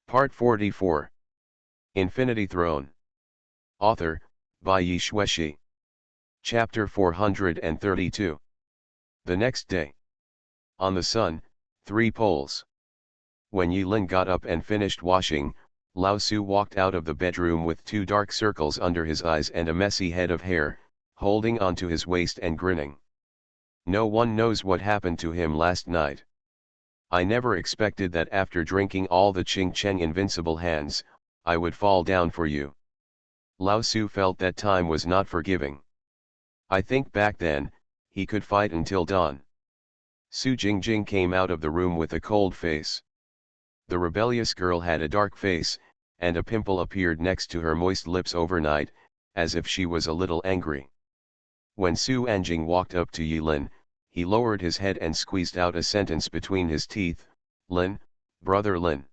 Part 44. Infinity Throne. Author, by Yi Shueshi. Chapter 432. The next day. On the sun, 3 poles. When Yilin got up and finished washing, Lao Su walked out of the bedroom with 2 dark circles under his eyes and a messy head of hair, holding onto his waist and grinning. No one knows what happened to him last night. I never expected that after drinking all the Ching Cheng invincible hands, I would fall down for you. Lao Su felt that time was not forgiving. I think back then, he could fight until dawn. Su Jingjing came out of the room with a cold face. The rebellious girl had a dark face, and a pimple appeared next to her moist lips overnight, as if she was a little angry. When Su Anjing walked up to Yilin, he lowered his head and squeezed out a sentence between his teeth, "Lin, brother Lin."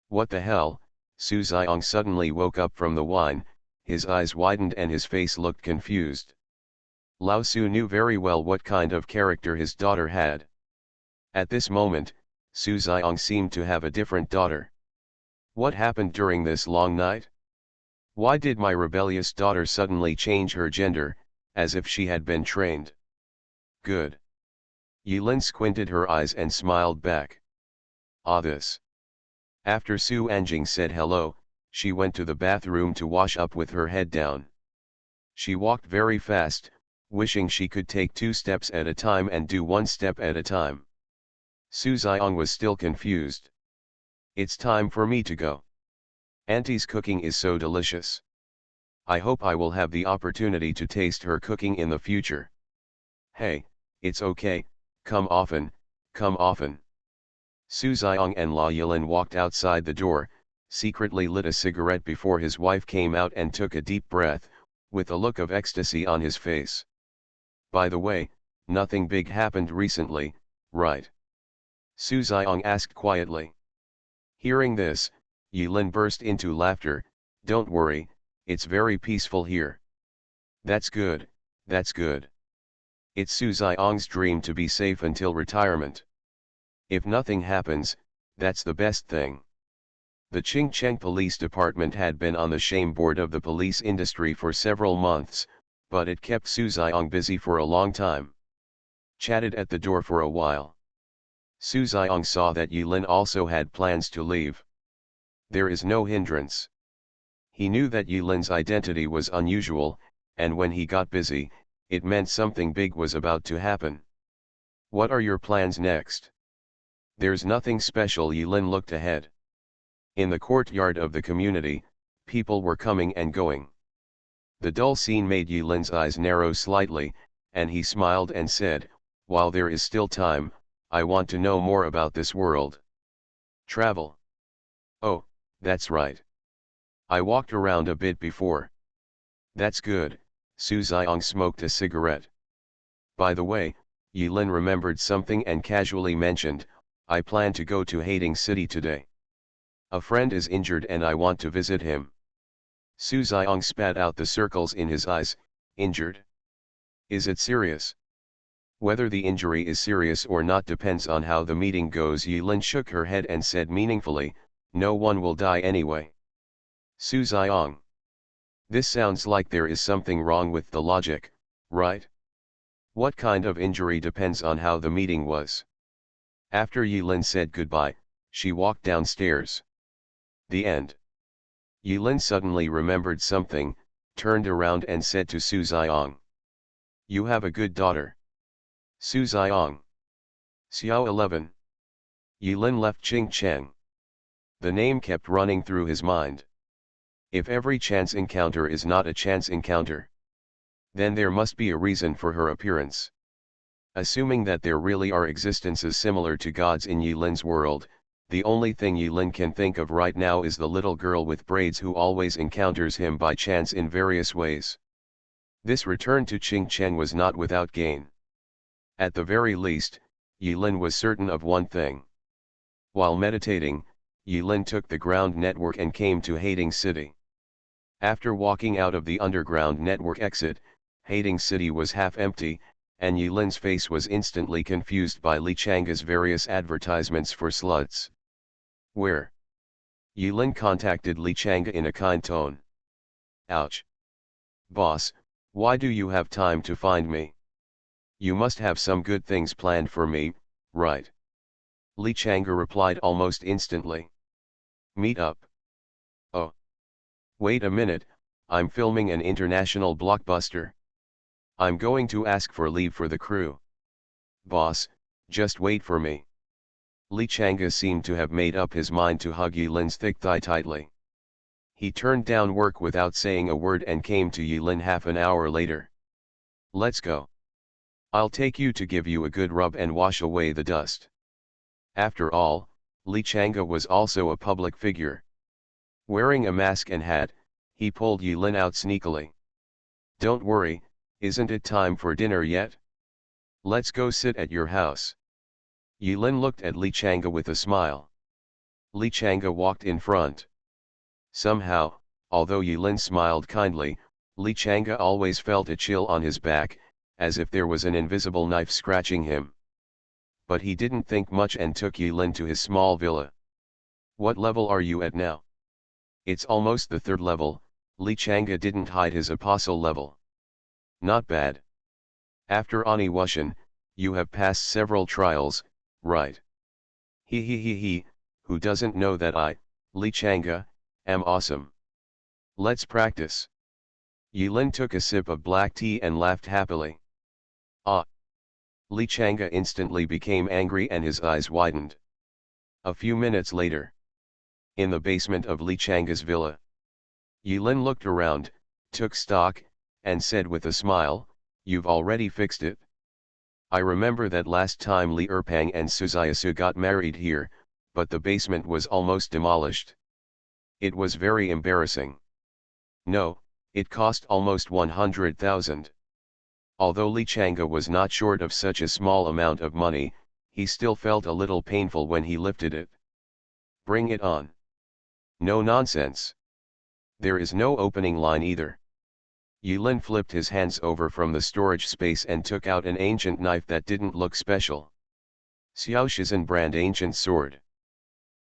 What the hell? Su Xiong suddenly woke up from the wine, his eyes widened and his face looked confused. Lao Su knew very well what kind of character his daughter had. At this moment, Su Xiong seemed to have a different daughter. What happened during this long night? Why did my rebellious daughter suddenly change her gender, as if she had been trained? Good. Yilin squinted her eyes and smiled back. This. After Su Anjing said hello, she went to the bathroom to wash up with her head down. She walked very fast, wishing she could take 2 steps at a time and do 1 step at a time. Su Xiong was still confused. It's time for me to go. Auntie's cooking is so delicious. I hope I will have the opportunity to taste her cooking in the future. Hey, it's okay, come often, come often. Su Xiong and La Yilin walked outside the door, secretly lit a cigarette before his wife came out and took a deep breath, with a look of ecstasy on his face. By the way, nothing big happened recently, right? Su Xiong asked quietly. Hearing this, Yilin burst into laughter. Don't worry, it's very peaceful here. That's good, that's good. It's Su Xiong's dream to be safe until retirement. If nothing happens, that's the best thing. The Ching Cheng Police Department had been on the shame board of the police industry for several months, but it kept Su Xiong busy for a long time. Chatted at the door for a while. Su Xiong saw that Yilin also had plans to leave. There is no hindrance. He knew that Yilin's identity was unusual, and when he got busy, it meant something big was about to happen. What are your plans next? There's nothing special. Yilin looked ahead. In the courtyard of the community, people were coming and going. The dull scene made Yilin's eyes narrow slightly, and he smiled and said, while there is still time, I want to know more about this world. Travel. Oh, that's right. I walked around a bit before. That's good. Su Xiong smoked a cigarette. By the way, Yilin remembered something and casually mentioned, I plan to go to Hating City today. A friend is injured and I want to visit him. Su Xiong spat out the circles in his eyes. Injured? Is it serious? Whether the injury is serious or not depends on how the meeting goes. Yilin shook her head and said meaningfully, no one will die anyway. Su Xiong. This sounds like there is something wrong with the logic, right? What kind of injury depends on how the meeting was. After Yilin said goodbye, she walked downstairs. The end. Yilin suddenly remembered something, turned around and said to Su Xiong. You have a good daughter. Su Xiong. Xiao 11. Yilin left Ching Cheng. The name kept running through his mind. If every chance encounter is not a chance encounter, then there must be a reason for her appearance. Assuming that there really are existences similar to gods in Yilin's world, the only thing Yilin can think of right now is the little girl with braids who always encounters him by chance in various ways. This return to Ching Cheng was not without gain. At the very least, Yilin was certain of one thing. While meditating, Yilin took the ground network and came to Hating City. After walking out of the underground network exit, Hating City was half empty, and Yilin's face was instantly confused by Li Changa's various advertisements for sluts. Where? Yulin contacted Li Chang'e in a kind tone. Ouch. Boss, why do you have time to find me? You must have some good things planned for me, right? Li Chang'e replied almost instantly. Meet up. Oh. Wait a minute, I'm filming an international blockbuster. I'm going to ask for leave for the crew. Boss, just wait for me. Li Chang'e seemed to have made up his mind to hug Yulin's thick thigh tightly. He turned down work without saying a word and came to Yulin half an hour later. Let's go. I'll take you to give you a good rub and wash away the dust. After all, Li Chang'e was also a public figure. Wearing a mask and hat, he pulled Yulin out sneakily. Don't worry, isn't it time for dinner yet? Let's go sit at your house. Yulin looked at Li Chang'e with a smile. Li Chang'e walked in front. Somehow, although Yulin smiled kindly, Li Chang'e always felt a chill on his back, as if there was an invisible knife scratching him. But he didn't think much and took Yulin to his small villa. What level are you at now? It's almost the 3rd level, Li Chang'e didn't hide his apostle level. Not bad. After Oniwushin, you have passed several trials, right? He, who doesn't know that I, Li Chang'e, am awesome. Let's practice. Yulin took a sip of black tea and laughed happily. Ah! Li Chang'e instantly became angry and his eyes widened. A few minutes later. In the basement of Li Chang'e's villa. Yulin looked around, took stock, and said with a smile, you've already fixed it. I remember that last time Li Erpang and Suzayasu got married here, but the basement was almost demolished. It was very embarrassing. No, it cost almost 100,000. Although Li Chang'e was not short of such a small amount of money, he still felt a little painful when he lifted it. Bring it on. No nonsense. There is no opening line either. Yulin flipped his hands over from the storage space and took out an ancient knife that didn't look special. Xiaoshizhen brand ancient sword.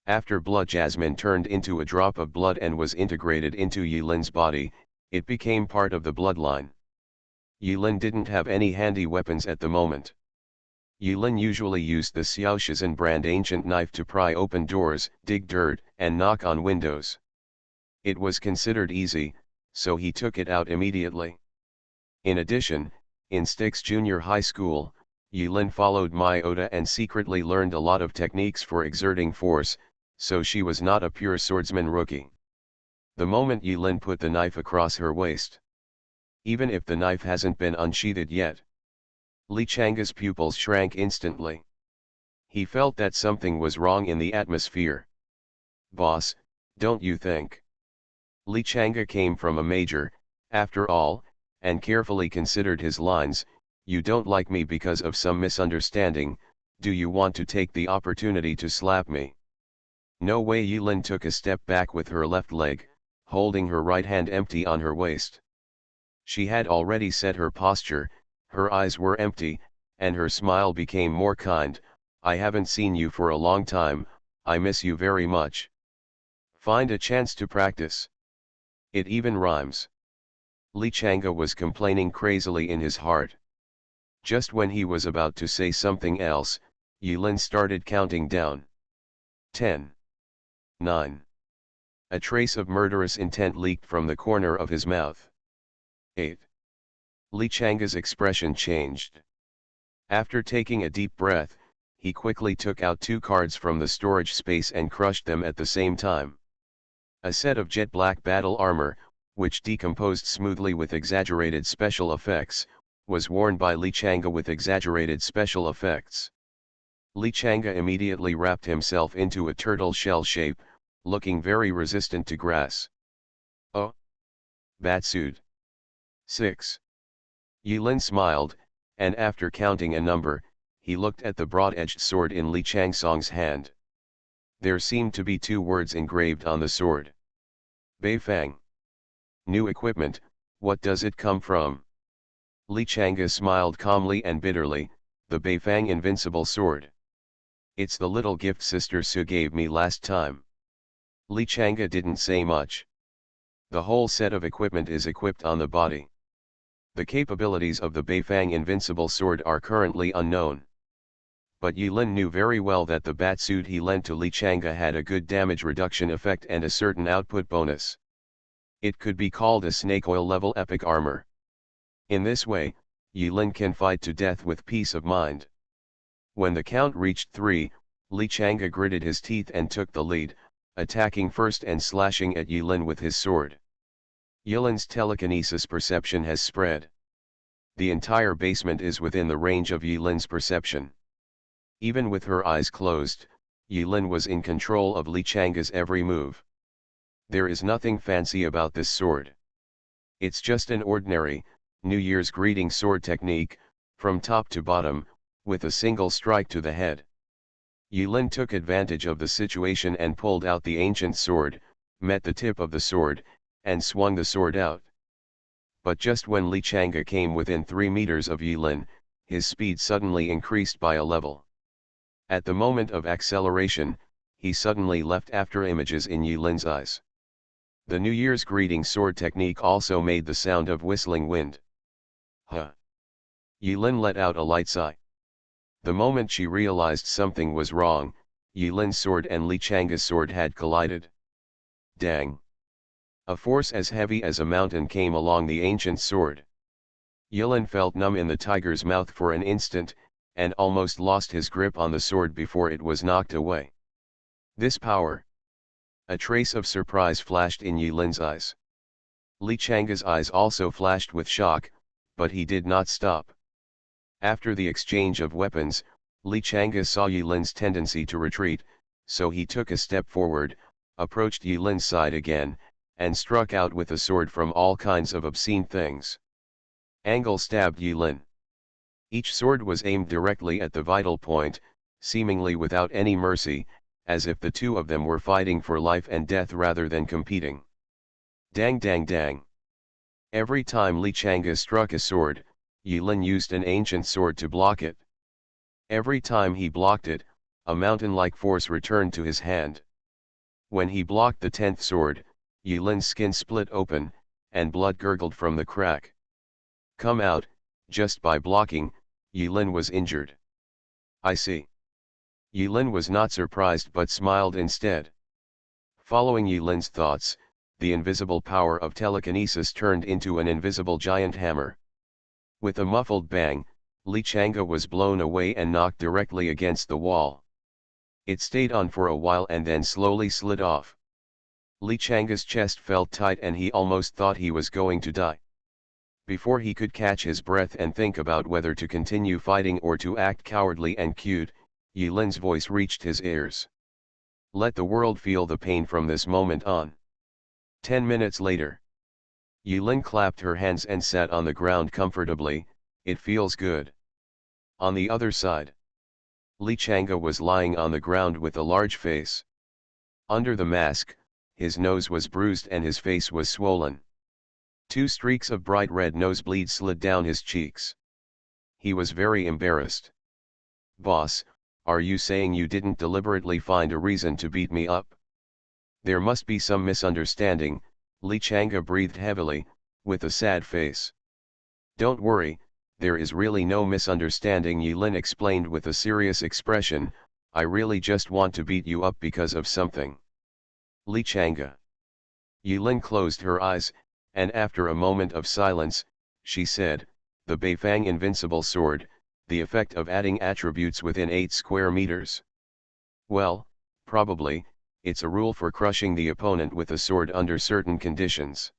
After blood jasmine turned into a drop of blood and was integrated into Yulin's body, it became part of the bloodline. Yulin didn't have any handy weapons at the moment. Yulin usually used the Xiaoshizhen brand ancient knife to pry open doors, dig dirt, and knock on windows. It was considered easy, so he took it out immediately. In addition, in Styx Junior High School, Yulin followed Myota and secretly learned a lot of techniques for exerting force, so she was not a pure swordsman rookie. The moment Yulin put the knife across her waist. Even if the knife hasn't been unsheathed yet. Li Chang'e's pupils shrank instantly. He felt that something was wrong in the atmosphere. Boss, don't you think? Li Chang'e came from a major, after all, and carefully considered his lines, you don't like me because of some misunderstanding, do you want to take the opportunity to slap me? No way. Yulin took a step back with her left leg, holding her right hand empty on her waist. She had already set her posture, her eyes were empty, and her smile became more kind. I haven't seen you for a long time, I miss you very much. Find a chance to practice. It even rhymes. Li Chang'e was complaining crazily in his heart. Just when he was about to say something else, Yulin started counting down. 10. 9. A trace of murderous intent leaked from the corner of his mouth. 8. Li Chang'e's expression changed. After taking a deep breath, he quickly took out 2 cards from the storage space and crushed them at the same time. A set of jet black battle armor, which decomposed smoothly with exaggerated special effects, was worn by Li Chang'e with exaggerated special effects. Li Chang'e immediately wrapped himself into a turtle shell shape, looking very resistant to grass. Oh! Batsuit. 6. Yulin smiled, and after counting a number, he looked at the broad-edged sword in Li Changsong's hand. There seemed to be 2 words engraved on the sword. Beifang. New equipment, what does it come from? Li Chang'e smiled calmly and bitterly, the Beifang invincible sword. It's the little gift Sister Su gave me last time. Li Chang'e didn't say much. The whole set of equipment is equipped on the body. The capabilities of the Beifang invincible sword are currently unknown. But Yulin knew very well that the bat suit he lent to Li Chang'e had a good damage reduction effect and a certain output bonus. It could be called a snake oil level epic armor. In this way, Yulin can fight to death with peace of mind. When the count reached 3, Li Chang'e gritted his teeth and took the lead, attacking first and slashing at Yulin with his sword. Yulin's telekinesis perception has spread. The entire basement is within the range of Yulin's perception. Even with her eyes closed, Yulin was in control of Li Chang'e's every move. There is nothing fancy about this sword. It's just an ordinary, New Year's greeting sword technique, from top to bottom, with a single strike to the head. Yulin took advantage of the situation and pulled out the ancient sword, met the tip of the sword, and swung the sword out. But just when Li Chang'e came within 3 meters of Yulin, his speed suddenly increased by a level. At the moment of acceleration, he suddenly left after images in Yulin's eyes. The New Year's greeting sword technique also made the sound of whistling wind. Huh! Yulin let out a light sigh. The moment she realized something was wrong, Yulin's sword and Li Chang'e's sword had collided. Dang! A force as heavy as a mountain came along the ancient sword. Yulin felt numb in the tiger's mouth for an instant, and almost lost his grip on the sword before it was knocked away. This power! A trace of surprise flashed in Yulin's eyes. Li Chang'e's eyes also flashed with shock, but he did not stop. After the exchange of weapons, Li Chang'e saw Yulin's tendency to retreat, so he took a step forward, approached Yulin's side again, and struck out with the sword from all kinds of obscene things. Angle stabbed Yulin. Each sword was aimed directly at the vital point, seemingly without any mercy, as if the two of them were fighting for life and death rather than competing. Dang dang dang. Every time Li Chang'e struck a sword, Yulin used an ancient sword to block it. Every time he blocked it, a mountain-like force returned to his hand. When he blocked the 10th sword, Yulin's skin split open, and blood gurgled from the crack. Come out, just by blocking, Yulin was injured. I see. Yulin was not surprised but smiled instead. Following Yulin's thoughts, the invisible power of telekinesis turned into an invisible giant hammer. With a muffled bang, Li Chang'e was blown away and knocked directly against the wall. It stayed on for a while and then slowly slid off. Li Chang'e's chest felt tight and he almost thought he was going to die. Before he could catch his breath and think about whether to continue fighting or to act cowardly and cute, Yulin's voice reached his ears. Let the world feel the pain from this moment on. 10 minutes later. Yulin clapped her hands and sat on the ground comfortably. It feels good. On the other side, Li Chang'e was lying on the ground with a large face. Under the mask, his nose was bruised and his face was swollen. 2 streaks of bright red nosebleed slid down his cheeks. He was very embarrassed. Boss, are you saying you didn't deliberately find a reason to beat me up? There must be some misunderstanding, Li Chang'e breathed heavily, with a sad face. Don't worry, there is really no misunderstanding, Yulin explained with a serious expression. I really just want to beat you up because of something. Li Chang'e. Yulin closed her eyes, and after a moment of silence, she said, the Beifang invincible sword, the effect of adding attributes within 8 square meters. Well, probably, it's a rule for crushing the opponent with a sword under certain conditions.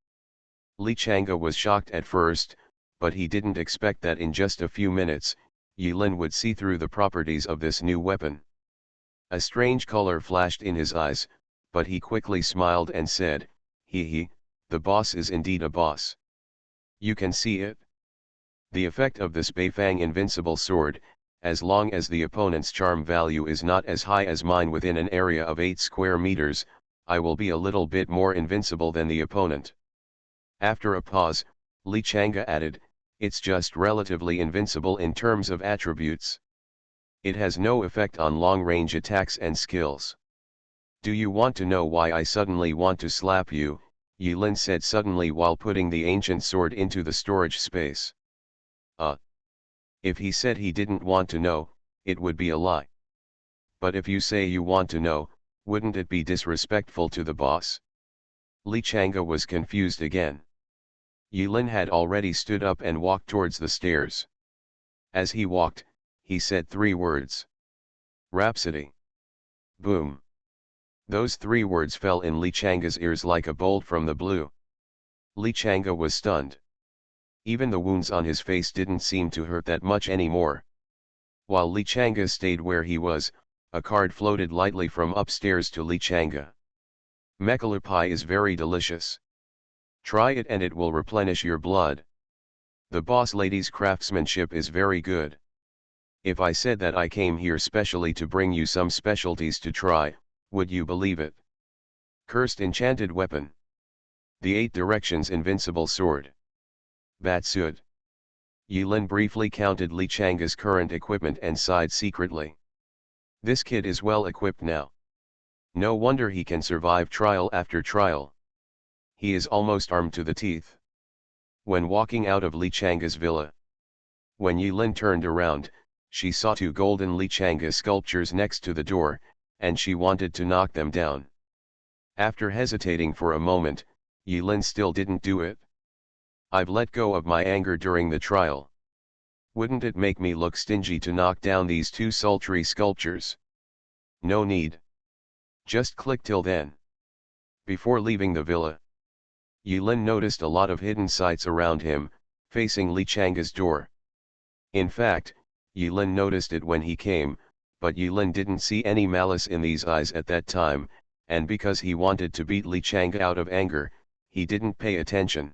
Li Chang'e was shocked at first, but he didn't expect that in just a few minutes, Yulin would see through the properties of this new weapon. A strange color flashed in his eyes, but he quickly smiled and said, he, the boss is indeed a boss. You can see it. The effect of this Beifang invincible sword, as long as the opponent's charm value is not as high as mine within an area of 8 square meters, I will be a little bit more invincible than the opponent. After a pause, Li Chang'e added, it's just relatively invincible in terms of attributes. It has no effect on long-range attacks and skills. Do you want to know why I suddenly want to slap you? Yulin said suddenly while putting the ancient sword into the storage space. If he said he didn't want to know, it would be a lie. But if you say you want to know, wouldn't it be disrespectful to the boss? Li Chang'e was confused again. Yulin had already stood up and walked towards the stairs. As he walked, he said 3 words. Rhapsody. Boom. Those 3 words fell in Li Chang'e's ears like a bolt from the blue. Li Chang'e was stunned. Even the wounds on his face didn't seem to hurt that much anymore. While Li Chang'e stayed where he was, a card floated lightly from upstairs to Li Chang'e. Mekhala pie is very delicious. Try it and it will replenish your blood. The boss lady's craftsmanship is very good. If I said that I came here specially to bring you some specialties to try, would you believe it? Cursed enchanted weapon. The 8 directions invincible sword. Batsud. Yulin briefly counted Li Chang'e's current equipment and sighed secretly. This kid is well equipped now. No wonder he can survive trial after trial. He is almost armed to the teeth. When walking out of Li Chang'e's villa. When Yulin turned around, she saw 2 golden Li Chang'e sculptures next to the door, and she wanted to knock them down. After hesitating for a moment, Yulin still didn't do it. I've let go of my anger during the trial. Wouldn't it make me look stingy to knock down these 2 sultry sculptures? No need. Just click till then. Before leaving the villa, Yulin noticed a lot of hidden sights around him, facing Li Chang'e's door. In fact, Yulin noticed it when he came, but Yulin didn't see any malice in these eyes at that time, and because he wanted to beat Li Chang'e out of anger, he didn't pay attention.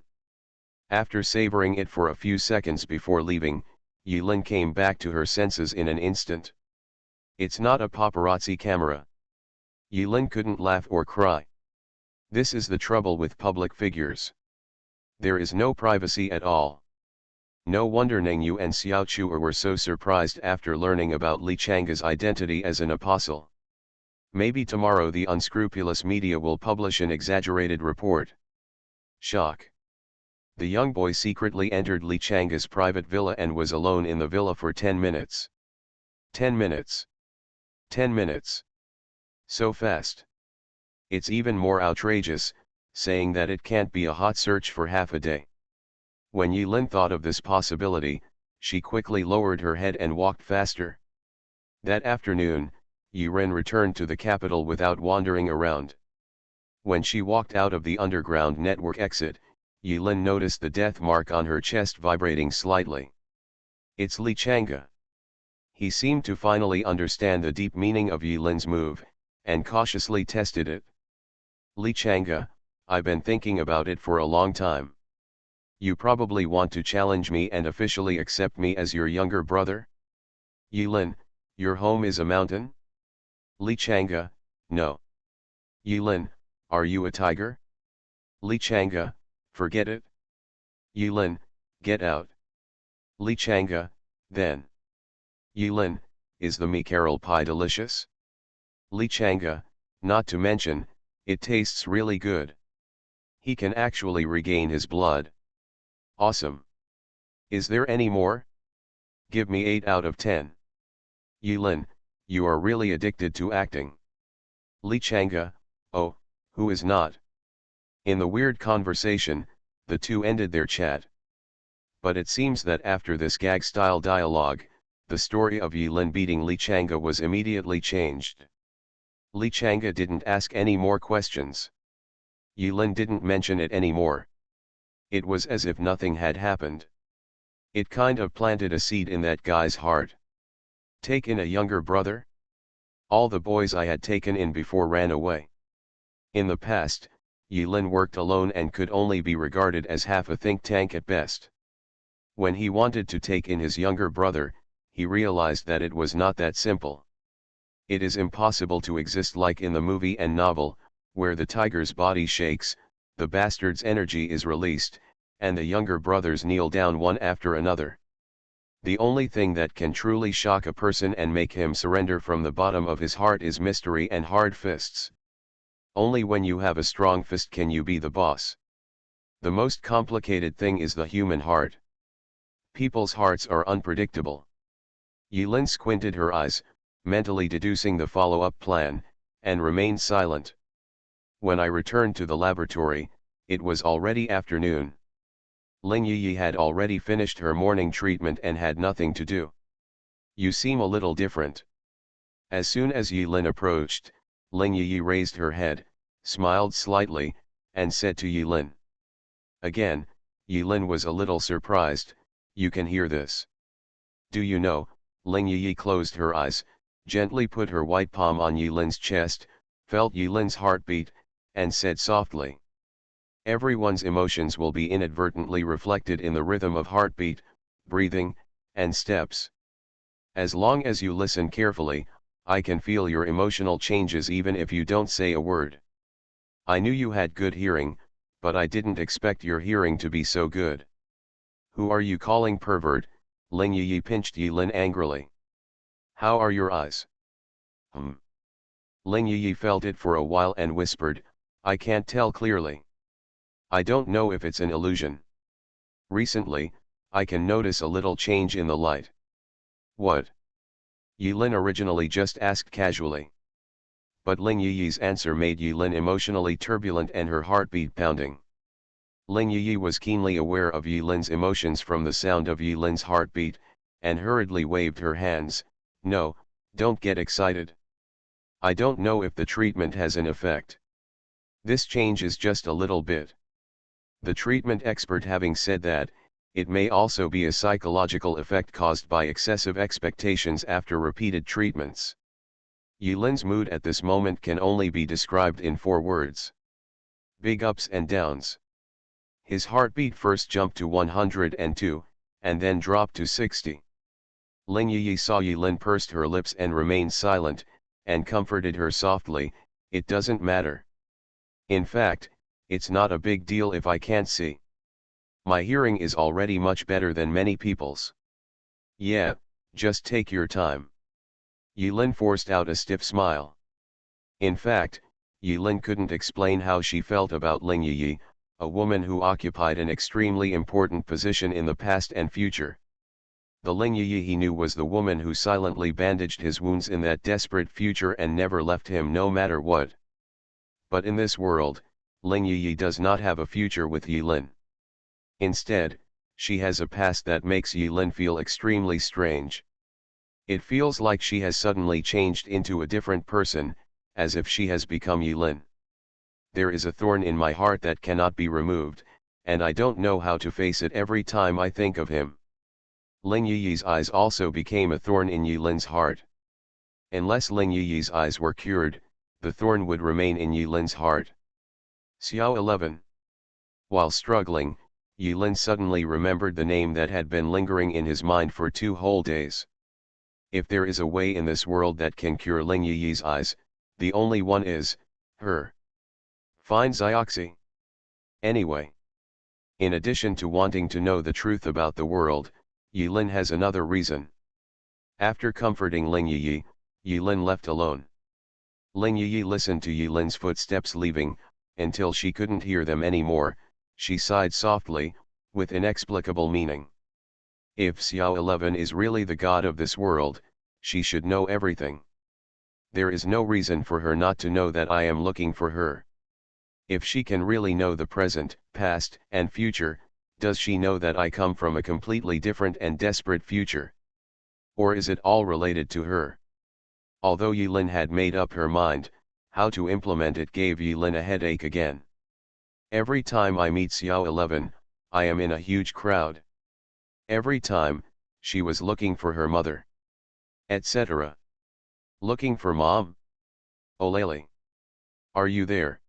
After savoring it for a few seconds before leaving, Yulin came back to her senses in an instant. It's not a paparazzi camera. Yulin couldn't laugh or cry. This is the trouble with public figures. There is no privacy at all. No wonder Neng Yu and Xiao Chu were so surprised after learning about Li Chang'e's identity as an apostle. Maybe tomorrow the unscrupulous media will publish an exaggerated report. Shock. The young boy secretly entered Li Chang'e's private villa and was alone in the villa for 10 minutes. 10 minutes. 10 minutes. So fast. It's even more outrageous, saying that it can't be a hot search for half a day. When Yulin thought of this possibility, she quickly lowered her head and walked faster. That afternoon, Yuren returned to the capital without wandering around. When she walked out of the underground network exit, Yulin noticed the death mark on her chest vibrating slightly. It's Li Chang'e. He seemed to finally understand the deep meaning of Yulin's move, and cautiously tested it. Li Chang'e, I've been thinking about it for a long time. You probably want to challenge me and officially accept me as your younger brother? Yulin, your home is a mountain? Li Chang'e, no. Yulin, are you a tiger? Li Chang'e, forget it. Yulin, get out. Li Chang'e, then. Yulin, is the Mekhala pie delicious? Li Chang'e, not to mention, it tastes really good. He can actually regain his blood. Awesome. Is there any more? Give me 8 out of 10. Yulin, you are really addicted to acting. Li Chang'e, oh, who is not? In the weird conversation, the 2 ended their chat. But it seems that after this gag-style dialogue, the story of Yulin beating Li Chang'e was immediately changed. Li Chang'e didn't ask any more questions. Yulin didn't mention it anymore. It was as if nothing had happened. It kind of planted a seed in that guy's heart. Take in a younger brother? All the boys I had taken in before ran away. In the past, Yulin worked alone and could only be regarded as half a think tank at best. When he wanted to take in his younger brother, he realized that it was not that simple. It is impossible to exist like in the movie and novel, where the tiger's body shakes, the bastard's energy is released, and the younger brothers kneel down one after another. The only thing that can truly shock a person and make him surrender from the bottom of his heart is mystery and hard fists. Only when you have a strong fist can you be the boss. The most complicated thing is the human heart. People's hearts are unpredictable. Yilin squinted her eyes, mentally deducing the follow-up plan, and remained silent. When I returned to the laboratory, it was already afternoon. Ling Yi had already finished her morning treatment and had nothing to do. You seem a little different. As soon as Yilin approached, Ling Yi raised her head, smiled slightly, and said to Yilin. Again, Yilin was a little surprised. You can hear this. Do you know? Ling Yi closed her eyes, gently put her white palm on Yilin's chest, felt Yilin's heartbeat, and said softly. Everyone's emotions will be inadvertently reflected in the rhythm of heartbeat, breathing, and steps. As long as you listen carefully, I can feel your emotional changes even if you don't say a word. I knew you had good hearing, but I didn't expect your hearing to be so good. Who are you calling pervert? Ling Yi pinched Yilin angrily. How are your eyes? Ling Yi felt it for a while and whispered, I can't tell clearly. I don't know if it's an illusion. Recently, I can notice a little change in the light. What? Yilin originally just asked casually. But Ling Yi's answer made Yilin emotionally turbulent and her heartbeat pounding. Ling Yi was keenly aware of Yilin's emotions from the sound of Yilin's heartbeat, and hurriedly waved her hands. No, don't get excited. I don't know if the treatment has an effect. This change is just a little bit. The treatment expert having said that, it may also be a psychological effect caused by excessive expectations after repeated treatments. Yilin's mood at this moment can only be described in 4 words. Big ups and downs. His heartbeat first jumped to 102, and then dropped to 60. Ling Yi saw Yilin pursed her lips and remained silent, and comforted her softly, it doesn't matter. In fact, it's not a big deal if I can't see. My hearing is already much better than many people's. Yeah, just take your time. Yilin forced out a stiff smile. In fact, Yilin couldn't explain how she felt about Ling Yi, a woman who occupied an extremely important position in the past and future. The Ling Yi he knew was the woman who silently bandaged his wounds in that desperate future and never left him no matter what. But in this world, Ling Yi does not have a future with Yilin. Instead, she has a past that makes Yilin feel extremely strange. It feels like she has suddenly changed into a different person, as if she has become Yilin. There is a thorn in my heart that cannot be removed, and I don't know how to face it every time I think of him. Ling Yi's eyes also became a thorn in Yilin's heart. Unless Ling Yi's eyes were cured, the thorn would remain in Yilin's heart. Xiao 11. While struggling, Yilin suddenly remembered the name that had been lingering in his mind for 2 whole days. If there is a way in this world that can cure Ling Yi's eyes, the only one is, her. Find Xioxi. Anyway. In addition to wanting to know the truth about the world, Yilin has another reason. After comforting Ling Yi, Yilin left alone. Ling Yi listened to Yilin's footsteps leaving, until she couldn't hear them anymore. She sighed softly, with inexplicable meaning. If Xiao 11 is really the god of this world, she should know everything. There is no reason for her not to know that I am looking for her. If she can really know the present, past, and future, does she know that I come from a completely different and desperate future? Or is it all related to her? Although Yilin had made up her mind, how to implement it gave Yilin a headache again. Every time I meet Xiao 11, I am in a huge crowd. Every time, she was looking for her mother. Etc. Looking for mom? Olele. Are you there?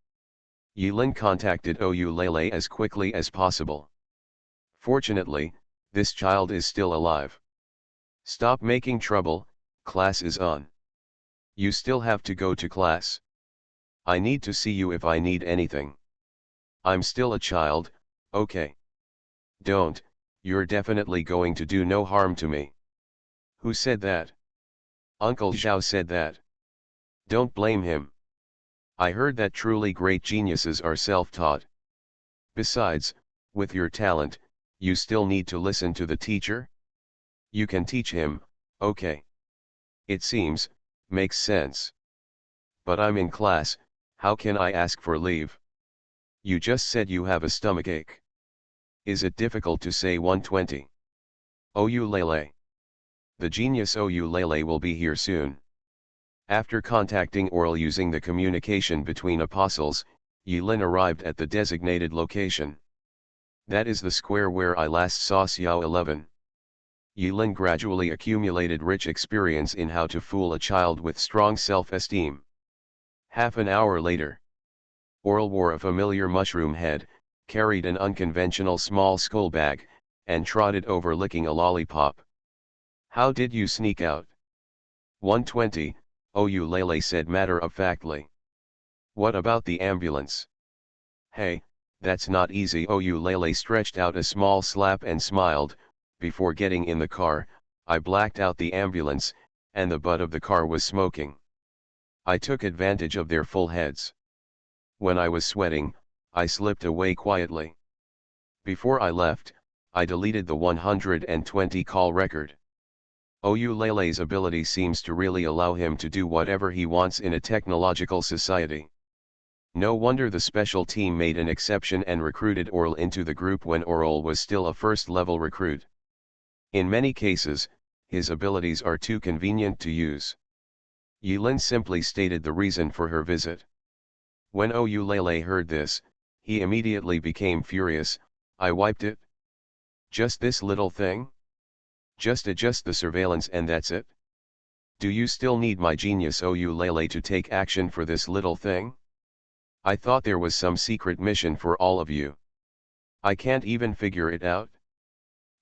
Yilin contacted Olele as quickly as possible. Fortunately, this child is still alive. Stop making trouble, class is on. You still have to go to class. I need to see you if I need anything. I'm still a child, okay? Don't, you're definitely going to do no harm to me. Who said that? Uncle Zhao said that. Don't blame him. I heard that truly great geniuses are self-taught. Besides, with your talent, you still need to listen to the teacher? You can teach him, okay. It seems, makes sense. But I'm in class, how can I ask for leave? You just said you have a stomachache. Is it difficult to say 120? Oyulele. The genius Oyulele will be here soon. After contacting Oral using the communication between apostles, Yilin arrived at the designated location. That is the square where I last saw Xiao 11. Yilin gradually accumulated rich experience in how to fool a child with strong self-esteem. Half an hour later, Oral wore a familiar mushroom head, carried an unconventional small skull bag, and trotted over licking a lollipop. How did you sneak out? 120, Oyulele said matter-of-factly. What about the ambulance? Hey, that's not easy. Oyulele stretched out a small slap and smiled. Before getting in the car, I blacked out the ambulance, and the butt of the car was smoking. I took advantage of their full heads. When I was sweating, I slipped away quietly. Before I left, I deleted the 120 call record. Oyulele's ability seems to really allow him to do whatever he wants in a technological society. No wonder the special team made an exception and recruited Oral into the group when Oral was still a first-level recruit. In many cases, his abilities are too convenient to use. Yilin simply stated the reason for her visit. When Oyulele heard this, he immediately became furious. I wiped it? Just this little thing? Just adjust the surveillance and that's it? Do you still need my genius Oyulele to take action for this little thing? I thought there was some secret mission for all of you. I can't even figure it out.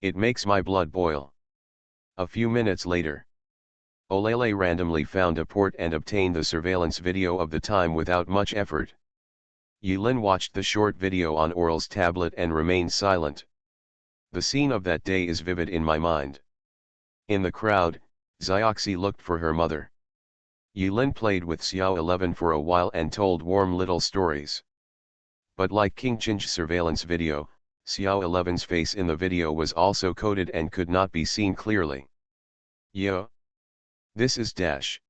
It makes my blood boil. A few minutes later, Olele randomly found a port and obtained the surveillance video of the time without much effort. Yilin watched the short video on Oral's tablet and remained silent. The scene of that day is vivid in my mind. In the crowd, Xioxi looked for her mother. Yilin played with Xiao 11 for a while and told warm little stories. But like King Chin's surveillance video, Xiao 11's face in the video was also coded and could not be seen clearly. Yo. This is Dash.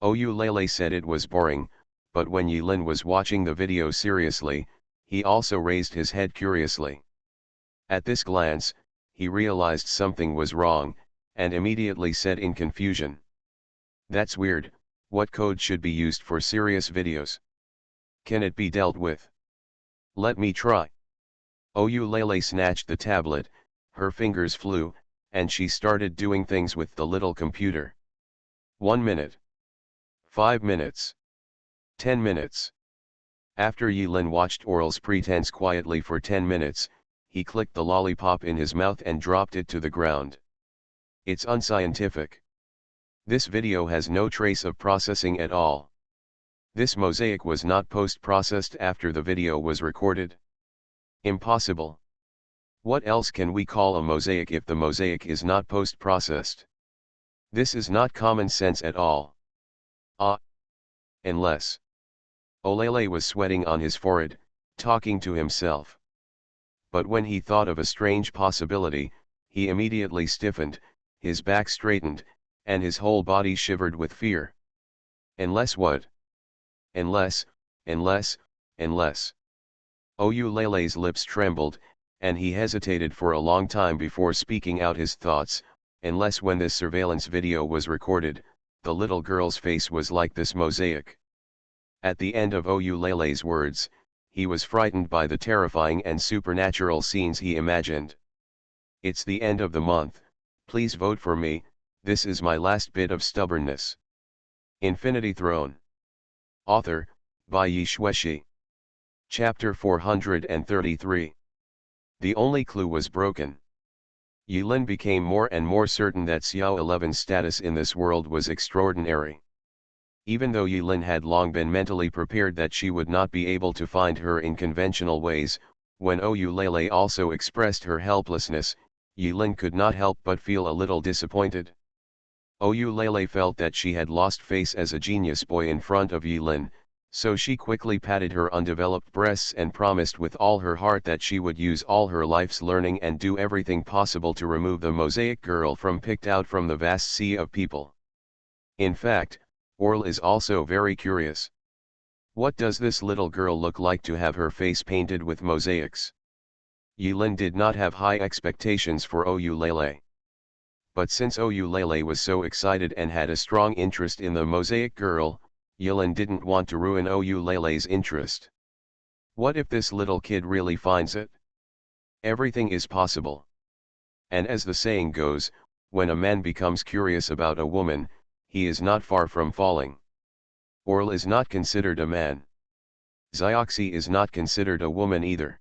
Oyulele said it was boring, but when Yilin was watching the video seriously, he also raised his head curiously. At this glance, he realized something was wrong, and immediately said in confusion. That's weird, what code should be used for serious videos? Can it be dealt with? Let me try. Oyulele snatched the tablet, her fingers flew, and she started doing things with the little computer. 1 minute. 5 minutes. 10 minutes. After Yilin watched Oral's pretense quietly for 10 minutes, he clicked the lollipop in his mouth and dropped it to the ground. It's unscientific. This video has no trace of processing at all. This mosaic was not post-processed after the video was recorded. Impossible. What else can we call a mosaic if the mosaic is not post-processed? This is not common sense at all. Unless. Olele was sweating on his forehead, talking to himself. But when he thought of a strange possibility, he immediately stiffened, his back straightened, and his whole body shivered with fear. Unless what? Unless. Oyulele's lips trembled, and he hesitated for a long time before speaking out his thoughts. Unless when this surveillance video was recorded, the little girl's face was like this mosaic. At the end of Oyulele's words, he was frightened by the terrifying and supernatural scenes he imagined. It's the end of the month, please vote for me, this is my last bit of stubbornness. Infinity Throne. Author, by Yi Shueshi. Chapter 433. The only clue was broken. Yilin became more and more certain that Xiao 11's status in this world was extraordinary. Even though Yilin had long been mentally prepared that she would not be able to find her in conventional ways, when Oyulele also expressed her helplessness, Yilin could not help but feel a little disappointed. Oyulele felt that she had lost face as a genius boy in front of Yilin, So she quickly patted her undeveloped breasts and promised with all her heart that she would use all her life's learning and do everything possible to remove the mosaic girl picked out from the vast sea of people. In fact, Orl is also very curious. What does this little girl look like to have her face painted with mosaics? Yilin did not have high expectations for Oulele. But since Oulele was so excited and had a strong interest in the mosaic girl, Yilin didn't want to ruin Oulele's interest. What if this little kid really finds it? Everything is possible. And as the saying goes, when a man becomes curious about a woman, he is not far from falling. Orl is not considered a man. Xioxi is not considered a woman either.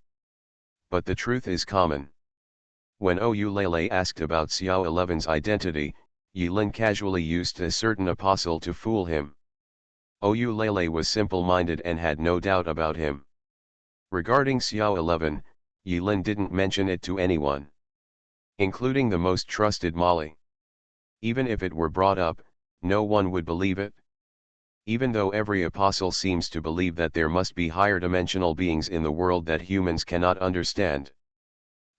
But the truth is common. When Oulele asked about Xiao 11's identity, Yilin casually used a certain apostle to fool him. Oulele was simple-minded and had no doubt about him. Regarding Xiao 11, Yilin didn't mention it to anyone, including the most trusted Molly. Even if it were brought up, no one would believe it. Even though every apostle seems to believe that there must be higher dimensional beings in the world that humans cannot understand.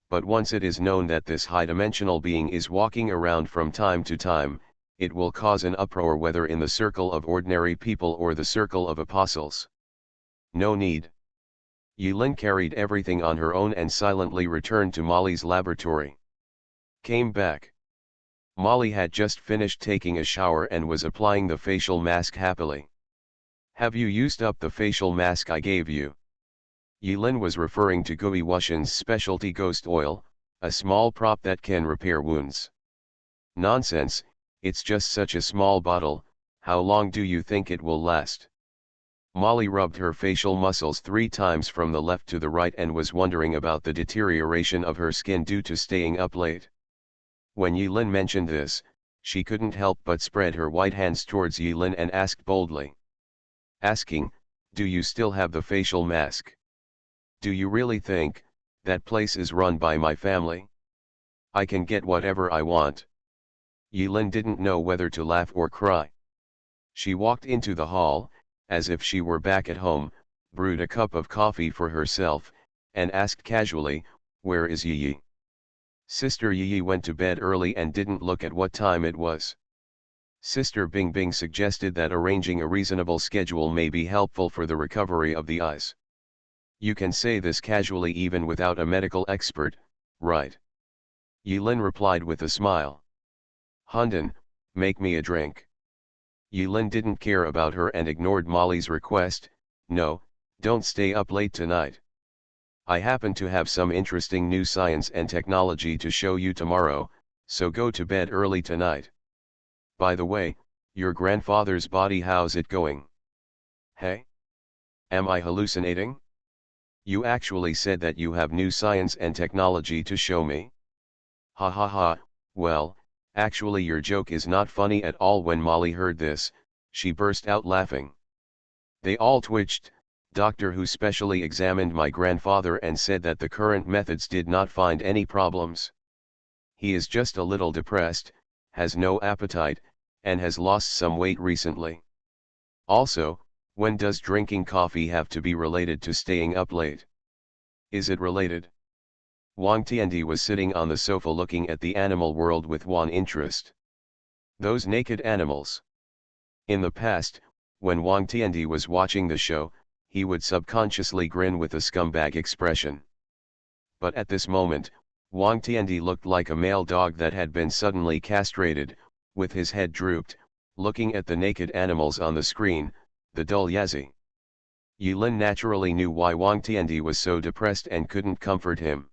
But once it is known that this high-dimensional being is walking around from time to time, it will cause an uproar whether in the circle of ordinary people or the circle of apostles. No need. Yilin carried everything on her own and silently returned to Molly's laboratory. Came back. Molly had just finished taking a shower and was applying the facial mask happily. Have you used up the facial mask I gave you? Yilin was referring to Gui Wuxian's specialty ghost oil, a small prop that can repair wounds. Nonsense, it's just such a small bottle, how long do you think it will last? Molly rubbed her facial muscles 3 times from the left to the right and was wondering about the deterioration of her skin due to staying up late. When Yilin mentioned this, she couldn't help but spread her white hands towards Yilin and asked boldly. Asking, do you still have the facial mask? Do you really think that place is run by my family? I can get whatever I want. Yilin didn't know whether to laugh or cry. She walked into the hall, as if she were back at home, brewed a cup of coffee for herself, and asked casually, where is Yi? Sister Yi went to bed early and didn't look at what time it was. Sister Bingbing suggested that arranging a reasonable schedule may be helpful for the recovery of the eyes. You can say this casually even without a medical expert, right? Yilin replied with a smile. Hundan, make me a drink. Yilin didn't care about her and ignored Molly's request. No, don't stay up late tonight. I happen to have some interesting new science and technology to show you tomorrow, so go to bed early tonight. By the way, your grandfather's body, how's it going? Hey? Am I hallucinating? You actually said that you have new science and technology to show me? Ha ha ha, well, actually your joke is not funny at all. When Molly heard this, she burst out laughing. They all twitched. Doctor who specially examined my grandfather and said that the current methods did not find any problems. He is just a little depressed, has no appetite, and has lost some weight recently. Also, when does drinking coffee have to be related to staying up late? Is it related? Wang Tiandi was sitting on the sofa looking at the animal world with wan interest. Those naked animals. In the past, when Wang Tiandi was watching the show, he would subconsciously grin with a scumbag expression. But at this moment, Wang Tiandi looked like a male dog that had been suddenly castrated, with his head drooped, looking at the naked animals on the screen, the dull Yazi. Yilin naturally knew why Wang Tiandi was so depressed and couldn't comfort him.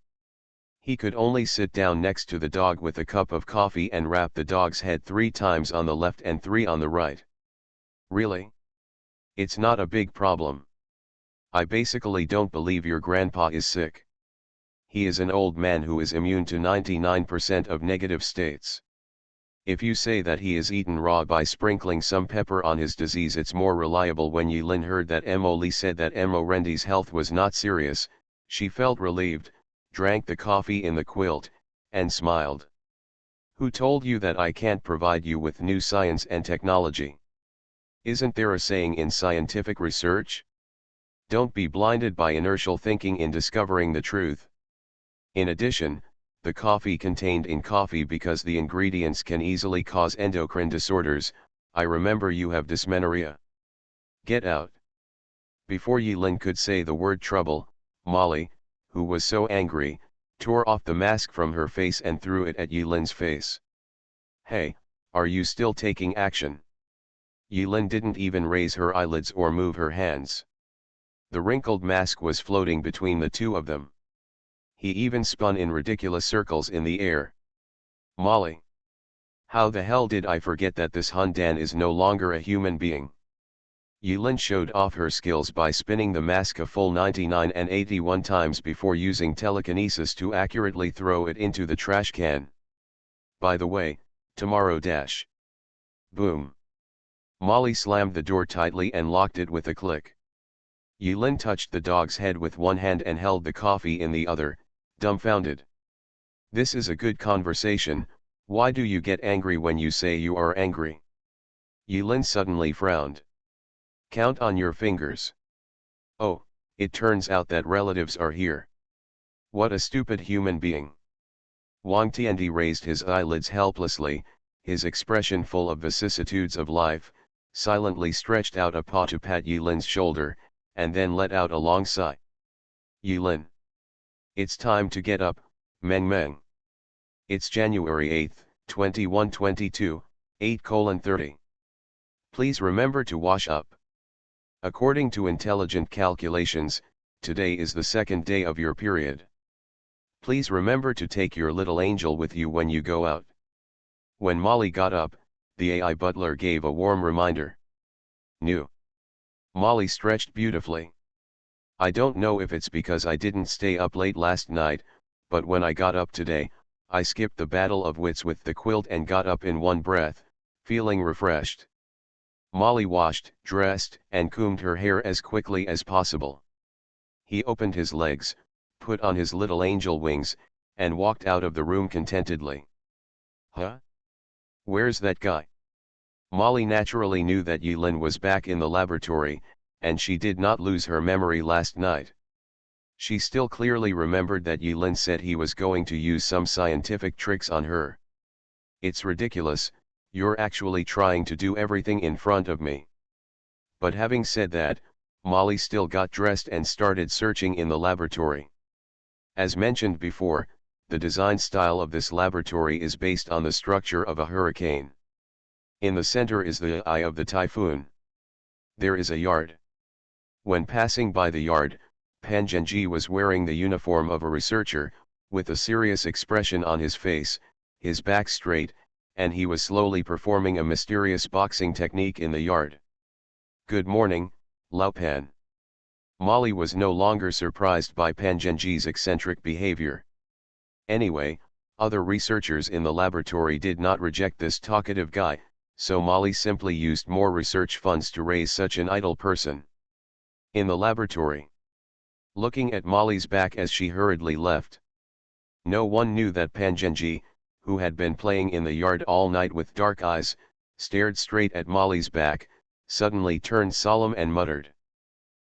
He could only sit down next to the dog with a cup of coffee and rap the dog's head 3 times on the left and 3 on the right. Really? It's not a big problem. I basically don't believe your grandpa is sick. He is an old man who is immune to 99% of negative states. If you say that he is eaten raw by sprinkling some pepper on his disease, it's more reliable. When Yilin heard that Mo Li said that Mo Rendi's health was not serious, she felt relieved, drank the coffee in the quilt, and smiled. Who told you that I can't provide you with new science and technology? Isn't there a saying in scientific research? Don't be blinded by inertial thinking in discovering the truth. In addition, the coffee contained in coffee because the ingredients can easily cause endocrine disorders. I remember you have dysmenorrhea. Get out. Before Yilin could say the word trouble, Molly, who was so angry, tore off the mask from her face and threw it at Yilin's face. Hey, are you still taking action? Yilin didn't even raise her eyelids or move her hands. The wrinkled mask was floating between the two of them. He even spun in ridiculous circles in the air. Molly! How the hell did I forget that this Hun Dan is no longer a human being? Yilin showed off her skills by spinning the mask a full 99 and 81 times before using telekinesis to accurately throw it into the trash can. By the way, tomorrow dash. Boom. Molly slammed the door tightly and locked it with a click. Yilin touched the dog's head with one hand and held the coffee in the other, dumbfounded. This is a good conversation. Why do you get angry when you say you are angry? Yilin suddenly frowned. Count on your fingers. Oh, it turns out that relatives are here. What a stupid human being. Wang Tiandi raised his eyelids helplessly, his expression full of vicissitudes of life, silently stretched out a paw to pat Yilin's shoulder, and then let out a long sigh. Yilin. It's time to get up, Meng Meng. It's January 8, 2122, 8:30. Please remember to wash up. According to intelligent calculations, today is the second day of your period. Please remember to take your little angel with you when you go out. When Molly got up, the AI butler gave a warm reminder. New. Molly stretched beautifully. I don't know if it's because I didn't stay up late last night, but when I got up today, I skipped the battle of wits with the quilt and got up in one breath, feeling refreshed. Molly washed, dressed, and combed her hair as quickly as possible. He opened his legs, put on his little angel wings, and walked out of the room contentedly. Huh? Where's that guy? Molly naturally knew that Yilin was back in the laboratory, and she did not lose her memory last night. She still clearly remembered that Yilin said he was going to use some scientific tricks on her. It's ridiculous, you're actually trying to do everything in front of me. But having said that, Molly still got dressed and started searching in the laboratory. As mentioned before, the design style of this laboratory is based on the structure of a hurricane. In the center is the eye of the typhoon. There is a yard. When passing by the yard, Pan Zhenji was wearing the uniform of a researcher, with a serious expression on his face, his back straight, and he was slowly performing a mysterious boxing technique in the yard. Good morning, Lao Pan. Molly was no longer surprised by Pan Zhenji's eccentric behavior. Anyway, other researchers in the laboratory did not reject this talkative guy, so Molly simply used more research funds to raise such an idle person. In the laboratory. Looking at Molly's back as she hurriedly left. No one knew that Pan Zhenji, who had been playing in the yard all night with dark eyes, stared straight at Molly's back, suddenly turned solemn and muttered.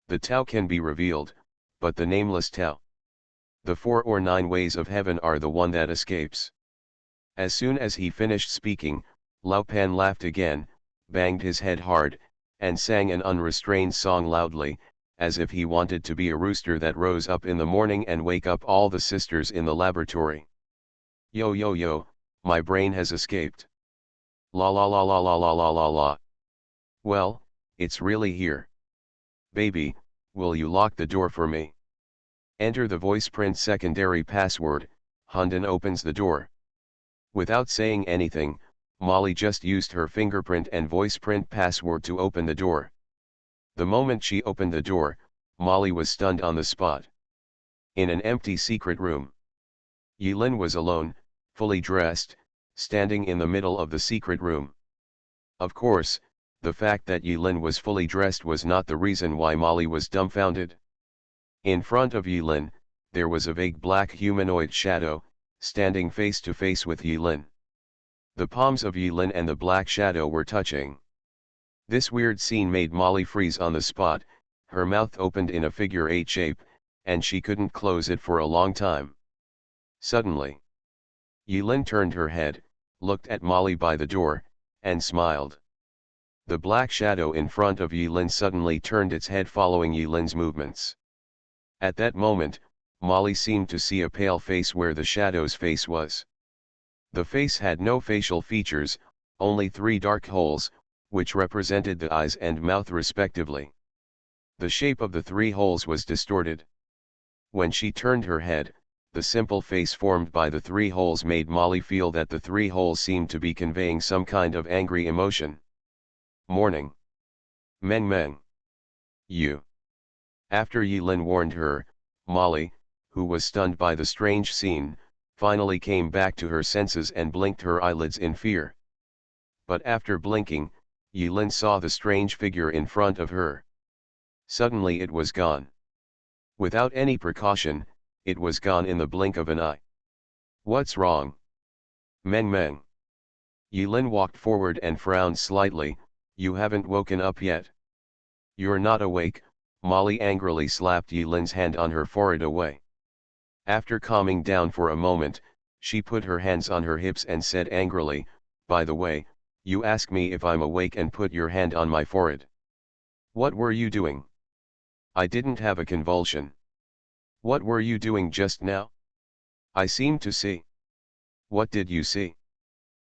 The Tao can be revealed, but the nameless Tao. The 4 or 9 ways of heaven are the one that escapes. As soon as he finished speaking, Lao Pan laughed again, banged his head hard, and sang an unrestrained song loudly, as if he wanted to be a rooster that rose up in the morning and wake up all the sisters in the laboratory. Yo yo yo, my brain has escaped. La la la la la la la la la. Well, it's really here. Baby, will you lock the door for me? Enter the voice print secondary password. Hundan opens the door. Without saying anything, Molly just used her fingerprint and voice print password to open the door. The moment she opened the door, Molly was stunned on the spot. In an empty secret room. Yilin was alone, fully dressed, standing in the middle of the secret room. Of course, the fact that Yilin was fully dressed was not the reason why Molly was dumbfounded. In front of Yilin, there was a vague black humanoid shadow, standing face to face with Yilin. The palms of Yilin and the black shadow were touching. This weird scene made Molly freeze on the spot, her mouth opened in a figure-8 shape, and she couldn't close it for a long time. Suddenly, Yilin turned her head, looked at Molly by the door, and smiled. The black shadow in front of Yilin suddenly turned its head following Yilin's movements. At that moment, Molly seemed to see a pale face where the shadow's face was. The face had no facial features, only 3 dark holes, which represented the eyes and mouth respectively. The shape of the 3 holes was distorted. When she turned her head, the simple face formed by the 3 holes made Molly feel that the 3 holes seemed to be conveying some kind of angry emotion. Morning. Meng Meng. You. After Yilin warned her, Molly, who was stunned by the strange scene, finally came back to her senses and blinked her eyelids in fear. But after blinking, Yilin saw the strange figure in front of her. Suddenly it was gone. Without any precaution, it was gone in the blink of an eye. What's wrong? Meng Meng. Yilin walked forward and frowned slightly. You haven't woken up yet. You're not awake. Molly angrily slapped Yilin's hand on her forehead away. After calming down for a moment, she put her hands on her hips and said angrily, by the way, you ask me if I'm awake and put your hand on my forehead. What were you doing? I didn't have a convulsion. What were you doing just now? I seemed to see. What did you see?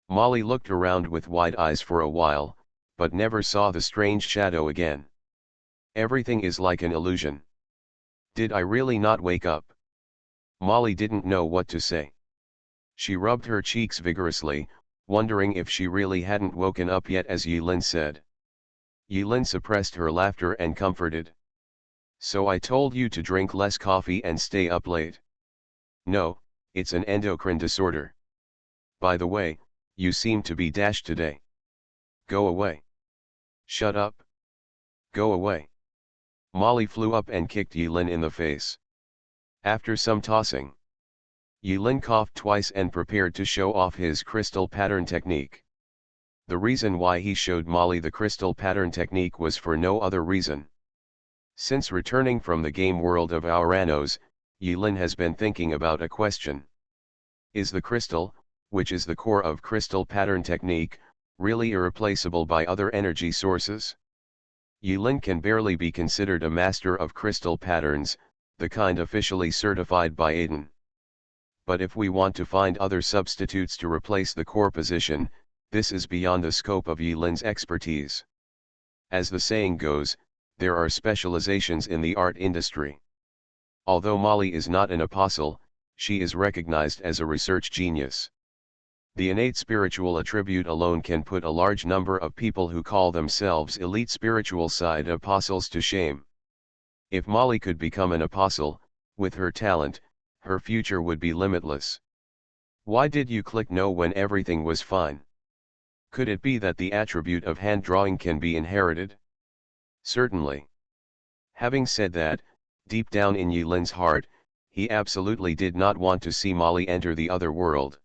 Molly looked around with wide eyes for a while, but never saw the strange shadow again. Everything is like an illusion. Did I really not wake up? Molly didn't know what to say. She rubbed her cheeks vigorously, wondering if she really hadn't woken up yet as Yilin said. Yilin suppressed her laughter and comforted. So I told you to drink less coffee and stay up late. No, it's an endocrine disorder. By the way, you seem to be dashed today. Go away. Shut up. Go away. Molly flew up and kicked Yilin in the face. After some tossing, Yilin coughed twice and prepared to show off his crystal pattern technique. The reason why he showed Molly the crystal pattern technique was for no other reason. Since returning from the game world of Auranos, Yilin has been thinking about a question. Is the crystal, which is the core of crystal pattern technique, really irreplaceable by other energy sources? Yilin can barely be considered a master of crystal patterns, the kind officially certified by Aiden. But if we want to find other substitutes to replace the core position, this is beyond the scope of Yilin's expertise. As the saying goes, there are specializations in the art industry. Although Molly is not an apostle, she is recognized as a research genius. The innate spiritual attribute alone can put a large number of people who call themselves elite spiritual side apostles to shame. If Molly could become an apostle, with her talent, her future would be limitless. Why did you click no when everything was fine? Could it be that the attribute of hand drawing can be inherited? Certainly. Having said that, deep down in Yilin's heart, he absolutely did not want to see Molly enter the other world.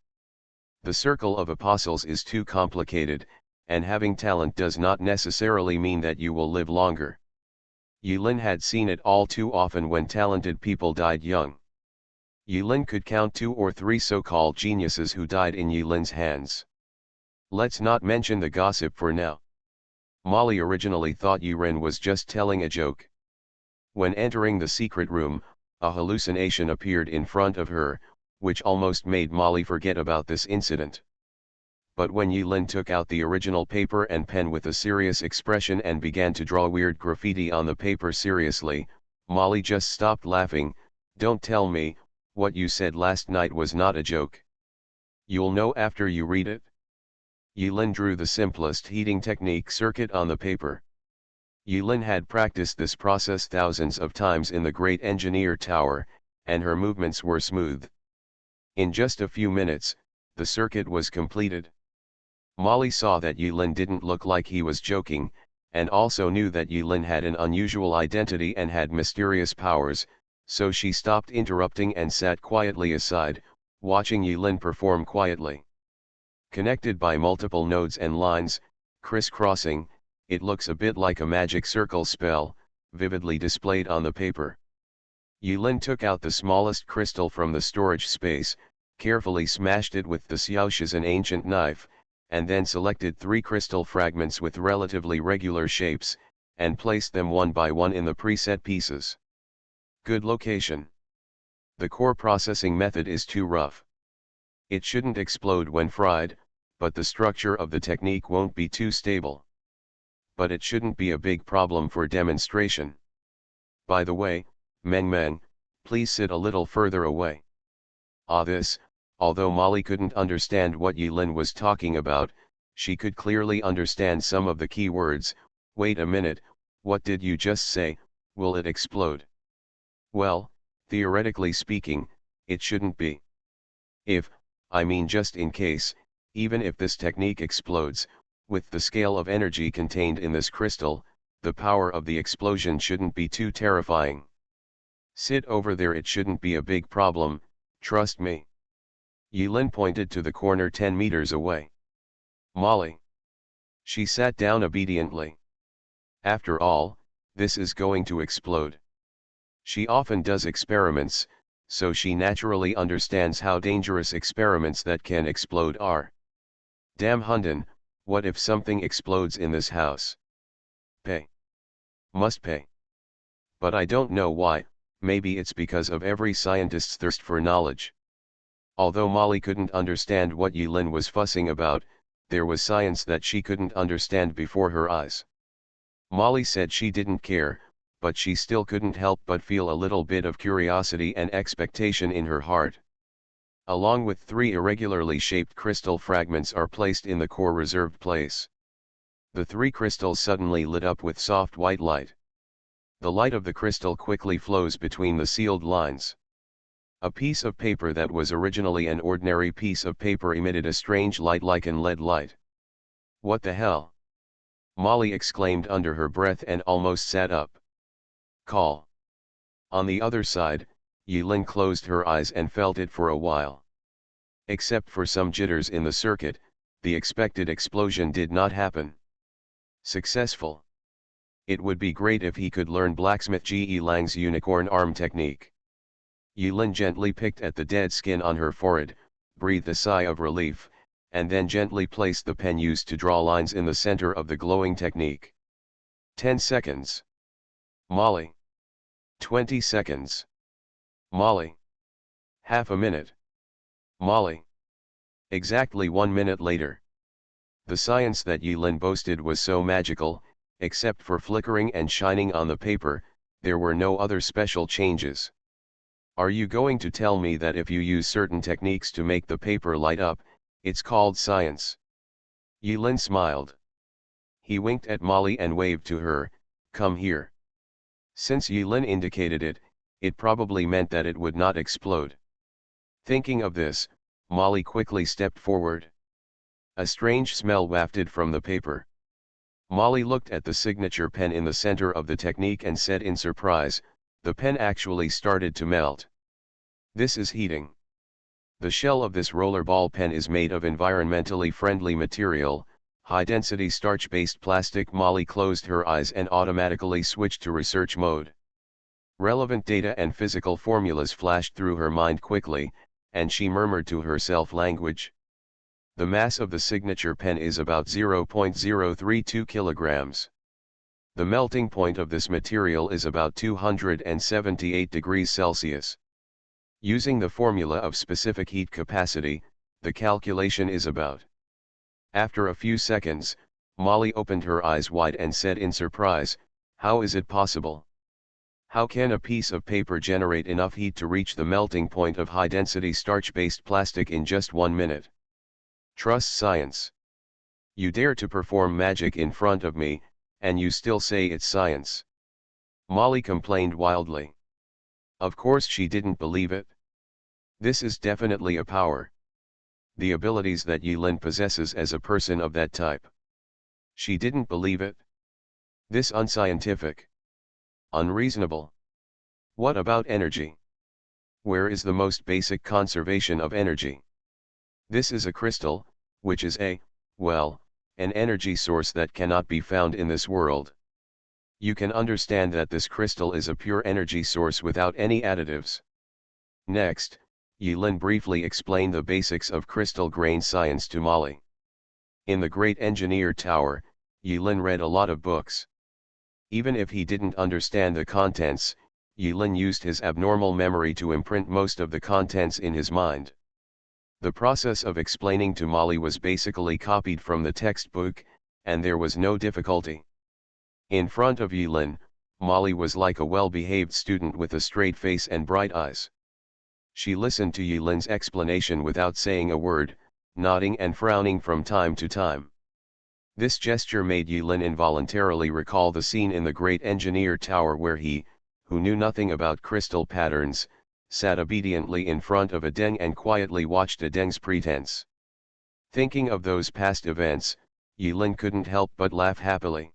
The circle of apostles is too complicated, and having talent does not necessarily mean that you will live longer. Yilin had seen it all too often when talented people died young. Yilin could count 2 or 3 so-called geniuses who died in Yilin's hands. Let's not mention the gossip for now. Molly originally thought Yilin was just telling a joke. When entering the secret room, a hallucination appeared in front of her, which almost made Molly forget about this incident. But when Yilin took out the original paper and pen with a serious expression and began to draw weird graffiti on the paper seriously, Molly just stopped laughing. Don't tell me, what you said last night was not a joke. You'll know after you read it. Yilin drew the simplest heating technique circuit on the paper. Yilin had practiced this process thousands of times in the Great Engineer Tower, and her movements were smooth. In just a few minutes, the circuit was completed. Molly saw that Yilin didn't look like he was joking, and also knew that Yilin had an unusual identity and had mysterious powers, so she stopped interrupting and sat quietly aside, watching Yilin perform quietly. Connected by multiple nodes and lines, crisscrossing, it looks a bit like a magic circle spell, vividly displayed on the paper. Yulin took out the smallest crystal from the storage space, carefully smashed it with the Xiaoshizan ancient knife, and then selected 3 crystal fragments with relatively regular shapes, and placed them one by one in the preset pieces. Good location. The core processing method is too rough. It shouldn't explode when fried, but the structure of the technique won't be too stable. But it shouldn't be a big problem for demonstration. By the way, Meng, please sit a little further away. Although Molly couldn't understand what Yulin was talking about, she could clearly understand some of the key words. Wait a minute, what did you just say? Will it explode? Well, theoretically speaking, it shouldn't be. Just in case, even if this technique explodes, with the scale of energy contained in this crystal, the power of the explosion shouldn't be too terrifying. Sit over there, it shouldn't be a big problem, trust me. Yulin pointed to the corner 10 meters away. Molly. She sat down obediently. After all, this is going to explode. She often does experiments, so she naturally understands how dangerous experiments that can explode are. Damn Hunden, what if something explodes in this house? Pay. Must pay. But I don't know why, maybe it's because of every scientist's thirst for knowledge. Although Molly couldn't understand what Yulin was fussing about, there was science that she couldn't understand before her eyes. Molly said she didn't care, but she still couldn't help but feel a little bit of curiosity and expectation in her heart. Along with 3 irregularly shaped crystal fragments are placed in the core reserved place. The 3 crystals suddenly lit up with soft white light. The light of the crystal quickly flows between the sealed lines. A piece of paper that was originally an ordinary piece of paper emitted a strange light like an LED light. What the hell? Molly exclaimed under her breath and almost sat up. Call. On the other side, Yulin closed her eyes and felt it for a while. Except for some jitters in the circuit, the expected explosion did not happen. Successful. It would be great if he could learn blacksmith Ge Lang's unicorn arm technique. Yulin gently picked at the dead skin on her forehead, breathed a sigh of relief, and then gently placed the pen used to draw lines in the center of the glowing technique. 10 seconds. Molly. 20 seconds. Molly. Half a minute. Molly. Exactly 1 minute later. The science that Yulin boasted was so magical, except for flickering and shining on the paper, there were no other special changes. Are you going to tell me that if you use certain techniques to make the paper light up, it's called science? Yulin smiled. He winked at Molly and waved to her, come here. Since Yulin indicated it, it probably meant that it would not explode. Thinking of this, Molly quickly stepped forward. A strange smell wafted from the paper. Molly looked at the signature pen in the center of the technique and said in surprise, the pen actually started to melt. This is heating. The shell of this rollerball pen is made of environmentally friendly material, high-density starch-based plastic. Molly closed her eyes and automatically switched to research mode. Relevant data and physical formulas flashed through her mind quickly, and she murmured to herself language. The mass of the signature pen is about 0.032 kilograms. The melting point of this material is about 278 degrees Celsius. Using the formula of specific heat capacity, the calculation is about. After a few seconds, Molly opened her eyes wide and said in surprise, how is it possible? How can a piece of paper generate enough heat to reach the melting point of high-density starch-based plastic in just 1 minute? Trust science. You dare to perform magic in front of me, and you still say it's science. Molly complained wildly. Of course she didn't believe it. This is definitely a power. The abilities that Yulin possesses as a person of that type. She didn't believe it. This unscientific. Unreasonable. What about energy? Where is the most basic conservation of energy? This is a crystal, which is an energy source that cannot be found in this world. You can understand that this crystal is a pure energy source without any additives. Next, Yilin briefly explained the basics of crystal grain science to Molly. In the Great Engineer Tower, Yilin read a lot of books. Even if he didn't understand the contents, Yilin used his abnormal memory to imprint most of the contents in his mind. The process of explaining to Molly was basically copied from the textbook, and there was no difficulty. In front of Yilin, Molly was like a well-behaved student with a straight face and bright eyes. She listened to Yilin's explanation without saying a word, nodding and frowning from time to time. This gesture made Yilin involuntarily recall the scene in the Great Engineer Tower where he, who knew nothing about crystal patterns, sat obediently in front of a deng and quietly watched a deng's pretense. Thinking of those past events, Yilin couldn't help but laugh happily.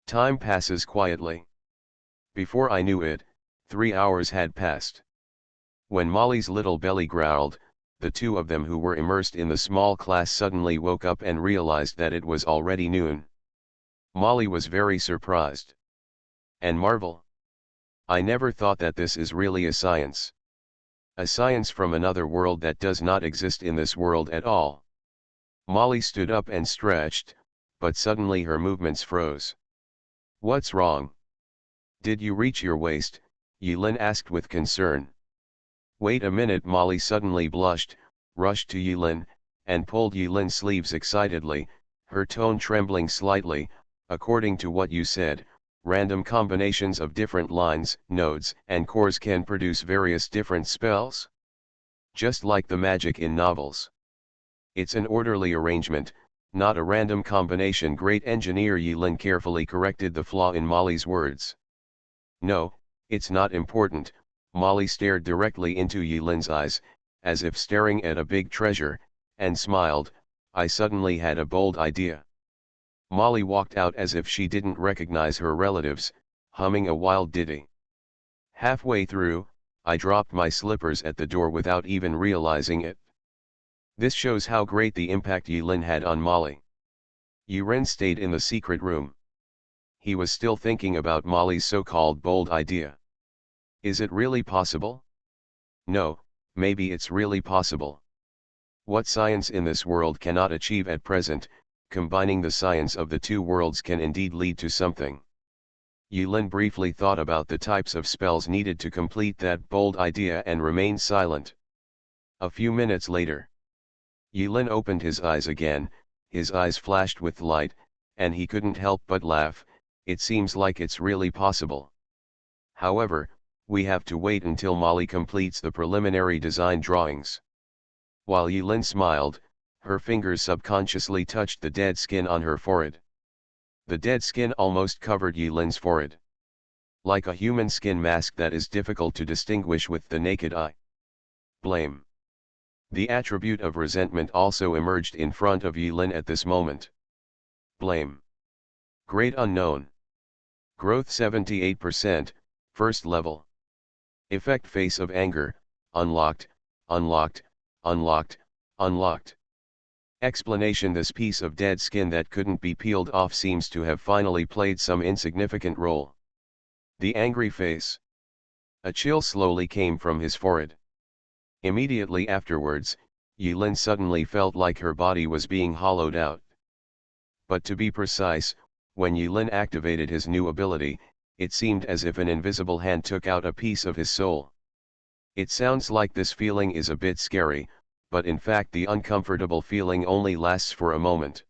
Time passes quietly. Before I knew it, 3 hours had passed. When Molly's little belly growled, the two of them who were immersed in the small class suddenly woke up and realized that it was already noon. Molly was very surprised. And marvel. I never thought that this is really a science. A science from another world that does not exist in this world at all. Molly stood up and stretched, but suddenly her movements froze. What's wrong? Did you reach your waist? Yilin asked with concern. Wait a minute, Molly suddenly blushed, rushed to Yilin, and pulled Yilin's sleeves excitedly, her tone trembling slightly. According to what you said, random combinations of different lines, nodes, and cores can produce various different spells? Just like the magic in novels. It's an orderly arrangement, not a random combination. Great Engineer Yilin carefully corrected the flaw in Molly's words. No, it's not important. Molly stared directly into Yilin's eyes, as if staring at a big treasure, and smiled. I suddenly had a bold idea. Molly walked out as if she didn't recognize her relatives, humming a wild ditty. Halfway through, I dropped my slippers at the door without even realizing it. This shows how great the impact Yilin had on Molly. Yiren stayed in the secret room. He was still thinking about Molly's so-called bold idea. Is it really possible? No, maybe it's really possible. What science in this world cannot achieve at present, combining the science of the two worlds can indeed lead to something. Yilin briefly thought about the types of spells needed to complete that bold idea and remained silent. A few minutes later, Yilin opened his eyes again, his eyes flashed with light, and he couldn't help but laugh. It seems like it's really possible. However, we have to wait until Molly completes the preliminary design drawings. While Yilin smiled, her fingers subconsciously touched the dead skin on her forehead. The dead skin almost covered Yilin's forehead. Like a human skin mask that is difficult to distinguish with the naked eye. Blame. The attribute of resentment also emerged in front of Yilin at this moment. Blame. Great unknown. Growth 78%, first level. Effect face of anger, unlocked, unlocked, unlocked, unlocked. Explanation: this piece of dead skin that couldn't be peeled off seems to have finally played some insignificant role. The angry face. A chill slowly came from his forehead. Immediately afterwards, Yilin suddenly felt like her body was being hollowed out. But to be precise, when Yilin activated his new ability, it seemed as if an invisible hand took out a piece of his soul. It sounds like this feeling is a bit scary, but in fact the uncomfortable feeling only lasts for a moment.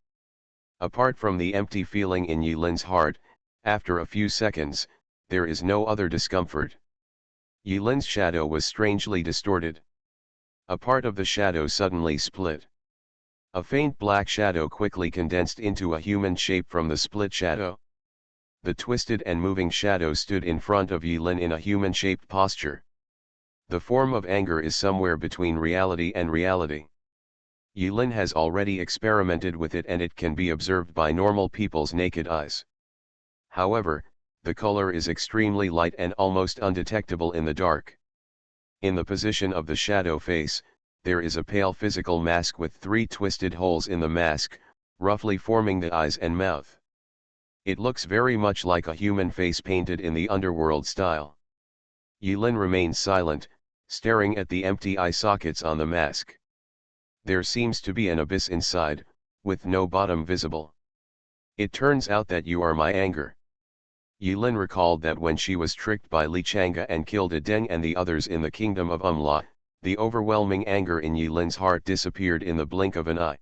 Apart from the empty feeling in Yilin's heart, after a few seconds, there is no other discomfort. Yilin's shadow was strangely distorted. A part of the shadow suddenly split. A faint black shadow quickly condensed into a human shape from the split shadow. The twisted and moving shadow stood in front of Yilin in a human-shaped posture. The form of anger is somewhere between reality and reality. Yilin has already experimented with it and it can be observed by normal people's naked eyes. However, the color is extremely light and almost undetectable in the dark. In the position of the shadow face, there is a pale physical mask with 3 twisted holes in the mask, roughly forming the eyes and mouth. It looks very much like a human face painted in the underworld style. Yilin remains silent, staring at the empty eye sockets on the mask. There seems to be an abyss inside, with no bottom visible. It turns out that you are my anger. Yilin recalled that when she was tricked by Li Chang'e and killed Deng and the others in the kingdom of Umla, the overwhelming anger in Yilin's heart disappeared in the blink of an eye.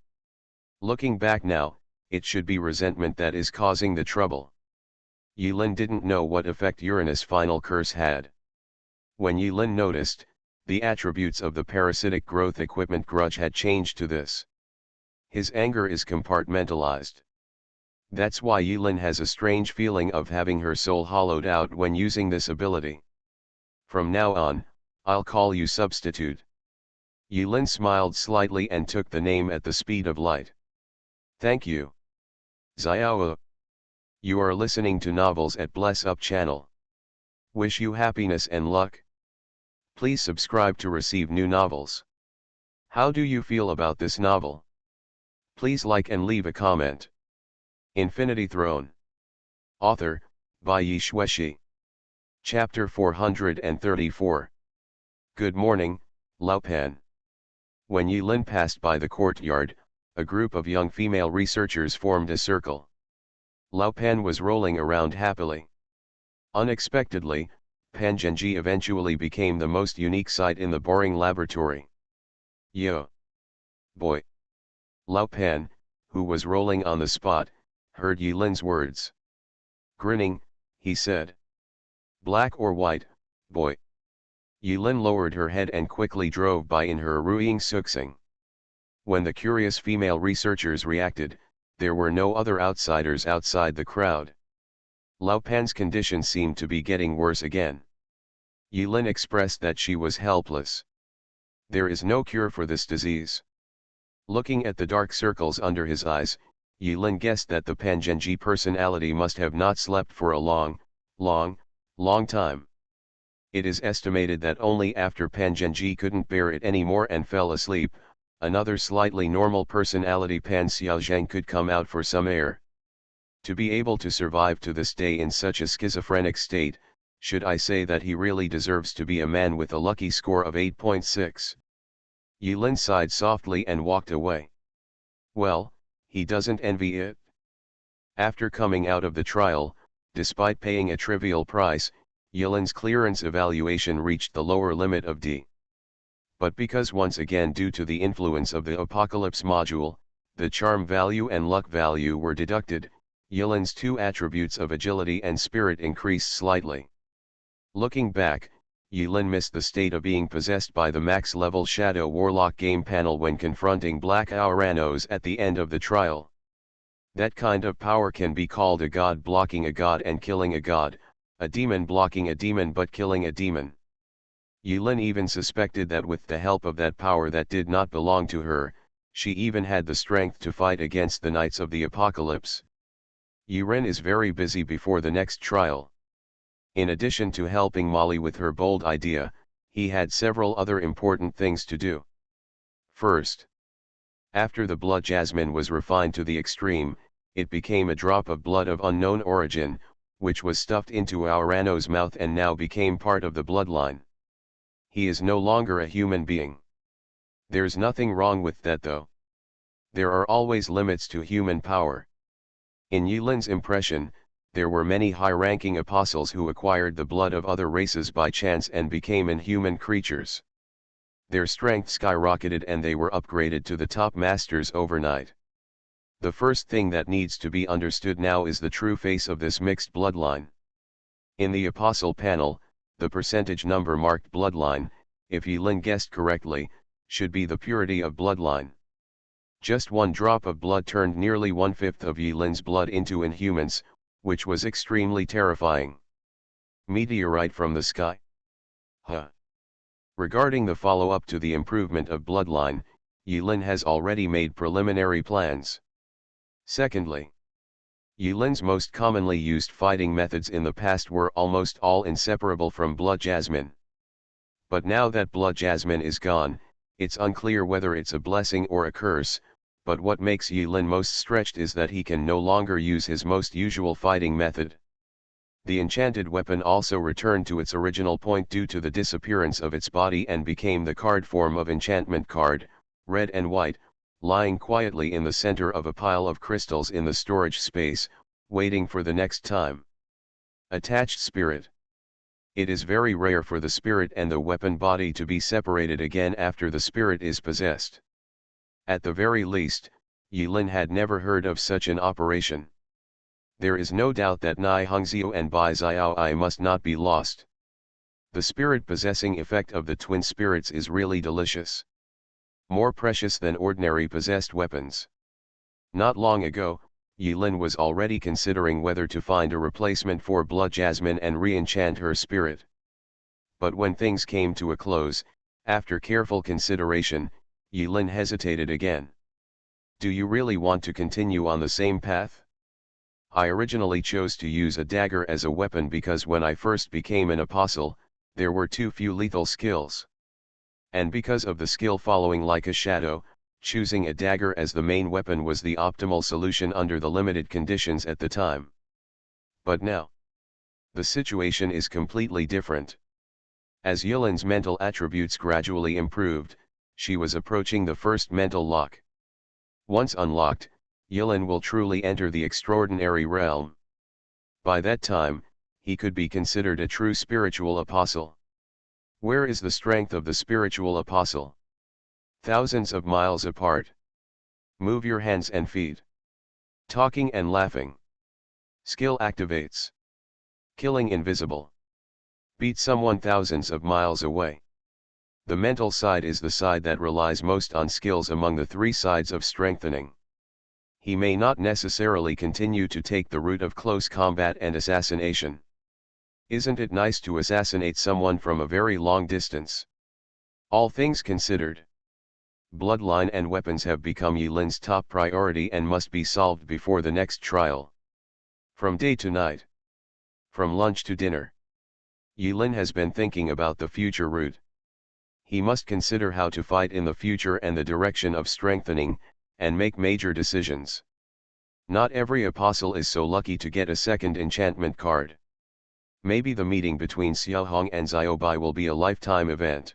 Looking back now, it should be resentment that is causing the trouble. Yilin didn't know what effect Uranus' final curse had. When Yilin noticed, the attributes of the parasitic growth equipment grudge had changed to this. His anger is compartmentalized. That's why Yilin has a strange feeling of having her soul hollowed out when using this ability. From now on, I'll call you Substitute. Yilin smiled slightly and took the name at the speed of light. Thank you. Xiao. You are listening to novels at Bless Up channel. Wish you happiness and luck. Please subscribe to receive new novels. How do you feel about this novel? Please like and leave a comment. Infinity Throne. Author, by Yi Xueshi. Chapter 434. Good morning, Lao Pan. When Yilin passed by the courtyard, a group of young female researchers formed a circle. Lao Pan was rolling around happily. Unexpectedly, Pan Zhenji eventually became the most unique sight in the boring laboratory. Yo! Boy! Lao Pan, who was rolling on the spot, heard Yilin's words. Grinning, he said. Black or white, boy? Yilin lowered her head and quickly drove by in her Ruiying Suxing. When the curious female researchers reacted, there were no other outsiders outside the crowd. Lao Pan's condition seemed to be getting worse again. Yilin expressed that she was helpless. There is no cure for this disease. Looking at the dark circles under his eyes, Yilin guessed that the Pan Zhenji personality must have not slept for a long time. It is estimated that only after Pan Zhenji couldn't bear it anymore and fell asleep, another slightly normal personality Pan Xiaozhang could come out for some air. To be able to survive to this day in such a schizophrenic state, should I say that he really deserves to be a man with a lucky score of 8.6. Yilin sighed softly and walked away. Well, he doesn't envy it. After coming out of the trial, despite paying a trivial price, Yilin's clearance evaluation reached the lower limit of D. But because once again due to the influence of the Apocalypse module, the charm value and luck value were deducted, Yilin's two attributes of agility and spirit increased slightly. Looking back, Yilin missed the state of being possessed by the max-level Shadow Warlock game panel when confronting Black Auranos at the end of the trial. That kind of power can be called a god blocking a god and killing a god, a demon blocking a demon but killing a demon. Yilin even suspected that with the help of that power that did not belong to her, she even had the strength to fight against the Knights of the Apocalypse. Yiren is very busy before the next trial. In addition to helping Molly with her bold idea, he had several other important things to do. First, after the blood jasmine was refined to the extreme, it became a drop of blood of unknown origin, which was stuffed into Aurano's mouth and now became part of the bloodline. He is no longer a human being. There's nothing wrong with that though. There are always limits to human power. In Yilin's impression, there were many high-ranking apostles who acquired the blood of other races by chance and became inhuman creatures. Their strength skyrocketed and they were upgraded to the top masters overnight. The first thing that needs to be understood now is the true face of this mixed bloodline. In the apostle panel, the percentage number marked bloodline, if Yilin guessed correctly, should be the purity of bloodline. Just one drop of blood turned nearly 1/5 of Yilin's blood into inhumans, which was extremely terrifying. Meteorite from the sky? Huh. Regarding the follow-up to the improvement of bloodline, Yilin has already made preliminary plans. Secondly, Yilin's most commonly used fighting methods in the past were almost all inseparable from blood jasmine. But now that blood jasmine is gone, it's unclear whether it's a blessing or a curse, But what makes Yilin most stretched is that he can no longer use his most usual fighting method. The enchanted weapon also returned to its original point due to the disappearance of its body and became the card form of enchantment card, red and white, lying quietly in the center of a pile of crystals in the storage space, waiting for the next time. Attached spirit. It is very rare for the spirit and the weapon body to be separated again after the spirit is possessed. At the very least, Yilin had never heard of such an operation. There is no doubt that Nai Hongxiu and Bai Xiaoai must not be lost. The spirit-possessing effect of the twin spirits is really delicious. More precious than ordinary possessed weapons. Not long ago, Yilin was already considering whether to find a replacement for Blood Jasmine and re-enchant her spirit. But when things came to a close, after careful consideration, Yilin hesitated again. Do you really want to continue on the same path? I originally chose to use a dagger as a weapon because when I first became an apostle, there were too few lethal skills. And because of the skill following like a shadow, choosing a dagger as the main weapon was the optimal solution under the limited conditions at the time. But now, the situation is completely different. As Yilin's mental attributes gradually improved, she was approaching the first mental lock. Once unlocked, Yilin will truly enter the extraordinary realm. By that time, he could be considered a true spiritual apostle. Where is the strength of the spiritual apostle? Thousands of miles apart. Move your hands and feet. Talking and laughing. Skill activates. Killing invisible. Beat someone thousands of miles away. The mental side is the side that relies most on skills among the three sides of strengthening. He may not necessarily continue to take the route of close combat and assassination. Isn't it nice to assassinate someone from a very long distance? All things considered, bloodline and weapons have become Yilin's top priority and must be solved before the next trial. From day to night. From lunch to dinner. Yilin has been thinking about the future route. He must consider how to fight in the future and the direction of strengthening, and make major decisions. Not every apostle is so lucky to get a second enchantment card. Maybe the meeting between Xiaohong and Xiaobai will be a lifetime event.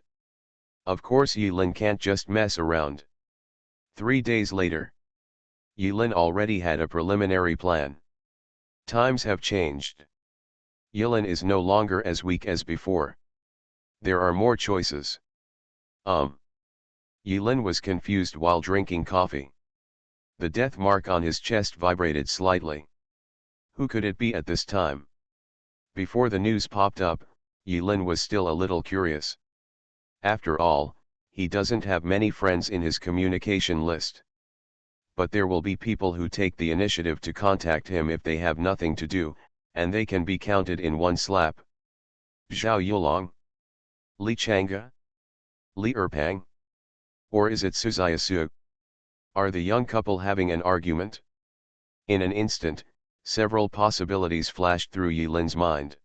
Of course Yilin can't just mess around. 3 days later. Yilin already had a preliminary plan. Times have changed. Yilin is no longer as weak as before. There are more choices. Yilin was confused while drinking coffee. The death mark on his chest vibrated slightly. Who could it be at this time? Before the news popped up, Yilin was still a little curious. After all, he doesn't have many friends in his communication list. But there will be people who take the initiative to contact him if they have nothing to do, and they can be counted in one slap. Zhao Yulong? Li Chang'e? Li Erpang? Or is it Su Xiaosu? Are the young couple having an argument? In an instant, several possibilities flashed through Yilin's mind.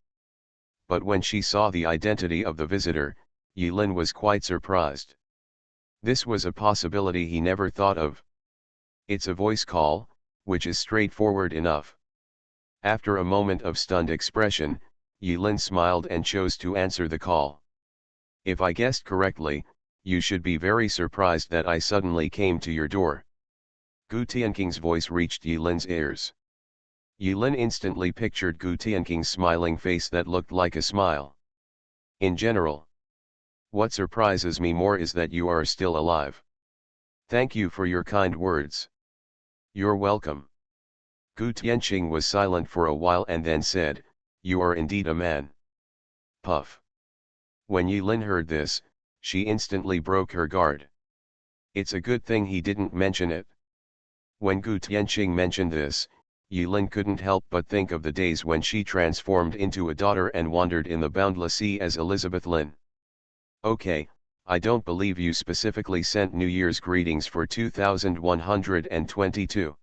But when she saw the identity of the visitor, Yilin was quite surprised. This was a possibility he never thought of. It's a voice call, which is straightforward enough. After a moment of stunned expression, Yilin smiled and chose to answer the call. If I guessed correctly, you should be very surprised that I suddenly came to your door. Gu Tianqing's voice reached Yilin's ears. Yilin instantly pictured Gu Tianqing's smiling face that looked like a smile. In general, what surprises me more is that you are still alive. Thank you for your kind words. You're welcome. Gu Tianqing was silent for a while and then said, "You are indeed a man." Puff. When Yilin heard this, she instantly broke her guard. It's a good thing he didn't mention it. When Gu Tianqing mentioned this, Yilin couldn't help but think of the days when she transformed into a daughter and wandered in the boundless sea as Elizabeth Lin. Okay, I don't believe you specifically sent New Year's greetings for 2122.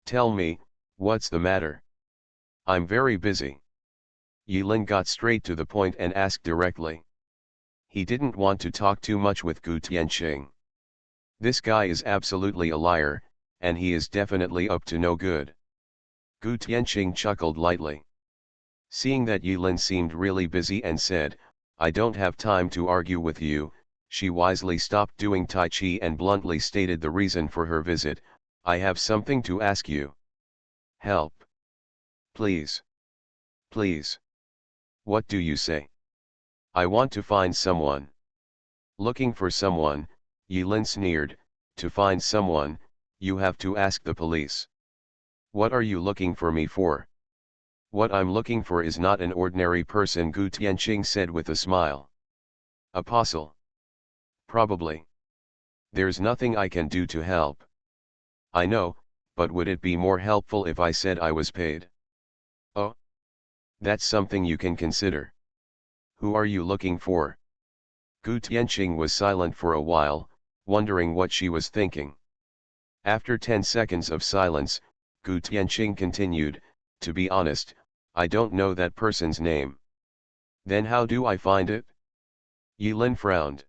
Tell me, what's the matter? I'm very busy. Yilin got straight to the point and asked directly. He didn't want to talk too much with Gu Tianqing. This guy is absolutely a liar, and he is definitely up to no good. Gu Tianqing chuckled lightly. Seeing that Yilin seemed really busy and said, "I don't have time to argue with you," she wisely stopped doing Tai Chi and bluntly stated the reason for her visit. "I have something to ask you. Help. Please. Please. What do you say?" "I want to find someone." "Looking for someone," Yilin sneered. "To find someone, you have to ask the police. What are you looking for me for?" "What I'm looking for is not an ordinary person," Gu Tianqing said with a smile. "Apostle?" "Probably. There's nothing I can do to help." "I know, but would it be more helpful if I said I was paid?" "Oh? That's something you can consider. Who are you looking for?" Gu Tianqing was silent for a while, wondering what she was thinking. After 10 seconds of silence, Gu Tianqing continued, "To be honest, I don't know that person's name." "Then how do I find it?" Yilin frowned.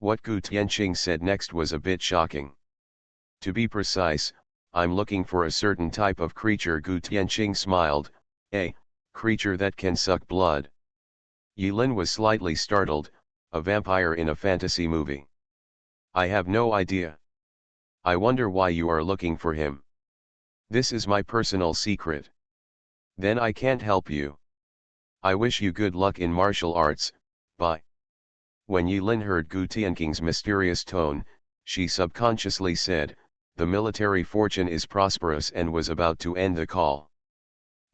What Gu Tianqing said next was a bit shocking. "To be precise, I'm looking for a certain type of creature." Gu Tianqing smiled. "A creature that can suck blood." Yilin was slightly startled. "A vampire in a fantasy movie? I have no idea. I wonder why you are looking for him." "This is my personal secret." "Then I can't help you. I wish you good luck in martial arts, bye." When Yilin heard Gu Tianqing's mysterious tone, she subconsciously said, "The military fortune is prosperous," and was about to end the call.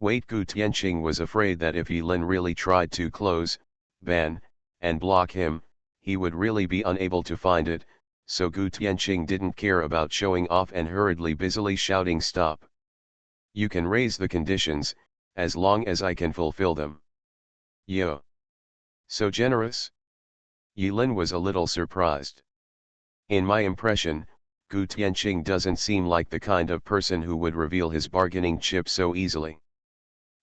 Wait, Gu Tianqing was afraid that if Yilin really tried to close, ban, and block him, he would really be unable to find it, so Gu Tianqing didn't care about showing off and hurriedly busily shouting, "Stop! You can raise the conditions, as long as I can fulfill them." "Yo! So generous?" Yilin was a little surprised. "In my impression, Gu Tianqing doesn't seem like the kind of person who would reveal his bargaining chip so easily."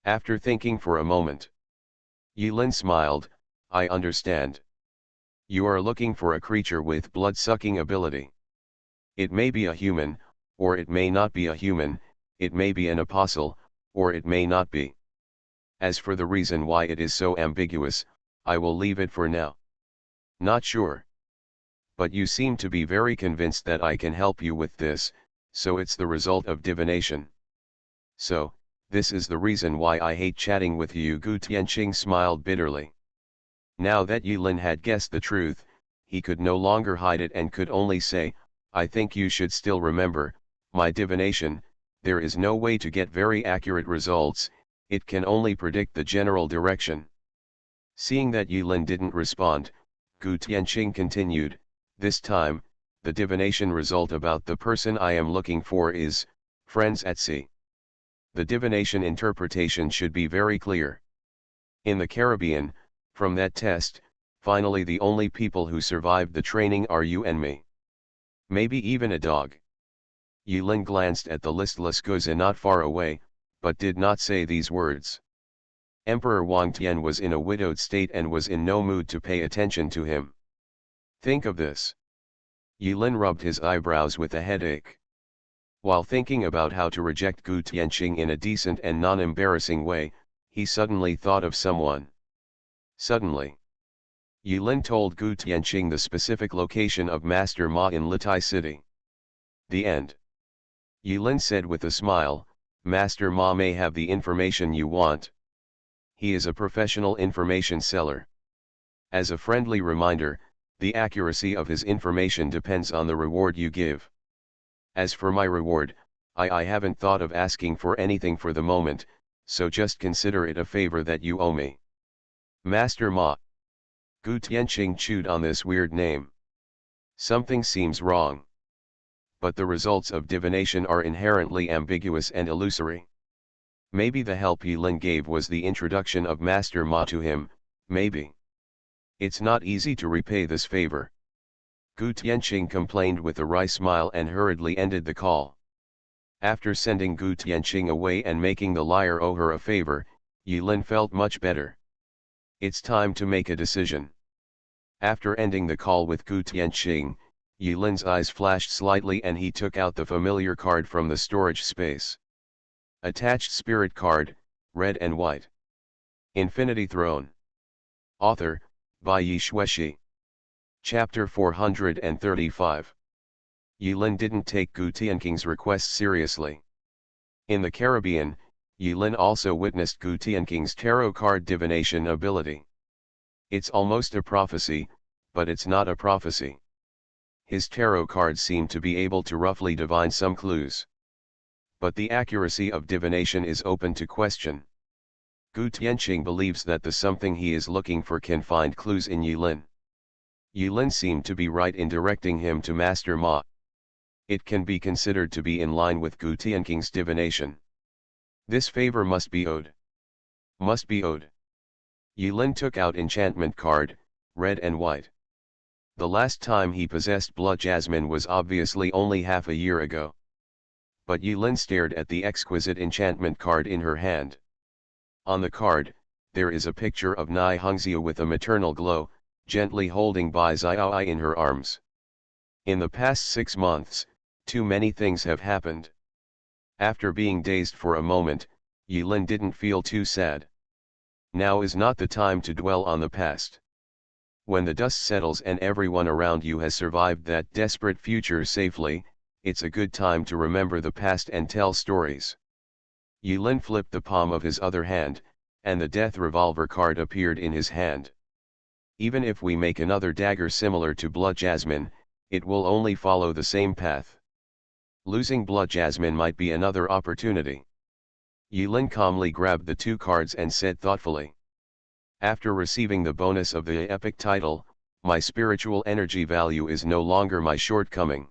After thinking for a moment, Yilin smiled, "I understand. You are looking for a creature with blood-sucking ability. It may be a human, or it may not be a human, it may be an apostle, or it may not be. As for the reason why it is so ambiguous, I will leave it for now." "Not sure. But you seem to be very convinced that I can help you with this, so it's the result of divination." "So, this is the reason why I hate chatting with you." Gu Tianqing smiled bitterly. Now that Yilin had guessed the truth, he could no longer hide it and could only say, "I think you should still remember, my divination, there is no way to get very accurate results, it can only predict the general direction." Seeing that Yilin didn't respond, Gu Tianqing continued, "This time, the divination result about the person I am looking for is, friends at sea. The divination interpretation should be very clear. In the Caribbean, from that test, finally the only people who survived the training are you and me. Maybe even a dog." Yilin glanced at the listless Guzi not far away, but did not say these words. Emperor Wang Tian was in a widowed state and was in no mood to pay attention to him. "Think of this." Yilin rubbed his eyebrows with a headache. While thinking about how to reject Gu Tianqing in a decent and non-embarrassing way, he suddenly thought of someone. Suddenly, Yilin told Gu Tianqing the specific location of Master Ma in Litai City. The end. Yilin said with a smile, "Master Ma may have the information you want. He is a professional information seller. As a friendly reminder, the accuracy of his information depends on the reward you give. As for my reward, I haven't thought of asking for anything for the moment, so just consider it a favor that you owe me." Master Ma. Gu Tianqing chewed on this weird name. Something seems wrong. But the results of divination are inherently ambiguous and illusory. Maybe the help Yilin gave was the introduction of Master Ma to him, maybe. It's not easy to repay this favor. Gu Tianqing complained with a wry smile and hurriedly ended the call. After sending Gu Tianqing away and making the liar owe her a favor, Yilin felt much better. It's time to make a decision. After ending the call with Gu Tianqing, Yulin's eyes flashed slightly and he took out the familiar card from the storage space. Attached spirit card, red and white. Infinity Throne. Author, by Yi Shueshi. Chapter 435. Yulin didn't take Gu Tianqing's request seriously. In the Caribbean, Yulin also witnessed Gu Tianqing's tarot card divination ability. It's almost a prophecy, but it's not a prophecy. His tarot cards seem to be able to roughly divine some clues. But the accuracy of divination is open to question. Gu Tianqing believes that the something he is looking for can find clues in Yulin. Yulin seemed to be right in directing him to Master Ma. It can be considered to be in line with Gu Tianqing's divination. This favor must be owed. Must be owed. Yulin took out enchantment card, red and white. The last time he possessed blood jasmine was obviously only half a year ago. But Yulin stared at the exquisite enchantment card in her hand. On the card, there is a picture of Nai Hongzia with a maternal glow, gently holding Bai Xiaoi in her arms. In the past 6 months, too many things have happened. After being dazed for a moment, Yulin didn't feel too sad. Now is not the time to dwell on the past. When the dust settles and everyone around you has survived that desperate future safely, it's a good time to remember the past and tell stories. Yulin flipped the palm of his other hand, and the death revolver card appeared in his hand. Even if we make another dagger similar to blood jasmine, it will only follow the same path. Losing blood jasmine might be another opportunity. Yulin calmly grabbed the 2 cards and said thoughtfully. After receiving the bonus of the epic title, my spiritual energy value is no longer my shortcoming.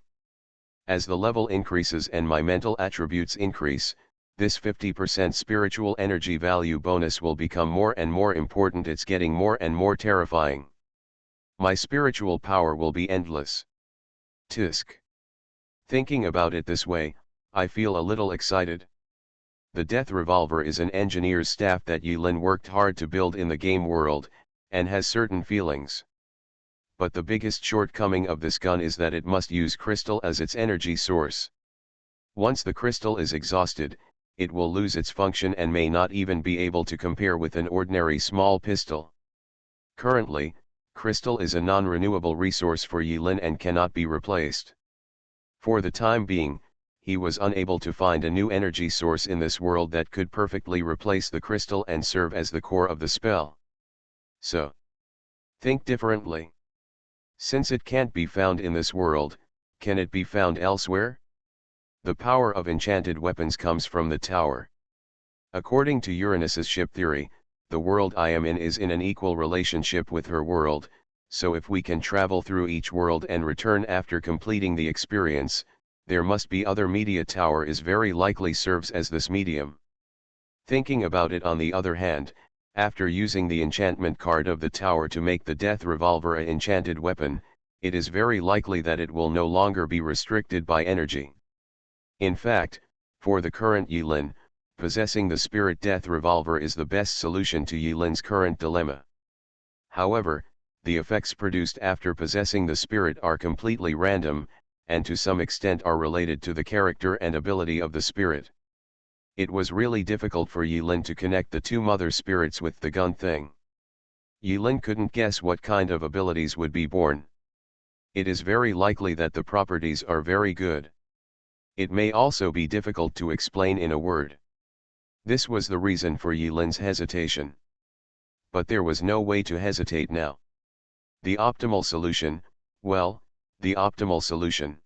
As the level increases and my mental attributes increase, this 50% spiritual energy value bonus will become more and more important. It's getting more and more terrifying. My spiritual power will be endless. Tisk. Thinking about it this way, I feel a little excited. The death revolver is an engineer's staff that Yulin worked hard to build in the game world, and has certain feelings. But the biggest shortcoming of this gun is that it must use crystal as its energy source. Once the crystal is exhausted, it will lose its function and may not even be able to compare with an ordinary small pistol. Currently, crystal is a non-renewable resource for Yulin and cannot be replaced. For the time being, he was unable to find a new energy source in this world that could perfectly replace the crystal and serve as the core of the spell. So, think differently. Since it can't be found in this world, can it be found elsewhere? The power of enchanted weapons comes from the tower. According to Uranus's ship theory, the world I am in is in an equal relationship with her world, so if we can travel through each world and return after completing the experience, there must be other media. Tower is very likely serves as this medium. Thinking about it on the other hand, after using the enchantment card of the tower to make the death revolver an enchanted weapon, it is very likely that it will no longer be restricted by energy. In fact, for the current Yulin, possessing the spirit death revolver is the best solution to Yulin's current dilemma. However, the effects produced after possessing the spirit are completely random, and to some extent are related to the character and ability of the spirit. It was really difficult for Yulin to connect the 2 mother spirits with the gun thing. Yulin couldn't guess what kind of abilities would be born. It is very likely that the properties are very good. It may also be difficult to explain in a word. This was the reason for Yulin's hesitation. But there was no way to hesitate now. The optimal solution, the optimal solution.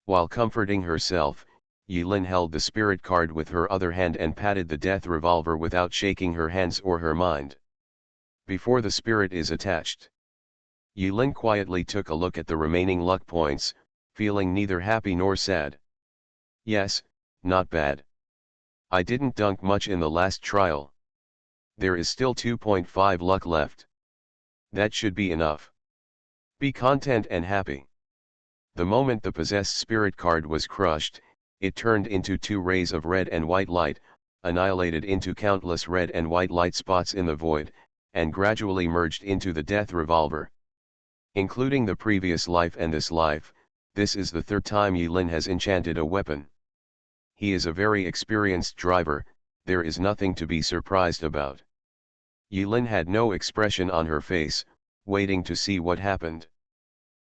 While comforting herself, Yulin held the spirit card with her other hand and patted the death revolver without shaking her hands or her mind. Before the spirit is attached, Yulin quietly took a look at the remaining luck points, feeling neither happy nor sad. Yes, not bad. I didn't dunk much in the last trial. There is still 2.5 luck left. That should be enough. Be content and happy. The moment the possessed spirit card was crushed, it turned into 2 rays of red and white light, annihilated into countless red and white light spots in the void, and gradually merged into the death revolver. Including the previous life and this life, this is the third time Yilin has enchanted a weapon. He is a very experienced driver, there is nothing to be surprised about. Yilin had no expression on her face, waiting to see what happened.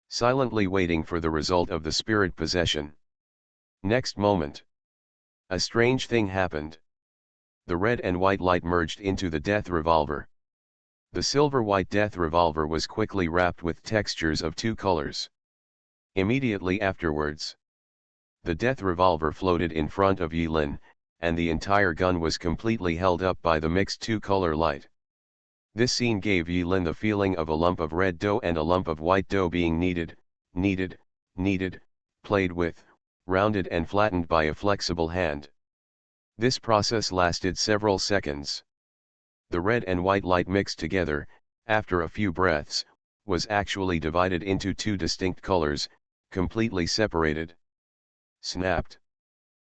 Silently waiting for the result of the spirit possession. Next moment, a strange thing happened. The red and white light merged into the death revolver. The silver-white death revolver was quickly wrapped with textures of two colors. Immediately afterwards, the death revolver floated in front of Yilin, and the entire gun was completely held up by the mixed two-color light. This scene gave Yilin the feeling of a lump of red dough and a lump of white dough being kneaded, played with, rounded and flattened by a flexible hand. This process lasted several seconds. The red and white light mixed together, after a few breaths, was actually divided into two distinct colors, completely separated. Snapped.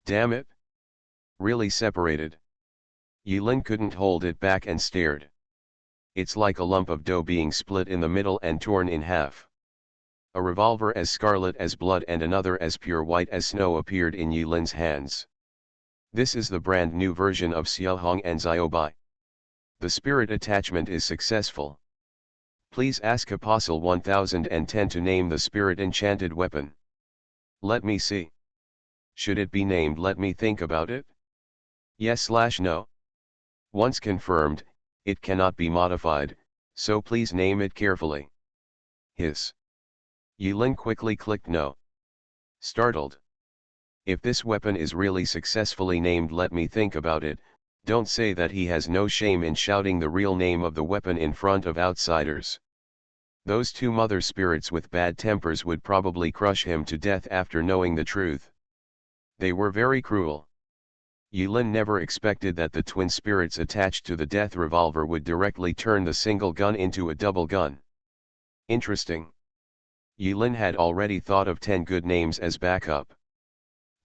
Damn it! Really separated. Yilin couldn't hold it back and stared. It's like a lump of dough being split in the middle and torn in half. A revolver as scarlet as blood and another as pure white as snow appeared in Yilin's hands. This is the brand new version of Xiaohong and Xiaobai. The spirit attachment is successful. Please ask Apostle 1010 to name the spirit enchanted weapon. Let me see. Should it be named Let me think about it? Yes/no. Once confirmed, it cannot be modified, so please name it carefully. Hiss. Yilin quickly clicked no. Startled. If this weapon is really successfully named Let me think about it, don't say that he has no shame in shouting the real name of the weapon in front of outsiders. Those two mother spirits with bad tempers would probably crush him to death after knowing the truth. They were very cruel. Yilin never expected that the twin spirits attached to the death revolver would directly turn the single gun into a double gun. Interesting. Yilin had already thought of 10 good names as backup.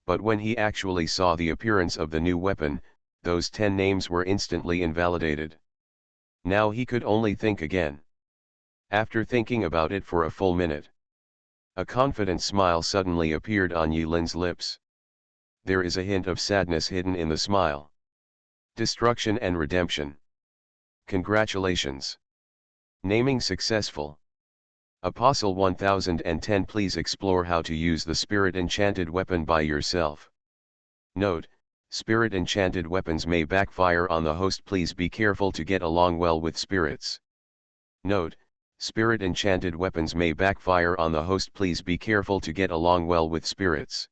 But when he actually saw the appearance of the new weapon, those 10 names were instantly invalidated. Now he could only think again. After thinking about it for a full minute, a confident smile suddenly appeared on Yilin's lips. There is a hint of sadness hidden in the smile. Destruction and redemption. Congratulations. Naming successful. Apostle 1010 Please explore how to use the spirit enchanted weapon by yourself. Note, spirit enchanted weapons may backfire on the host. Please be careful to get along well with spirits. Note, spirit enchanted weapons may backfire on the host. Please be careful to get along well with spirits.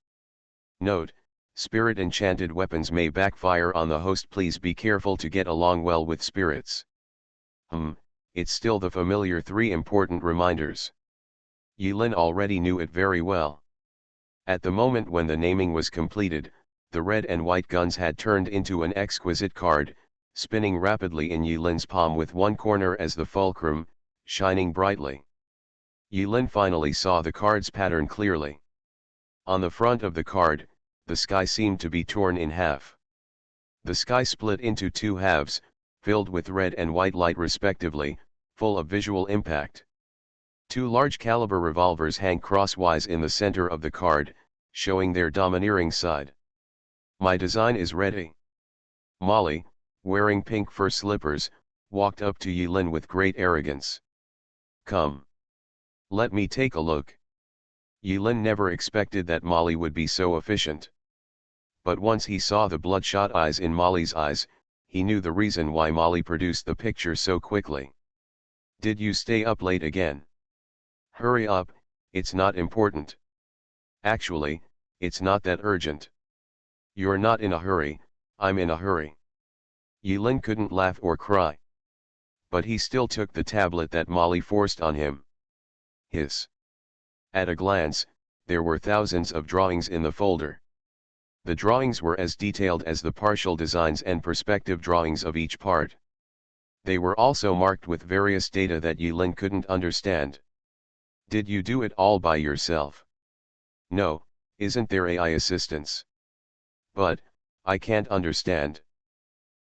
Note, spirit enchanted weapons may backfire on the host. Please be careful to get along well with spirits. It's still the familiar 3 important reminders. Yilin already knew it very well. At the moment when the naming was completed, the red and white guns had turned into an exquisite card, spinning rapidly in Yilin's palm with one corner as the fulcrum, shining brightly. Yilin finally saw the card's pattern clearly. On the front of the card, the sky seemed to be torn in half. The sky split into 2 halves, filled with red and white light respectively, full of visual impact. 2 large caliber revolvers hang crosswise in the center of the card, showing their domineering side. My design is ready. Molly, wearing pink fur slippers, walked up to Yilin with great arrogance. Come. Let me take a look. Yilin never expected that Molly would be so efficient. But once he saw the bloodshot eyes in Molly's eyes, he knew the reason why Molly produced the picture so quickly. Did you stay up late again? Hurry up, it's not important. Actually, it's not that urgent. You're not in a hurry, I'm in a hurry. Yilin couldn't laugh or cry. But he still took the tablet that Molly forced on him. Hiss. At a glance, there were thousands of drawings in the folder. The drawings were as detailed as the partial designs and perspective drawings of each part. They were also marked with various data that Yilin couldn't understand. Did you do it all by yourself? No, isn't there AI assistance? But, I can't understand.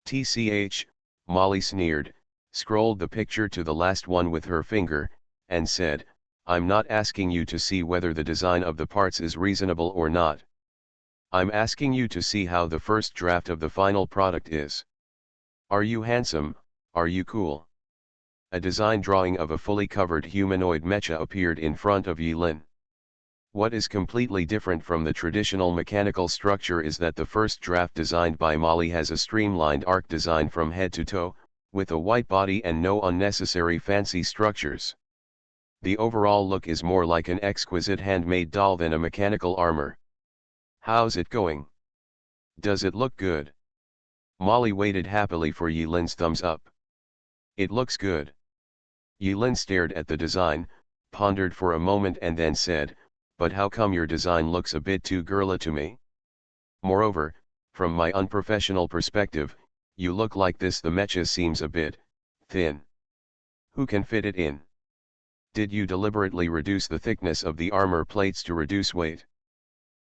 TCH, Molly sneered, scrolled the picture to the last one with her finger, and said, I'm not asking you to see whether the design of the parts is reasonable or not. I'm asking you to see how the first draft of the final product is. Are you handsome? Are you cool? A design drawing of a fully covered humanoid mecha appeared in front of Yilin. What is completely different from the traditional mechanical structure is that the first draft designed by Mali has a streamlined arc design from head to toe, with a white body and no unnecessary fancy structures. The overall look is more like an exquisite handmade doll than a mechanical armor. How's it going? Does it look good? Molly waited happily for Yilin's thumbs up. It looks good. Yilin stared at the design, pondered for a moment and then said, but how come your design looks a bit too girly to me? Moreover, from my unprofessional perspective, you look like this. The mecha seems a bit thin. Who can fit it in? Did you deliberately reduce the thickness of the armor plates to reduce weight?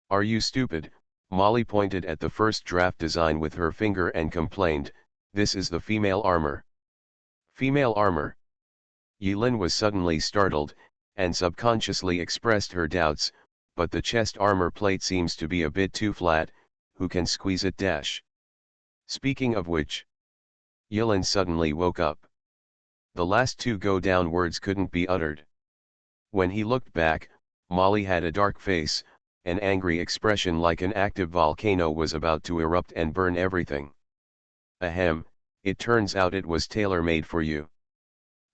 Are you stupid? Molly pointed at the first draft design with her finger and complained, this is the female armor. Female armor. Yilin was suddenly startled, and subconsciously expressed her doubts, but the chest armor plate seems to be a bit too flat, who can squeeze it dash? Speaking of which. Yilin suddenly woke up. The last two go down words couldn't be uttered. When he looked back, Molly had a dark face, an angry expression like an active volcano was about to erupt and burn everything. Ahem, it turns out it was tailor-made for you.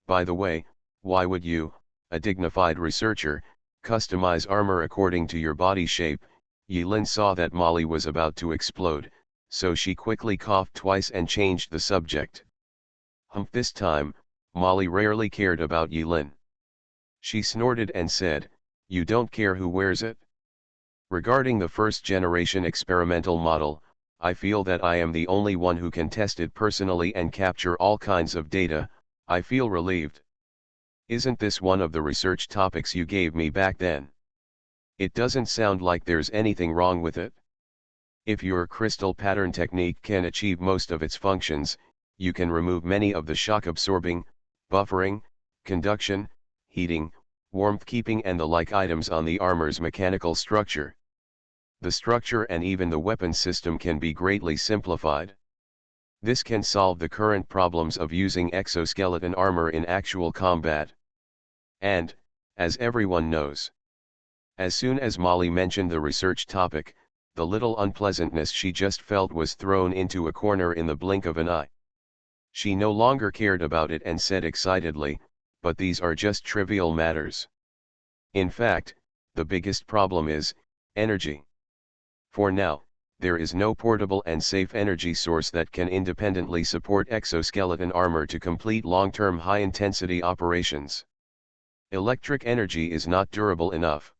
By the way, why would you, a dignified researcher, customize armor according to your body shape? Yilin saw that Molly was about to explode, so she quickly coughed twice and changed the subject. This time, Molly rarely cared about Yilin. She snorted and said, you don't care who wears it? Regarding the first generation experimental model, I feel that I am the only one who can test it personally and capture all kinds of data. I feel relieved. Isn't this one of the research topics you gave me back then? It doesn't sound like there's anything wrong with it. If your crystal pattern technique can achieve most of its functions, you can remove many of the shock absorbing, buffering, conduction, heating, warmth keeping and the like items on the armor's mechanical structure. The structure and even the weapon system can be greatly simplified. This can solve the current problems of using exoskeleton armor in actual combat. And, as everyone knows, as soon as Molly mentioned the research topic, the little unpleasantness she just felt was thrown into a corner in the blink of an eye. She no longer cared about it and said excitedly, but these are just trivial matters. In fact, the biggest problem is energy. For now, there is no portable and safe energy source that can independently support exoskeleton armor to complete long-term high-intensity operations. Electric energy is not durable enough.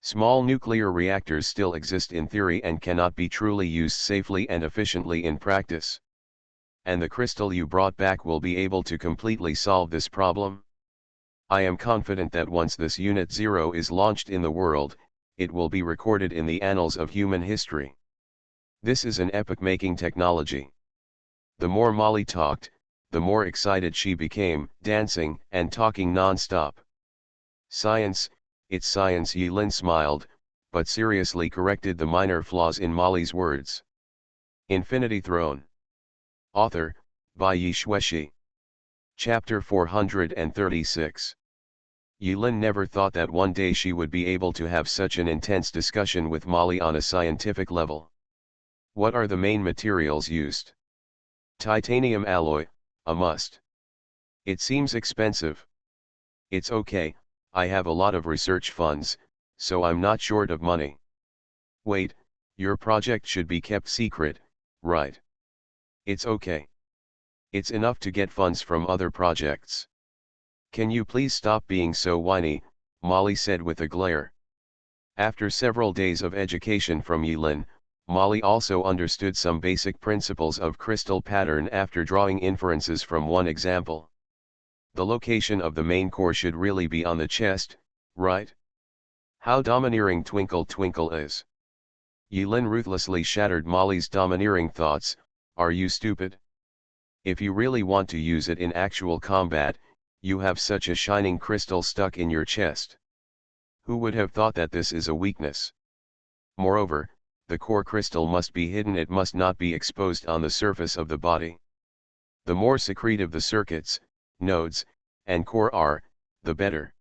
Small nuclear reactors still exist in theory and cannot be truly used safely and efficiently in practice. And the crystal you brought back will be able to completely solve this problem? I am confident that once this Unit 0 is launched in the world, it will be recorded in the annals of human history. This is an epoch-making technology. The more Molly talked, the more excited she became, dancing and talking non-stop. Science, it's science. Yilin smiled, but seriously corrected the minor flaws in Molly's words. Infinity Throne. Author, by Yi Shueshi. Chapter 436. Yilin never thought that one day she would be able to have such an intense discussion with Molly on a scientific level. What are the main materials used? Titanium alloy, a must. It seems expensive. It's okay, I have a lot of research funds, so I'm not short of money. Wait, your project should be kept secret, right? It's okay. It's enough to get funds from other projects. Can you please stop being so whiny? Molly said with a glare. After several days of education from Yilin, Molly also understood some basic principles of crystal pattern after drawing inferences from one example. The location of the main core should really be on the chest, right? How domineering Twinkle Twinkle is. Yilin ruthlessly shattered Molly's domineering thoughts. Are you stupid? If you really want to use it in actual combat, You have such a shining crystal stuck in your chest. Who would have thought that this is a weakness? Moreover, the core crystal must be hidden, it must not be exposed on the surface of the body. The more secretive the circuits, nodes, and core are, the better.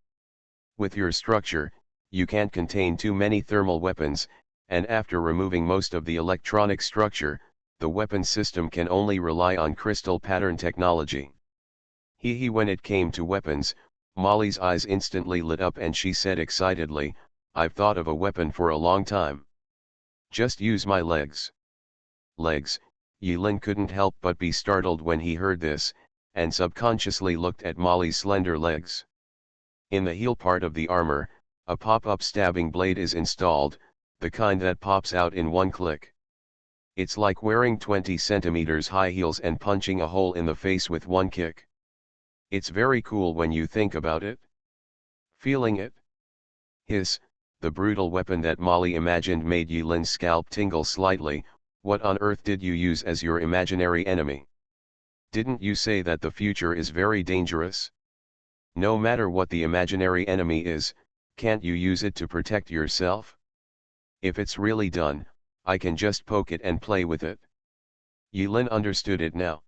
With your structure, you can't contain too many thermal weapons, and after removing most of the electronic structure, the weapon system can only rely on crystal pattern technology. When it came to weapons, Molly's eyes instantly lit up and she said excitedly, I've thought of a weapon for a long time. Just use my legs. Legs? Yilin couldn't help but be startled when he heard this, and subconsciously looked at Molly's slender legs. In the heel part of the armor, a pop-up stabbing blade is installed, the kind that pops out in one click. It's like wearing 20 centimeters high heels and punching a hole in the face with one kick. It's very cool when you think about it. Feeling it? Hiss, the brutal weapon that Molly imagined made Yilin's scalp tingle slightly. What on earth did you use as your imaginary enemy? Didn't you say that the future is very dangerous? No matter what the imaginary enemy is, can't you use it to protect yourself? If it's really done, I can just poke it and play with it. Yilin understood it now.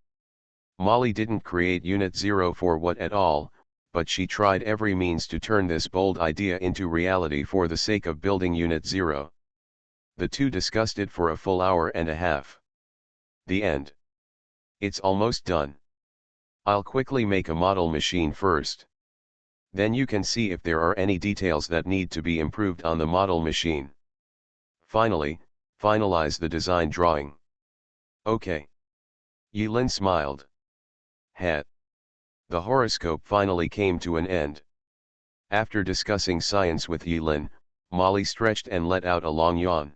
Molly didn't create Unit 0 for what at all, but she tried every means to turn this bold idea into reality for the sake of building Unit 0. The two discussed it for a full hour and a half. The end. It's almost done. I'll quickly make a model machine first. Then you can see if there are any details that need to be improved on the model machine. Finally, finalize the design drawing. Okay. Yilin smiled. Het. The horoscope finally came to an end. After discussing science with Yilin, Molly stretched and let out a long yawn.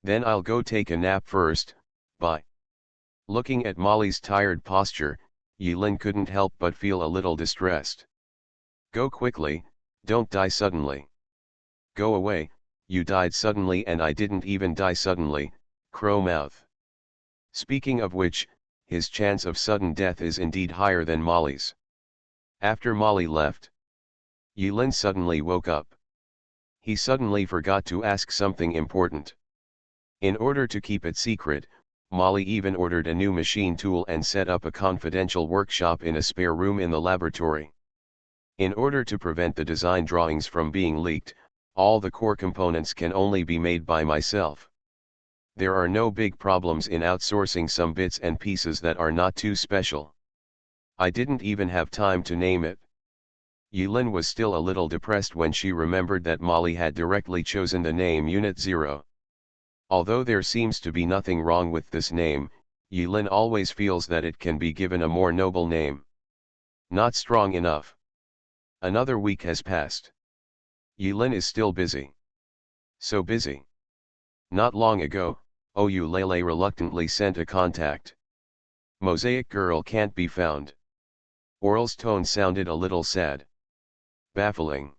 Then I'll go take a nap first, bye. Looking at Molly's tired posture, Yilin couldn't help but feel a little distressed. Go quickly, don't die suddenly. Go away, you died suddenly and I didn't even die suddenly, crow mouth. Speaking of which, his chance of sudden death is indeed higher than Molly's. After Molly left, Yilin suddenly woke up. He suddenly forgot to ask something important. In order to keep it secret, Molly even ordered a new machine tool and set up a confidential workshop in a spare room in the laboratory. In order to prevent the design drawings from being leaked, all the core components can only be made by myself. There are no big problems in outsourcing some bits and pieces that are not too special. I didn't even have time to name it. Yilin was still a little depressed when she remembered that Molly had directly chosen the name Unit 0. Although there seems to be nothing wrong with this name, Yilin always feels that it can be given a more noble name. Not strong enough. Another week has passed. Yilin is still busy. So busy. Not long ago, Lele reluctantly sent a contact. Mosaic girl can't be found. Oral's tone sounded a little sad. Baffling.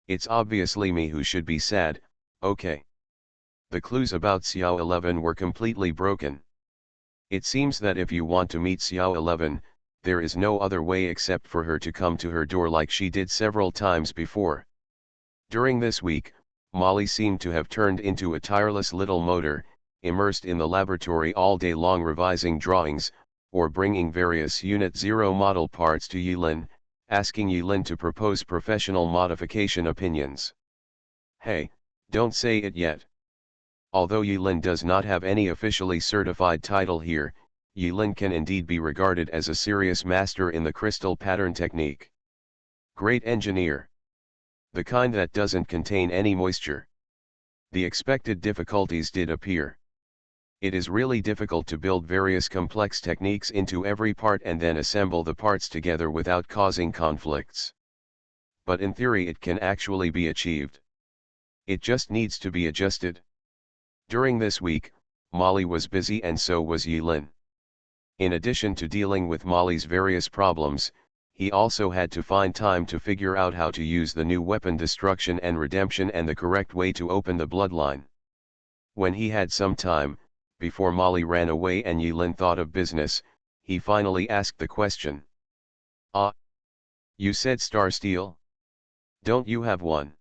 It's obviously me who should be sad, okay. The clues about Xiao 11 were completely broken. It seems that if you want to meet Xiao 11, there is no other way except for her to come to her door like she did several times before. During this week, Molly seemed to have turned into a tireless little motor, immersed in the laboratory all day long revising drawings, or bringing various Unit 0 model parts to Yilin, asking Yilin to propose professional modification opinions. Hey, don't say it yet. Although Yilin does not have any officially certified title here, Yilin can indeed be regarded as a serious master in the crystal pattern technique. Great engineer. The kind that doesn't contain any moisture. The expected difficulties did appear. It is really difficult to build various complex techniques into every part and then assemble the parts together without causing conflicts. But in theory it can actually be achieved. It just needs to be adjusted. During this week, Molly was busy and so was Yilin. In addition to dealing with Molly's various problems, he also had to find time to figure out how to use the new weapon destruction and redemption and the correct way to open the bloodline. When he had some time, before Molly ran away and Yilin thought of business, he finally asked the question. You said star steel? Don't you have one?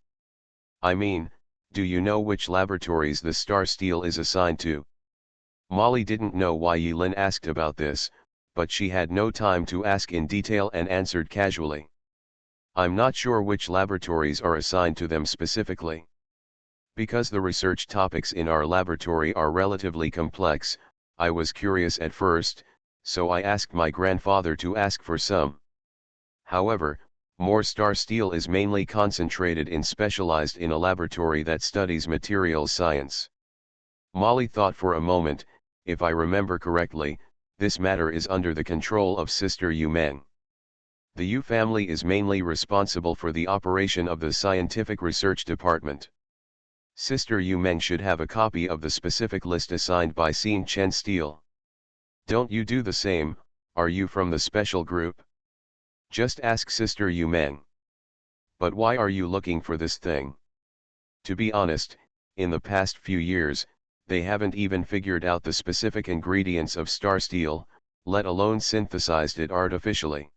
I mean, do you know which laboratories the star steel is assigned to? Molly didn't know why Yilin asked about this, but she had no time to ask in detail and answered casually. I'm not sure which laboratories are assigned to them specifically. Because the research topics in our laboratory are relatively complex, I was curious at first, so I asked my grandfather to ask for some. However, more star steel is mainly concentrated in specialized in a laboratory that studies materials science. Molly thought for a moment. If I remember correctly, this matter is under the control of Sister Yu Meng. The Yu family is mainly responsible for the operation of the scientific research department. Sister Yu Meng should have a copy of the specific list assigned by Xing Chen Steel. Don't you do the same? Are you from the special group? Just ask Sister Yu Meng. But why are you looking for this thing? To be honest, in the past few years, they haven't even figured out the specific ingredients of star steel, let alone synthesized it artificially.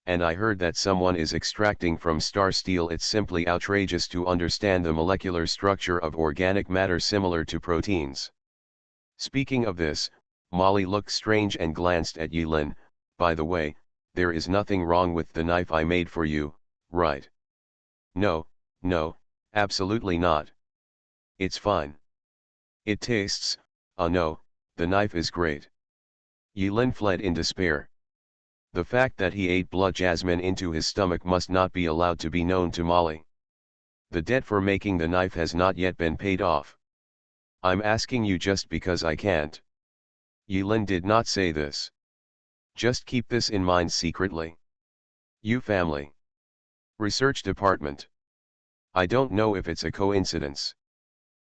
And I heard that someone is extracting from star steel. It's simply outrageous to understand the molecular structure of organic matter similar to proteins. Speaking of this, Molly looked strange and glanced at Yilin. By the way, there is nothing wrong with the knife I made for you, right? No, absolutely not. It's fine. It tastes, no, the knife is great. Yilin fled in despair. The fact that he ate blood jasmine into his stomach must not be allowed to be known to Molly. The debt for making the knife has not yet been paid off. I'm asking you just because I can't. Yilin did not say this. Just keep this in mind secretly. Yu family. Research department. I don't know if it's a coincidence.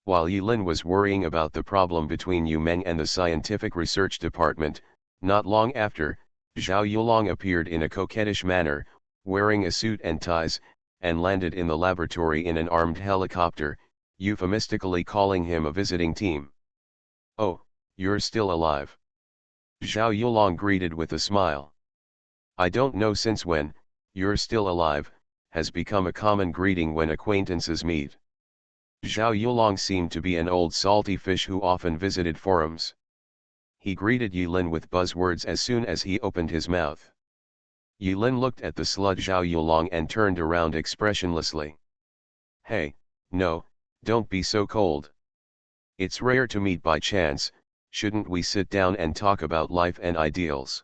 While Yilin was worrying about the problem between Yu Meng and the scientific research department, not long after, Zhao Yulong appeared in a coquettish manner, wearing a suit and ties, and landed in the laboratory in an armed helicopter, euphemistically calling him a visiting team. Oh, you're still alive. Zhao Yulong greeted with a smile. I don't know since when, you're still alive, has become a common greeting when acquaintances meet. Zhao Yulong seemed to be an old salty fish who often visited forums. He greeted Yilin with buzzwords as soon as he opened his mouth. Yilin looked at the slut Zhao Yulong and turned around expressionlessly. Hey, no, don't be so cold. It's rare to meet by chance, shouldn't we sit down and talk about life and ideals?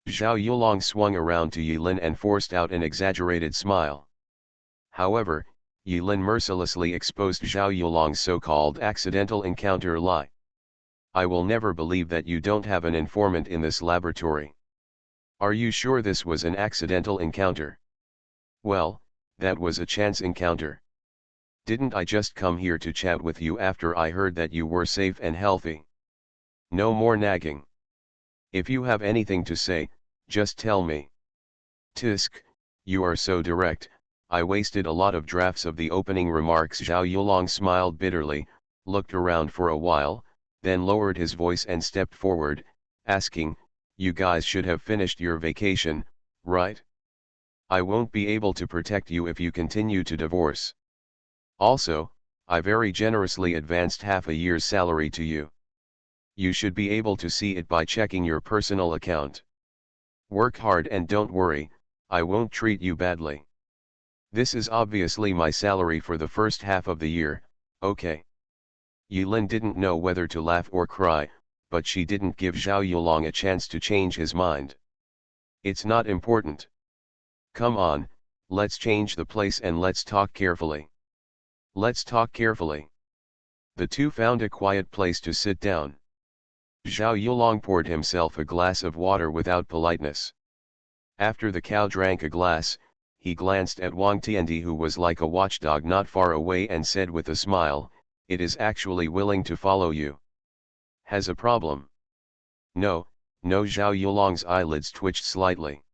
Zhao Yulong swung around to Yilin and forced out an exaggerated smile. However, Yilin mercilessly exposed Zhao Yulong's so-called accidental encounter lie. I will never believe that you don't have an informant in this laboratory. Are you sure this was an accidental encounter? Well, that was a chance encounter. Didn't I just come here to chat with you after I heard that you were safe and healthy? No more nagging. If you have anything to say, just tell me. Tisk, you are so direct. I wasted a lot of drafts of the opening remarks. Zhao Yulong smiled bitterly, looked around for a while, then lowered his voice and stepped forward, asking, you guys should have finished your vacation, right? I won't be able to protect you if you continue to divorce. Also, I very generously advanced half a year's salary to you. You should be able to see it by checking your personal account. Work hard and don't worry, I won't treat you badly. This is obviously my salary for the first half of the year, okay? Yilin didn't know whether to laugh or cry, but she didn't give Zhao Yulong a chance to change his mind. It's not important. Come on, let's change the place and let's talk carefully. Let's talk carefully. The two found a quiet place to sit down. Zhao Yulong poured himself a glass of water without politeness. After the cow drank a glass, he glanced at Wang Tiandi, who was like a watchdog not far away, and said with a smile, it is actually willing to follow you. Has a problem? No, Zhao Yulong's eyelids twitched slightly.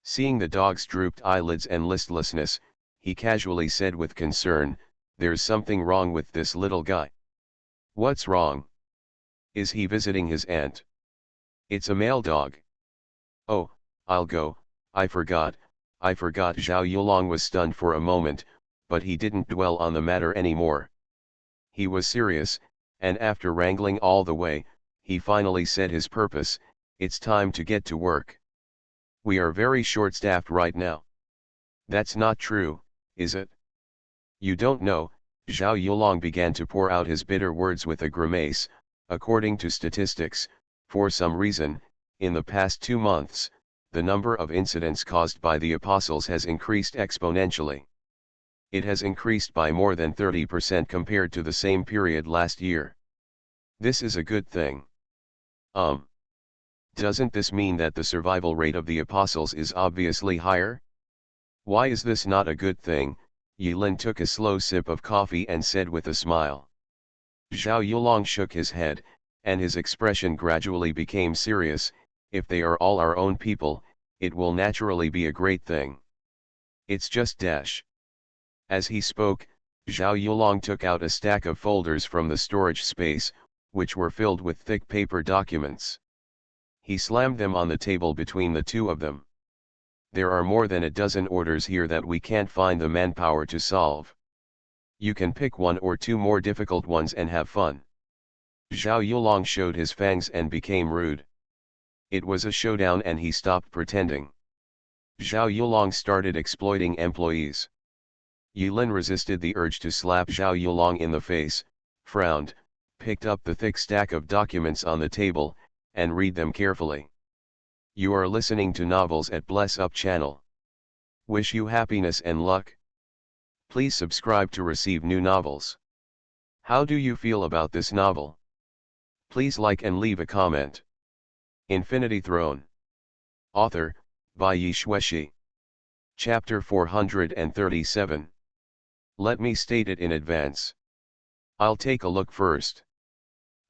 Seeing the dog's drooped eyelids and listlessness, he casually said with concern, there's something wrong with this little guy. What's wrong? Is he visiting his aunt? It's a male dog. Oh, I'll go, I forgot, I forgot. Zhao Yulong was stunned for a moment, but he didn't dwell on the matter anymore. He was serious, and after wrangling all the way, he finally said his purpose: it's time to get to work. We are very short-staffed right now. That's not true, is it? You don't know. Zhao Yulong began to pour out his bitter words with a grimace. According to statistics, for some reason, in the past 2 months, the number of incidents caused by the apostles has increased exponentially. It has increased by more than 30% compared to the same period last year. This is a good thing. Doesn't this mean that the survival rate of the apostles is obviously higher? Why is this not a good thing? Yilin took a slow sip of coffee and said with a smile. Zhao Yulong shook his head, and his expression gradually became serious. If they are all our own people, it will naturally be a great thing. It's just dash. As he spoke, Zhao Yulong took out a stack of folders from the storage space, which were filled with thick paper documents. He slammed them on the table between the two of them. There are more than a dozen orders here that we can't find the manpower to solve. You can pick 1 or 2 more difficult ones and have fun. Zhao Yulong showed his fangs and became rude. It was a showdown and he stopped pretending. Zhao Yulong started exploiting employees. Yilin resisted the urge to slap Zhao Yulong in the face, frowned, picked up the thick stack of documents on the table, and read them carefully. You are listening to Novels at Bless Up channel. Wish you happiness and luck. Please subscribe to receive new novels. How do you feel about this novel? Please like and leave a comment. Infinity Throne. Author, by Yi Shueshi. Chapter 437. Let me state it in advance. I'll take a look first.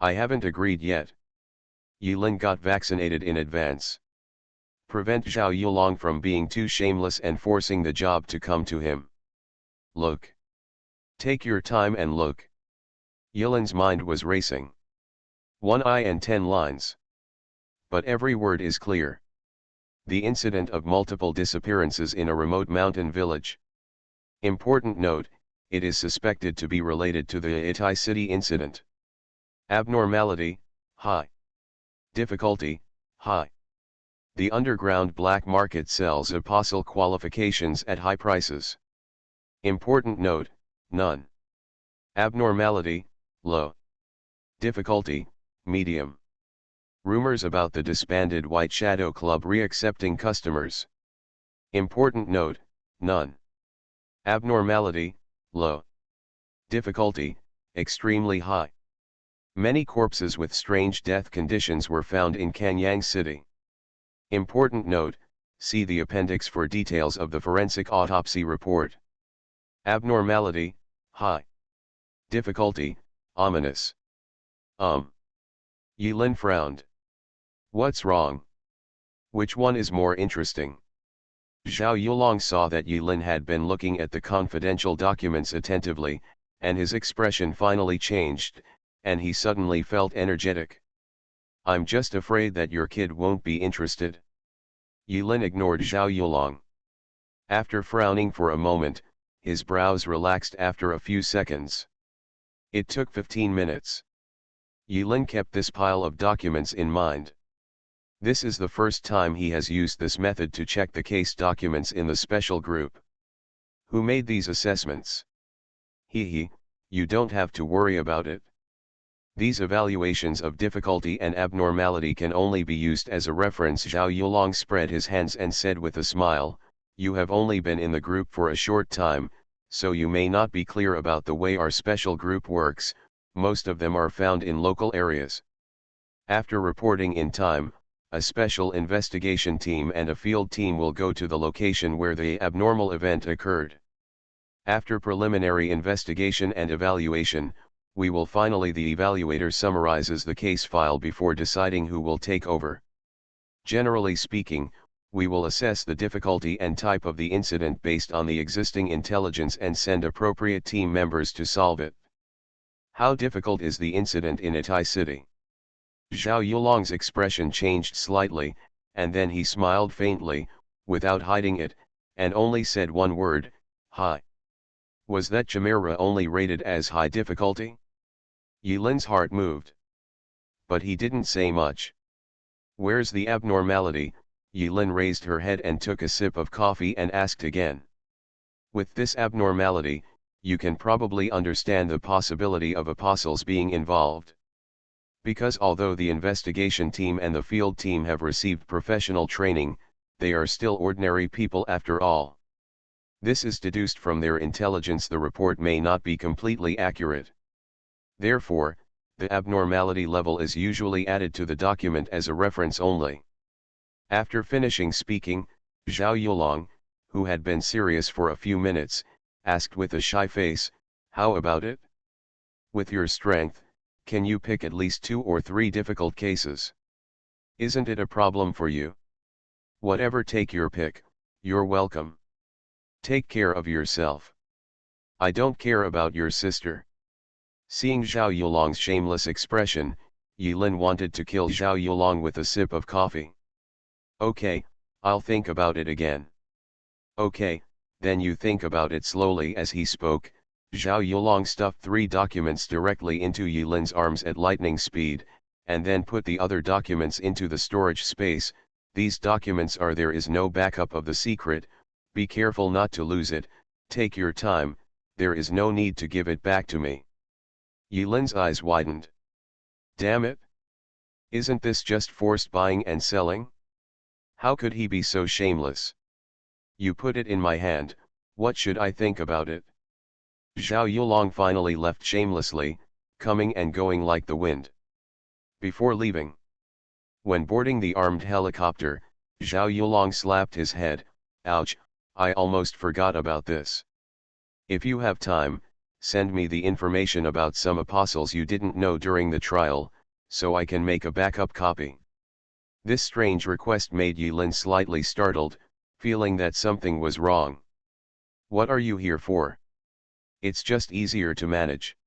I haven't agreed yet. Yilin got vaccinated in advance. Prevent Zhao Yulong from being too shameless and forcing the job to come to him. Look. Take your time and look. Yilin's mind was racing. 1 eye and 10 lines. But every word is clear. The incident of multiple disappearances in a remote mountain village. Important note, it is suspected to be related to the Itai City incident. Abnormality, high. Difficulty, high. The underground black market sells apostle qualifications at high prices. Important note, none. Abnormality, low. Difficulty, medium. Rumors about the disbanded White Shadow Club re-accepting customers. Important note, none. Abnormality, low. Difficulty, extremely high. Many corpses with strange death conditions were found in Kanyang City. Important note, see the appendix for details of the forensic autopsy report. Abnormality, high. Difficulty, ominous. Yilin frowned. What's wrong? Which one is more interesting? Zhao Yulong saw that Yilin had been looking at the confidential documents attentively, and his expression finally changed, and he suddenly felt energetic. I'm just afraid that your kid won't be interested. Yilin ignored Zhao Yulong. After frowning for a moment, his brows relaxed after a few seconds. It took 15 minutes. Yilin kept this pile of documents in mind. This is the first time he has used this method to check the case documents in the special group. Who made these assessments? You don't have to worry about it. These evaluations of difficulty and abnormality can only be used as a reference. Zhao Yulong spread his hands and said with a smile, you have only been in the group for a short time, so you may not be clear about the way our special group works. Most of them are found in local areas. After reporting in time, a special investigation team and a field team will go to the location where the abnormal event occurred. After preliminary investigation and evaluation, the evaluator summarizes the case file before deciding who will take over. Generally speaking, we will assess the difficulty and type of the incident based on the existing intelligence and send appropriate team members to solve it. How difficult is the incident in Itai City? Zhao Yulong's expression changed slightly, and then he smiled faintly, without hiding it, and only said one word, "Hi." Was that Chimera only rated as high difficulty? Yilin's heart moved. But he didn't say much. Where's the abnormality? Yilin raised her head and took a sip of coffee and asked again. With this abnormality, you can probably understand the possibility of apostles being involved. Because although the investigation team and the field team have received professional training, they are still ordinary people after all. This is deduced from their intelligence. The report may not be completely accurate. Therefore, the abnormality level is usually added to the document as a reference only. After finishing speaking, Zhao Yulong, who had been serious for a few minutes, asked with a shy face, "How about it? With your strength, can you pick at least 2 or 3 difficult cases? Isn't it a problem for you? Whatever, take your pick, you're welcome. Take care of yourself. I don't care about your sister." Seeing Zhao Yulong's shameless expression, Yilin wanted to kill Zhao Yulong with a sip of coffee. "Okay, I'll think about it again." "Okay, then you think about it slowly." As he spoke, Zhao Yulong stuffed 3 documents directly into Yilin's arms at lightning speed, and then put the other documents into the storage space. "These documents are there is no backup of the secret, be careful not to lose it, take your time, there is no need to give it back to me." Yilin's eyes widened. Damn it! Isn't this just forced buying and selling? How could he be so shameless? "You put it in my hand, what should I think about it?" Zhao Yulong finally left shamelessly, coming and going like the wind. Before leaving, when boarding the armed helicopter, Zhao Yulong slapped his head. "Ouch, I almost forgot about this. If you have time, send me the information about some apostles you didn't know during the trial, so I can make a backup copy." This strange request made Yilin slightly startled, feeling that something was wrong. "What are you here for? It's just easier to manage.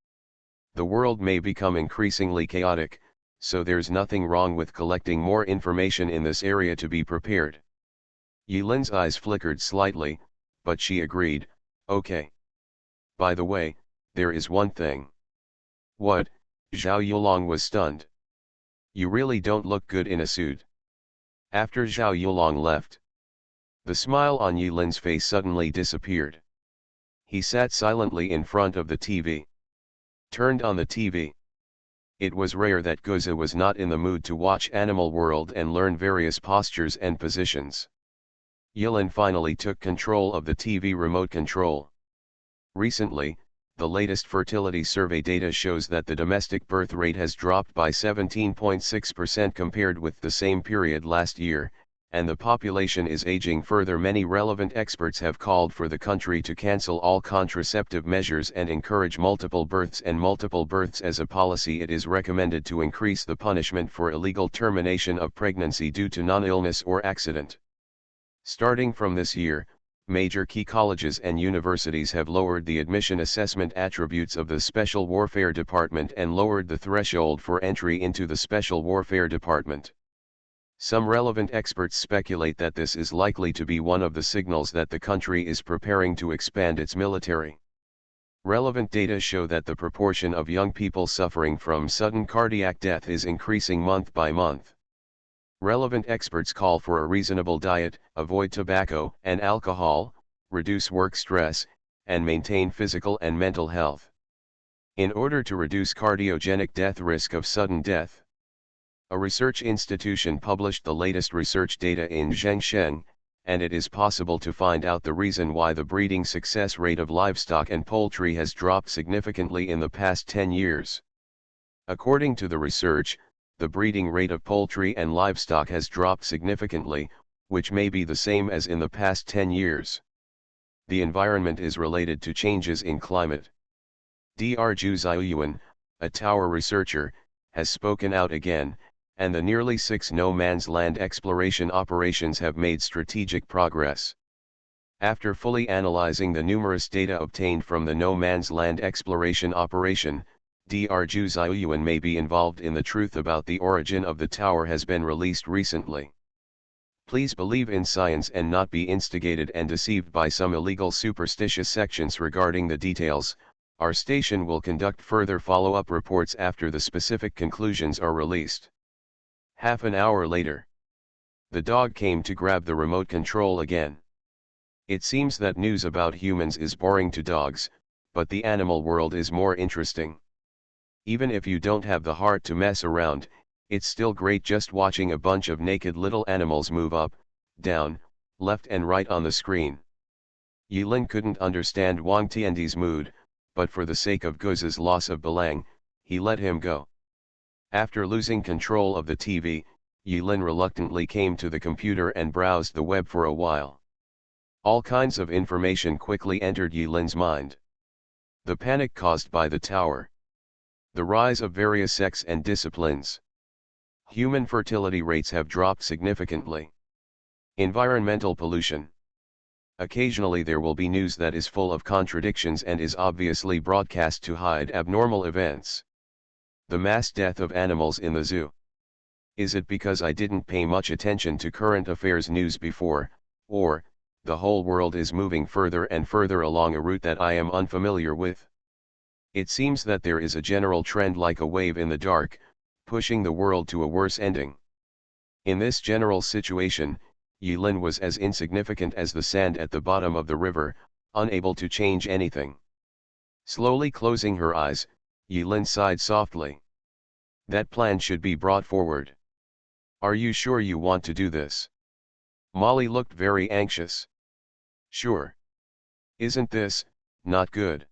The world may become increasingly chaotic, so there's nothing wrong with collecting more information in this area to be prepared." Yilin's eyes flickered slightly, but she agreed, "Okay. By the way, there is one thing." "What?" Zhao Yulong was stunned. "You really don't look good in a suit." After Zhao Yulong left, the smile on Yilin's face suddenly disappeared. He sat silently in front of the TV. Turned on the TV. It was rare that Guza was not in the mood to watch Animal World and learn various postures and positions. Yilin finally took control of the TV remote control. Recently, the latest fertility survey data shows that the domestic birth rate has dropped by 17.6% compared with the same period last year, and the population is aging further. Many relevant experts have called for the country to cancel all contraceptive measures and encourage multiple births as a policy. It is recommended to increase the punishment for illegal termination of pregnancy due to non-illness or accident. Starting from this year, major key colleges and universities have lowered the admission assessment attributes of the Special Warfare Department and lowered the threshold for entry into the Special Warfare Department. Some relevant experts speculate that this is likely to be one of the signals that the country is preparing to expand its military. Relevant data show that the proportion of young people suffering from sudden cardiac death is increasing month by month. Relevant experts call for a reasonable diet, avoid tobacco and alcohol, reduce work stress, and maintain physical and mental health. In order to reduce cardiogenic death risk of sudden death, a research institution published the latest research data in Zhengsheng, and it is possible to find out the reason why the breeding success rate of livestock and poultry has dropped significantly in the past 10 years. According to the research, the breeding rate of poultry and livestock has dropped significantly, which may be the same as in the past 10 years. The environment is related to changes in climate. Dr. Zhu Ziyuan, a tower researcher, has spoken out again, and the nearly 6 no-man's land exploration operations have made strategic progress. After fully analyzing the numerous data obtained from the no-man's land exploration operation, Dr. Zhu Ziyuan may be involved in the truth about the origin of the tower has been released recently. Please believe in science and not be instigated and deceived by some illegal superstitious sections regarding the details. Our station will conduct further follow-up reports after the specific conclusions are released. Half an hour later, the dog came to grab the remote control again. It seems that news about humans is boring to dogs, but the animal world is more interesting. Even if you don't have the heart to mess around, it's still great just watching a bunch of naked little animals move up, down, left and right on the screen. Yilin couldn't understand Wang Tiandi's mood, but for the sake of Guz's loss of Belang, he let him go. After losing control of the TV, Yilin reluctantly came to the computer and browsed the web for a while. All kinds of information quickly entered Yilin's mind. The panic caused by the tower. The rise of various sects and disciplines. Human fertility rates have dropped significantly. Environmental pollution. Occasionally there will be news that is full of contradictions and is obviously broadcast to hide abnormal events. The mass death of animals in the zoo. Is it because I didn't pay much attention to current affairs news before, or, the whole world is moving further and further along a route that I am unfamiliar with? It seems that there is a general trend like a wave in the dark, pushing the world to a worse ending. In this general situation, Yilin was as insignificant as the sand at the bottom of the river, unable to change anything. Slowly closing her eyes, Yilin sighed softly. That plan should be brought forward. Are you sure you want to do this? Molly looked very anxious. Sure. Isn't this, not good?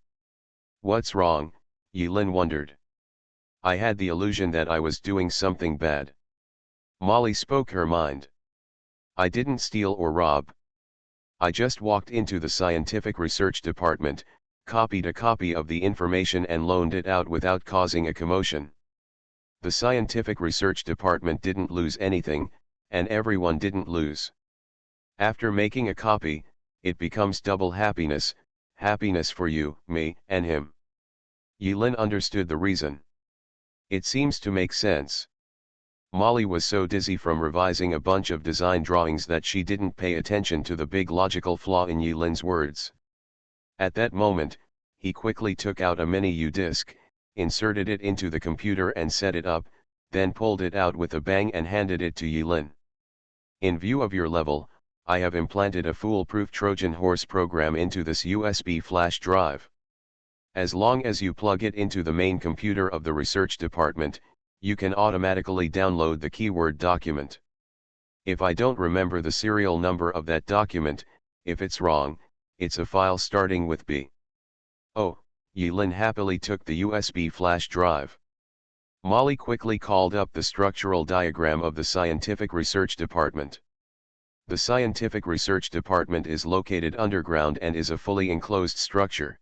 What's wrong? Yilin wondered. I had the illusion that I was doing something bad. Molly spoke her mind. I didn't steal or rob. I just walked into the scientific research department, copied a copy of the information and loaned it out without causing a commotion. The scientific research department didn't lose anything, and everyone didn't lose. After making a copy, it becomes double happiness, happiness for you, me, and him. Yilin understood the reason. It seems to make sense. Molly was so dizzy from revising a bunch of design drawings that she didn't pay attention to the big logical flaw in Yilin's words. At that moment, he quickly took out a mini U-disc, inserted it into the computer and set it up, then pulled it out with a bang and handed it to Yilin. In view of your level, I have implanted a foolproof Trojan horse program into this USB flash drive. As long as you plug it into the main computer of the research department, you can automatically download the keyword document. If I don't remember the serial number of that document, if it's wrong, it's a file starting with B. Oh, Yilin happily took the USB flash drive. Molly quickly called up the structural diagram of the scientific research department. The scientific research department is located underground and is a fully enclosed structure.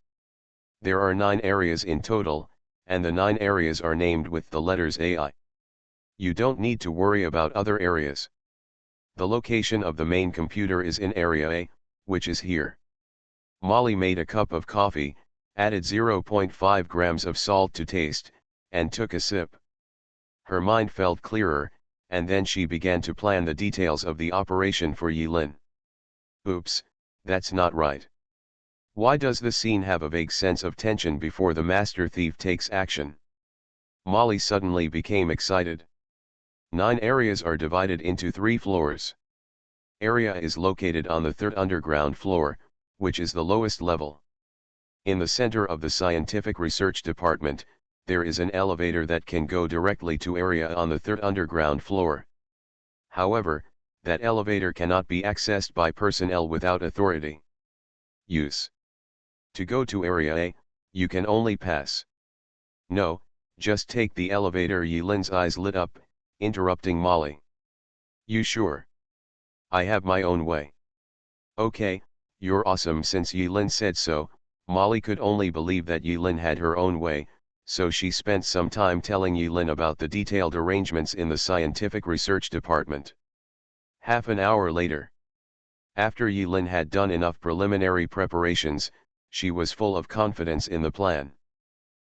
There are 9 areas in total, and the 9 areas are named with the letters AI. You don't need to worry about other areas. The location of the main computer is in Area A, which is here. Molly made a cup of coffee, added 0.5 grams of salt to taste, and took a sip. Her mind felt clearer, and then she began to plan the details of the operation for Yilin. Oops, that's not right. Why does the scene have a vague sense of tension before the master thief takes action? Molly suddenly became excited. 9 areas are divided into 3 floors. Area is located on the 3rd underground floor, which is the lowest level. In the center of the scientific research department, there is an elevator that can go directly to area on the 3rd underground floor. However, that elevator cannot be accessed by personnel without authority. Use. To go to area A, you can only pass. No, just take the elevator. Yilin's eyes lit up, interrupting Molly. You sure? I have my own way. Okay, you're awesome. Since Yilin said so, Molly could only believe that Yilin had her own way, so she spent some time telling Yilin about the detailed arrangements in the scientific research department. Half an hour later. After Yilin had done enough preliminary preparations, she was full of confidence in the plan.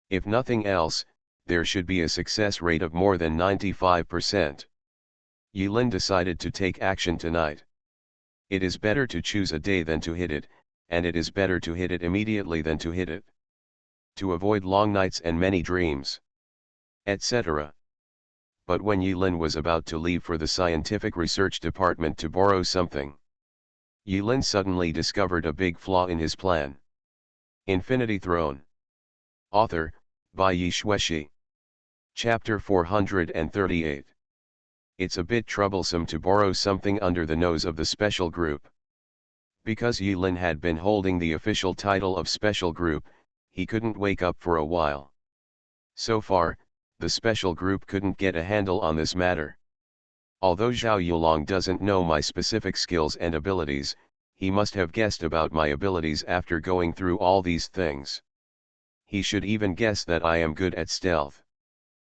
If nothing else, there should be a success rate of more than 95%. Yilin decided to take action tonight. It is better to choose a day than to hit it, and it is better to hit it immediately than to hit it. To avoid long nights and many dreams, etc. But when Yilin was about to leave for the scientific research department to borrow something, Yilin suddenly discovered a big flaw in his plan. Infinity Throne. Author, by Yi Shueshi. Chapter 438. It's a bit troublesome to borrow something under the nose of the special group. Because Yilin had been holding the official title of special group, he couldn't wake up for a while. So far, the special group couldn't get a handle on this matter. Although Zhao Yulong doesn't know my specific skills and abilities, he must have guessed about my abilities after going through all these things. He should even guess that I am good at stealth.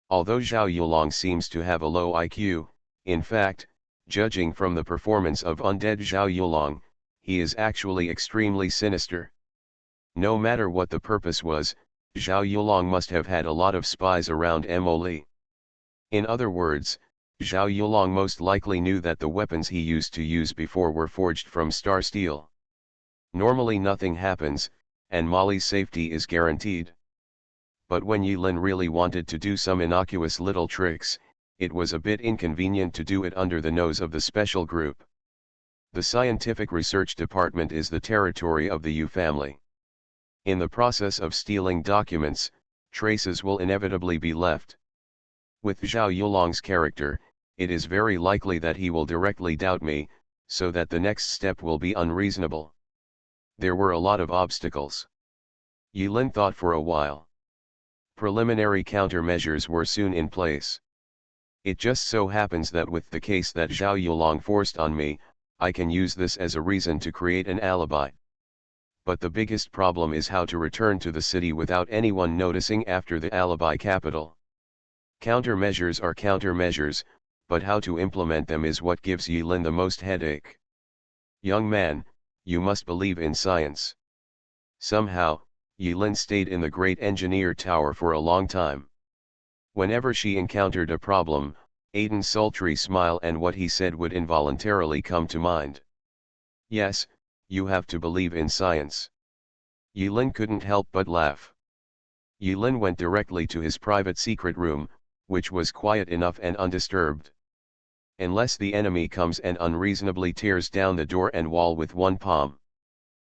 Although Zhao Yulong seems to have a low IQ, in fact, judging from the performance of undead Zhao Yulong, he is actually extremely sinister. No matter what the purpose was, Zhao Yulong must have had a lot of spies around Emily. In other words, Zhao Yulong most likely knew that the weapons he used to use before were forged from star steel. Normally nothing happens, and Molly's safety is guaranteed. But when Yilin really wanted to do some innocuous little tricks, it was a bit inconvenient to do it under the nose of the special group. The scientific research department is the territory of the Yu family. In the process of stealing documents, traces will inevitably be left. With Zhao Yulong's character, it is very likely that he will directly doubt me, so that the next step will be unreasonable. There were a lot of obstacles. Yilin thought for a while. Preliminary countermeasures were soon in place. It just so happens that with the case that Zhao Yulong forced on me, I can use this as a reason to create an alibi. But the biggest problem is how to return to the city without anyone noticing after the alibi capital. Countermeasures are countermeasures, but how to implement them is what gives Yilin the most headache. Young man, you must believe in science. Somehow, Yilin stayed in the Great Engineer Tower for a long time. Whenever she encountered a problem, Aiden's sultry smile and what he said would involuntarily come to mind. Yes, you have to believe in science. Yilin couldn't help but laugh. Yilin went directly to his private secret room, which was quiet enough and undisturbed. Unless the enemy comes and unreasonably tears down the door and wall with one palm.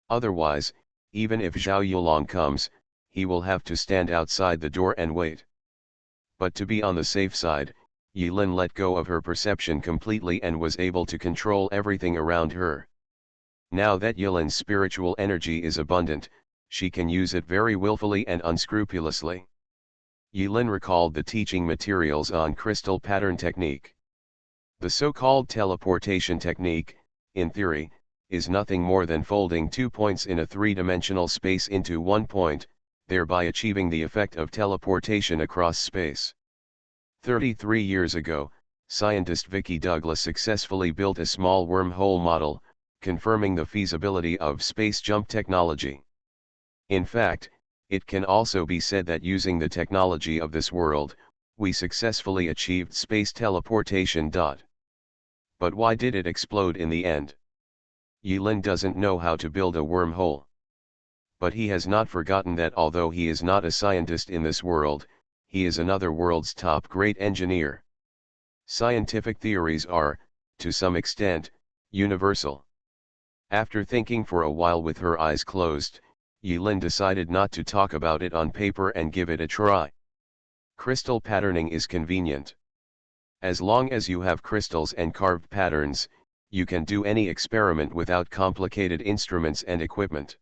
Otherwise, even if Zhao Yulong comes, he will have to stand outside the door and wait. But to be on the safe side, Yilin let go of her perception completely and was able to control everything around her. Now that Yilin's spiritual energy is abundant, she can use it very willfully and unscrupulously. Yilin recalled the teaching materials on crystal pattern technique. The so-called teleportation technique, in theory, is nothing more than folding 2 points in a three-dimensional space into 1 point, thereby achieving the effect of teleportation across space. 33 years ago, scientist Vicki Douglas successfully built a small wormhole model, confirming the feasibility of space jump technology. In fact, it can also be said that using the technology of this world, we successfully achieved space teleportation. But why did it explode in the end? Yilin doesn't know how to build a wormhole. But he has not forgotten that although he is not a scientist in this world, he is another world's top great engineer. Scientific theories are, to some extent, universal. After thinking for a while with her eyes closed, Yilin decided not to talk about it on paper and give it a try. Crystal patterning is convenient. As long as you have crystals and carved patterns, you can do any experiment without complicated instruments and equipment.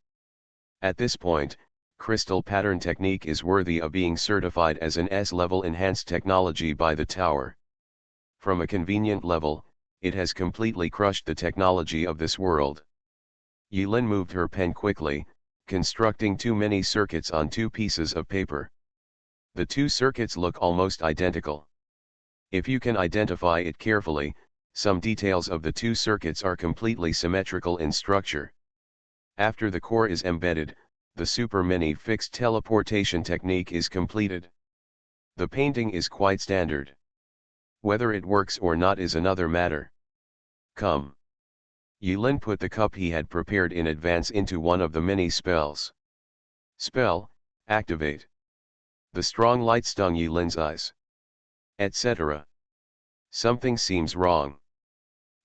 At this point, crystal pattern technique is worthy of being certified as an S-level enhanced technology by the tower. From a convenient level, it has completely crushed the technology of this world. Yilin moved her pen quickly, constructing too many circuits on 2 pieces of paper. The 2 circuits look almost identical. If you can identify it carefully, some details of the 2 circuits are completely symmetrical in structure. After the core is embedded, the super mini fixed teleportation technique is completed. The painting is quite standard. Whether it works or not is another matter. Come. Yulin put the cup he had prepared in advance into one of the mini spells. Spell, activate. The strong light stung Yulin's eyes. Etc. Something seems wrong.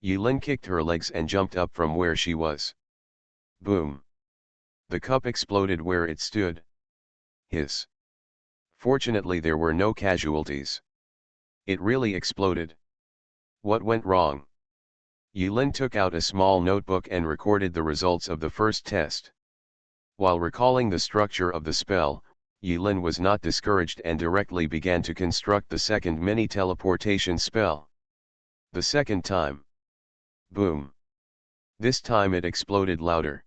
Yulin kicked her legs and jumped up from where she was. Boom. The cup exploded where it stood. Hiss. Fortunately there were no casualties. It really exploded. What went wrong? Yulin took out a small notebook and recorded the results of the first test. While recalling the structure of the spell, Yulin was not discouraged and directly began to construct the second mini teleportation spell. The second time. Boom. This time it exploded louder.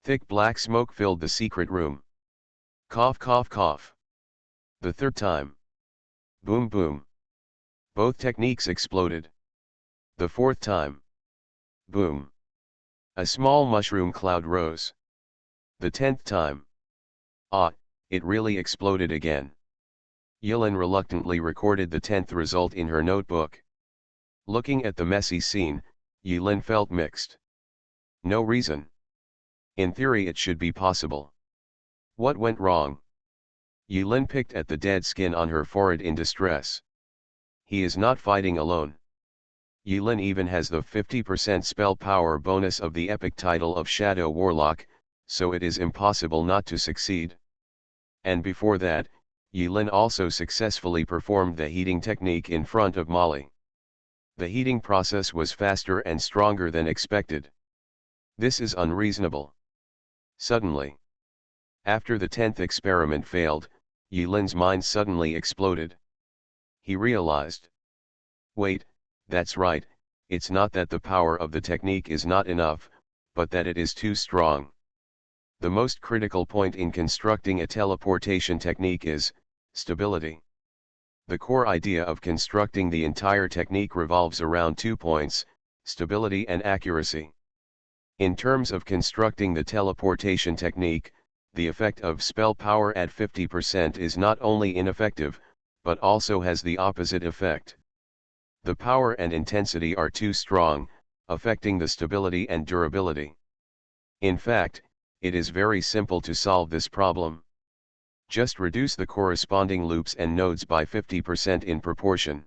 Thick black smoke filled the secret room. Cough cough cough. The third time. Boom boom. Both techniques exploded. The fourth time. Boom. A small mushroom cloud rose. The 10th time. Ah, it really exploded again. Yulin reluctantly recorded the 10th result in her notebook. Looking at the messy scene, Yulin felt mixed. No reason. In theory it should be possible. What went wrong? Yulin picked at the dead skin on her forehead in distress. He is not fighting alone. Yulin even has the 50% spell power bonus of the epic title of Shadow Warlock, so it is impossible not to succeed. And before that, Yulin also successfully performed the heating technique in front of Molly. The heating process was faster and stronger than expected. This is unreasonable. Suddenly. After the 10th experiment failed, Yulin's mind suddenly exploded. He realized. Wait, that's right, it's not that the power of the technique is not enough, but that it is too strong. The most critical point in constructing a teleportation technique is stability. The core idea of constructing the entire technique revolves around 2 points, stability and accuracy. In terms of constructing the teleportation technique, the effect of spell power at 50% is not only ineffective, but also has the opposite effect. The power and intensity are too strong, affecting the stability and durability. In fact, it is very simple to solve this problem. Just reduce the corresponding loops and nodes by 50% in proportion.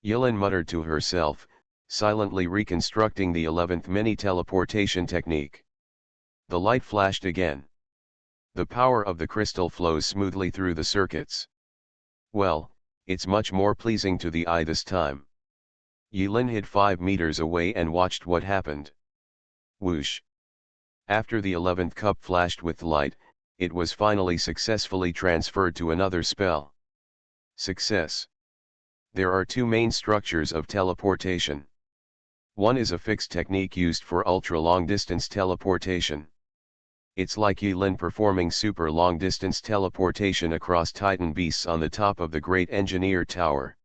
Yulin muttered to herself, silently reconstructing the 11th mini teleportation technique. The light flashed again. The power of the crystal flows smoothly through the circuits. Well, it's much more pleasing to the eye this time. Yulin hid 5 meters away and watched what happened. Whoosh. After the 11th cup flashed with light, it was finally successfully transferred to another spell. Success. There are 2 main structures of teleportation. One is a fixed technique used for ultra-long distance teleportation. It's like Yulin performing super long distance teleportation across Titan beasts on the top of the Great Engineer Tower.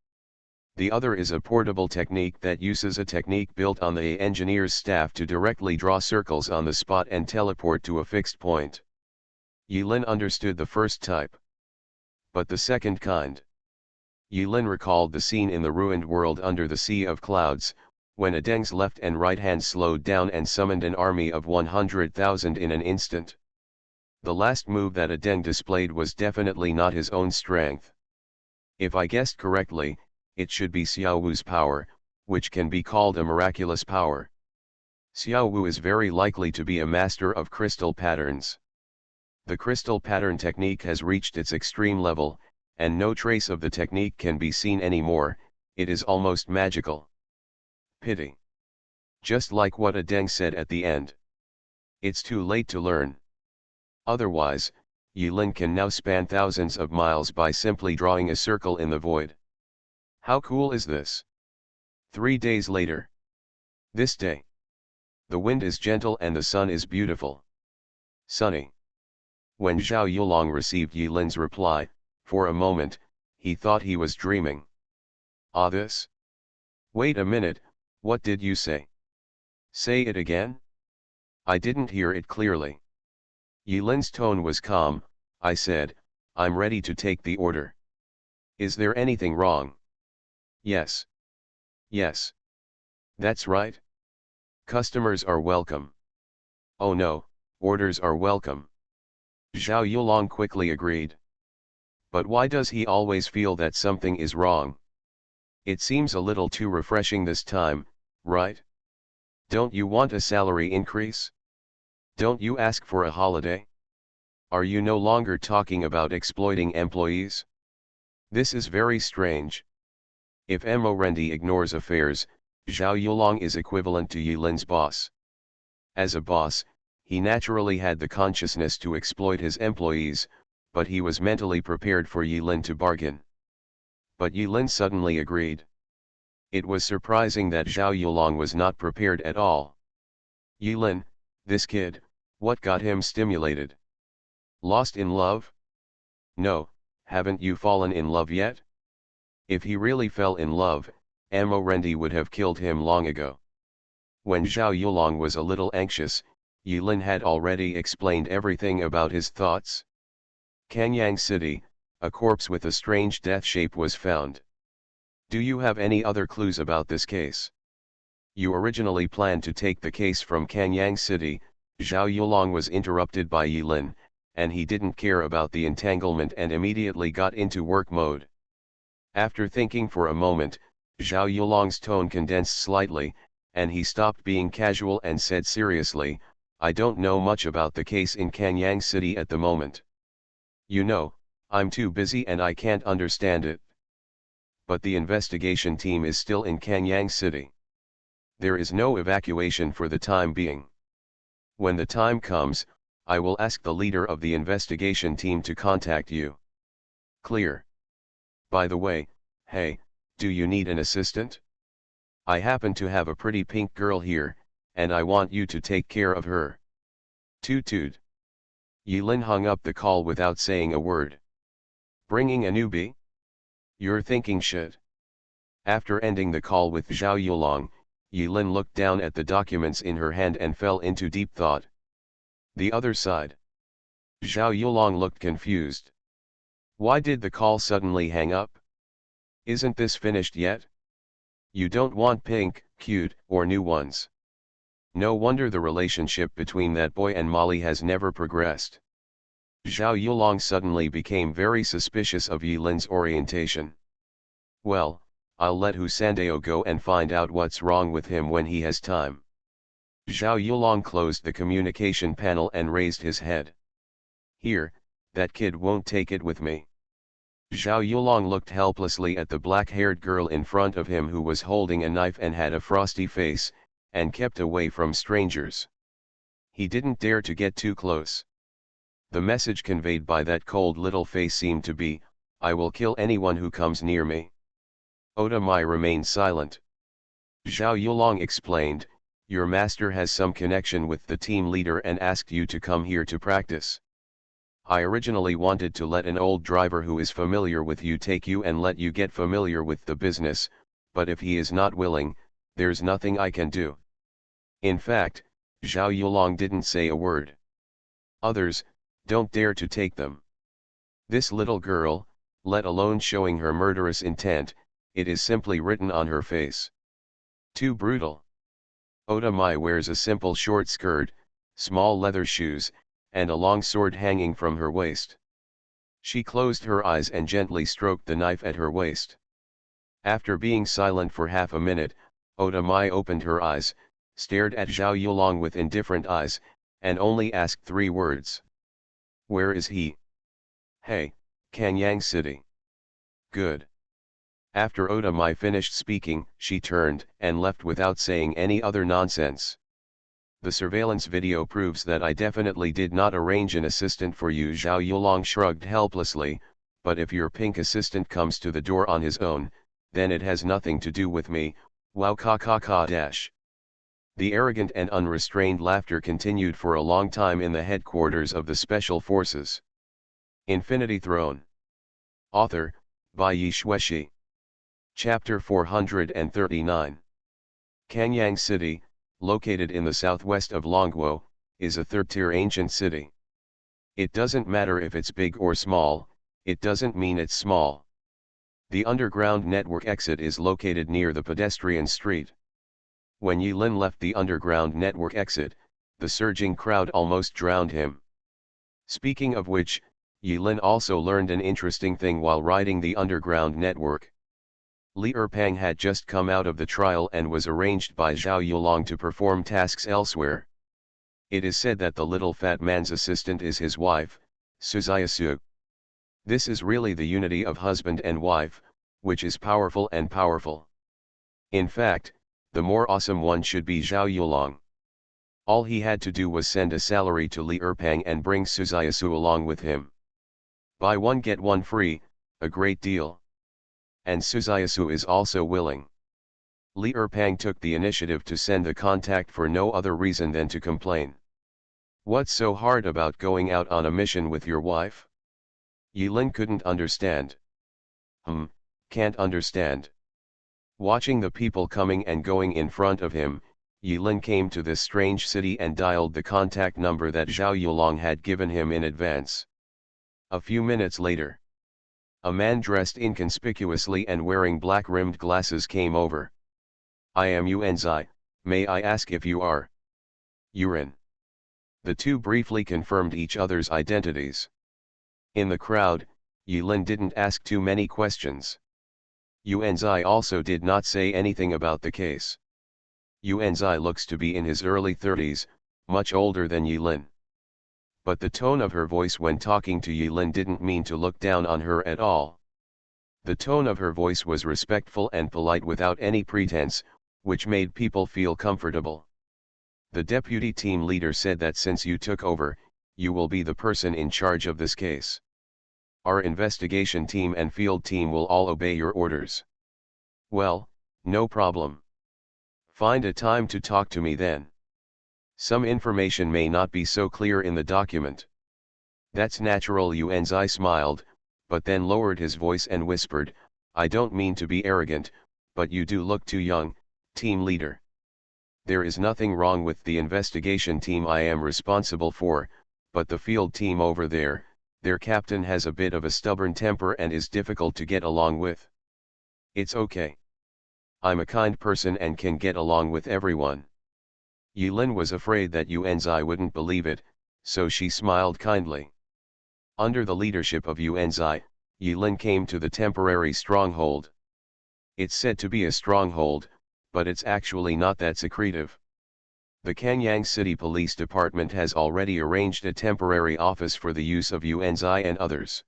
The other is a portable technique that uses a technique built on the engineer's staff to directly draw circles on the spot and teleport to a fixed point. Yulin understood the first type. But the second kind. Yulin recalled the scene in the ruined world under the Sea of Clouds, when Adeng's left and right hand slowed down and summoned an army of 100,000 in an instant. The last move that Adeng displayed was definitely not his own strength. If I guessed correctly, it should be Xiao Wu's power, which can be called a miraculous power. Xiao Wu is very likely to be a master of crystal patterns. The crystal pattern technique has reached its extreme level, and no trace of the technique can be seen anymore. It is almost magical. Pity. Just like what Adeng said at the end. It's too late to learn. Otherwise, Yulin can now span thousands of miles by simply drawing a circle in the void. How cool is this? 3 days later. This day. The wind is gentle and the sun is beautiful. Sunny. When Zhao Yulong received Yulin's reply, for a moment, he thought he was dreaming. Ah, this? Wait a minute, what did you say? Say it again? I didn't hear it clearly. Yulin's tone was calm. I said, I'm ready to take the order. Is there anything wrong? Yes. Yes. That's right. Customers are welcome. Oh no, orders are welcome. Zhao Yulong quickly agreed. But why does he always feel that something is wrong? It seems a little too refreshing this time, right? Don't you want a salary increase? Don't you ask for a holiday? Are you no longer talking about exploiting employees? This is very strange. If Mo Rendi ignores affairs, Zhao Yulong is equivalent to Yilin's boss. As a boss, he naturally had the consciousness to exploit his employees, but he was mentally prepared for Yilin to bargain. But Yilin suddenly agreed. It was surprising that Zhao Yulong was not prepared at all. Yilin, this kid, what got him stimulated? Lost in love? No, haven't you fallen in love yet? If he really fell in love, Mo Rendi would have killed him long ago. When Zhao Yulong was a little anxious, Yilin had already explained everything about his thoughts. Kanyang City, a corpse with a strange death shape was found. Do you have any other clues about this case? You originally planned to take the case from Kanyang City. Zhao Yulong was interrupted by Yilin, and he didn't care about the entanglement and immediately got into work mode. After thinking for a moment, Zhao Yulong's tone condensed slightly, and he stopped being casual and said seriously, I don't know much about the case in Kanyang City at the moment. You know, I'm too busy and I can't understand it. But the investigation team is still in Kanyang City. There is no evacuation for the time being. When the time comes, I will ask the leader of the investigation team to contact you. Clear. By the way, hey, do you need an assistant? I happen to have a pretty pink girl here, and I want you to take care of her. Toot toot. Yilin hung up the call without saying a word. Bringing a newbie? You're thinking shit. After ending the call with Zhao Yulong, Yilin looked down at the documents in her hand and fell into deep thought. The other side. Zhao Yulong looked confused. Why did the call suddenly hang up? Isn't this finished yet? You don't want pink, cute, or new ones. No wonder the relationship between that boy and Molly has never progressed. Zhao Yulong suddenly became very suspicious of Yilin's orientation. Well, I'll let Hu Sandeo go and find out what's wrong with him when he has time. Zhao Yulong closed the communication panel and raised his head. Here, that kid won't take it with me. Zhao Yulong looked helplessly at the black-haired girl in front of him who was holding a knife and had a frosty face, and kept away from strangers. He didn't dare to get too close. The message conveyed by that cold little face seemed to be, I will kill anyone who comes near me. Oda Mai remained silent. Zhao Yulong explained, your master has some connection with the team leader and asked you to come here to practice. I originally wanted to let an old driver who is familiar with you take you and let you get familiar with the business, but if he is not willing, there's nothing I can do. In fact, Zhao Yulong didn't say a word. Others, don't dare to take them. This little girl, let alone showing her murderous intent, it is simply written on her face. Too brutal. Oda Mai wears a simple short skirt, small leather shoes, and a long sword hanging from her waist. She closed her eyes and gently stroked the knife at her waist. After being silent for half a minute, Oda Mai opened her eyes, stared at Zhao Yulong with indifferent eyes, and only asked 3 words. Where is he? Hey, Kanyang City. Good. After Oda Mai finished speaking, she turned and left without saying any other nonsense. The surveillance video proves that I definitely did not arrange an assistant for you. Zhao Yulong shrugged helplessly, but if your pink assistant comes to the door on his own, then it has nothing to do with me. Wow ka ka ka dash. The arrogant and unrestrained laughter continued for a long time in the headquarters of the Special Forces. Infinity Throne. Author, by Yi Shueshi. Chapter 439. Kanyang City, located in the southwest of Longguo, is a third-tier ancient city. It doesn't matter if it's big or small, it doesn't mean it's small. The underground network exit is located near the pedestrian street. When Yilin left the underground network exit, the surging crowd almost drowned him. Speaking of which, Yilin also learned an interesting thing while riding the underground network. Li Erpang had just come out of the trial and was arranged by Zhao Yulong to perform tasks elsewhere. It is said that the little fat man's assistant is his wife, Suzayasu. This is really the unity of husband and wife, which is powerful and powerful. In fact, the more awesome one should be Zhao Yulong. All he had to do was send a salary to Li Erpang and bring Suzayasu along with him. Buy one get one free, a great deal. And Suzayasu is also willing. Li Erpang took the initiative to send the contact for no other reason than to complain. What's so hard about going out on a mission with your wife? Yilin couldn't understand. Can't understand. Watching the people coming and going in front of him, Yilin came to this strange city and dialed the contact number that Zhao Yulong had given him in advance. A few minutes later, a man dressed inconspicuously and wearing black-rimmed glasses came over. I am Yuanzai, may I ask if you are Yurin? The two briefly confirmed each other's identities. In the crowd, Yilin didn't ask too many questions. Yuanzai also did not say anything about the case. Yuanzai looks to be in his early 30s, much older than Yilin. But the tone of her voice when talking to Yilin didn't mean to look down on her at all. The tone of her voice was respectful and polite without any pretense, which made people feel comfortable. The deputy team leader said that since you took over, you will be the person in charge of this case. Our investigation team and field team will all obey your orders. Well, no problem. Find a time to talk to me then. Some information may not be so clear in the document. That's natural. Yuanzai smiled, but then lowered his voice and whispered, I don't mean to be arrogant, but you do look too young, team leader. There is nothing wrong with the investigation team I am responsible for, but the field team over there, their captain has a bit of a stubborn temper and is difficult to get along with. It's okay. I'm a kind person and can get along with everyone. Yilin was afraid that Yuanzai wouldn't believe it, so she smiled kindly. Under the leadership of Yuanzai, Yilin came to the temporary stronghold. It's said to be a stronghold, but it's actually not that secretive. The Kanyang City Police Department has already arranged a temporary office for the use of Yuanzai and others.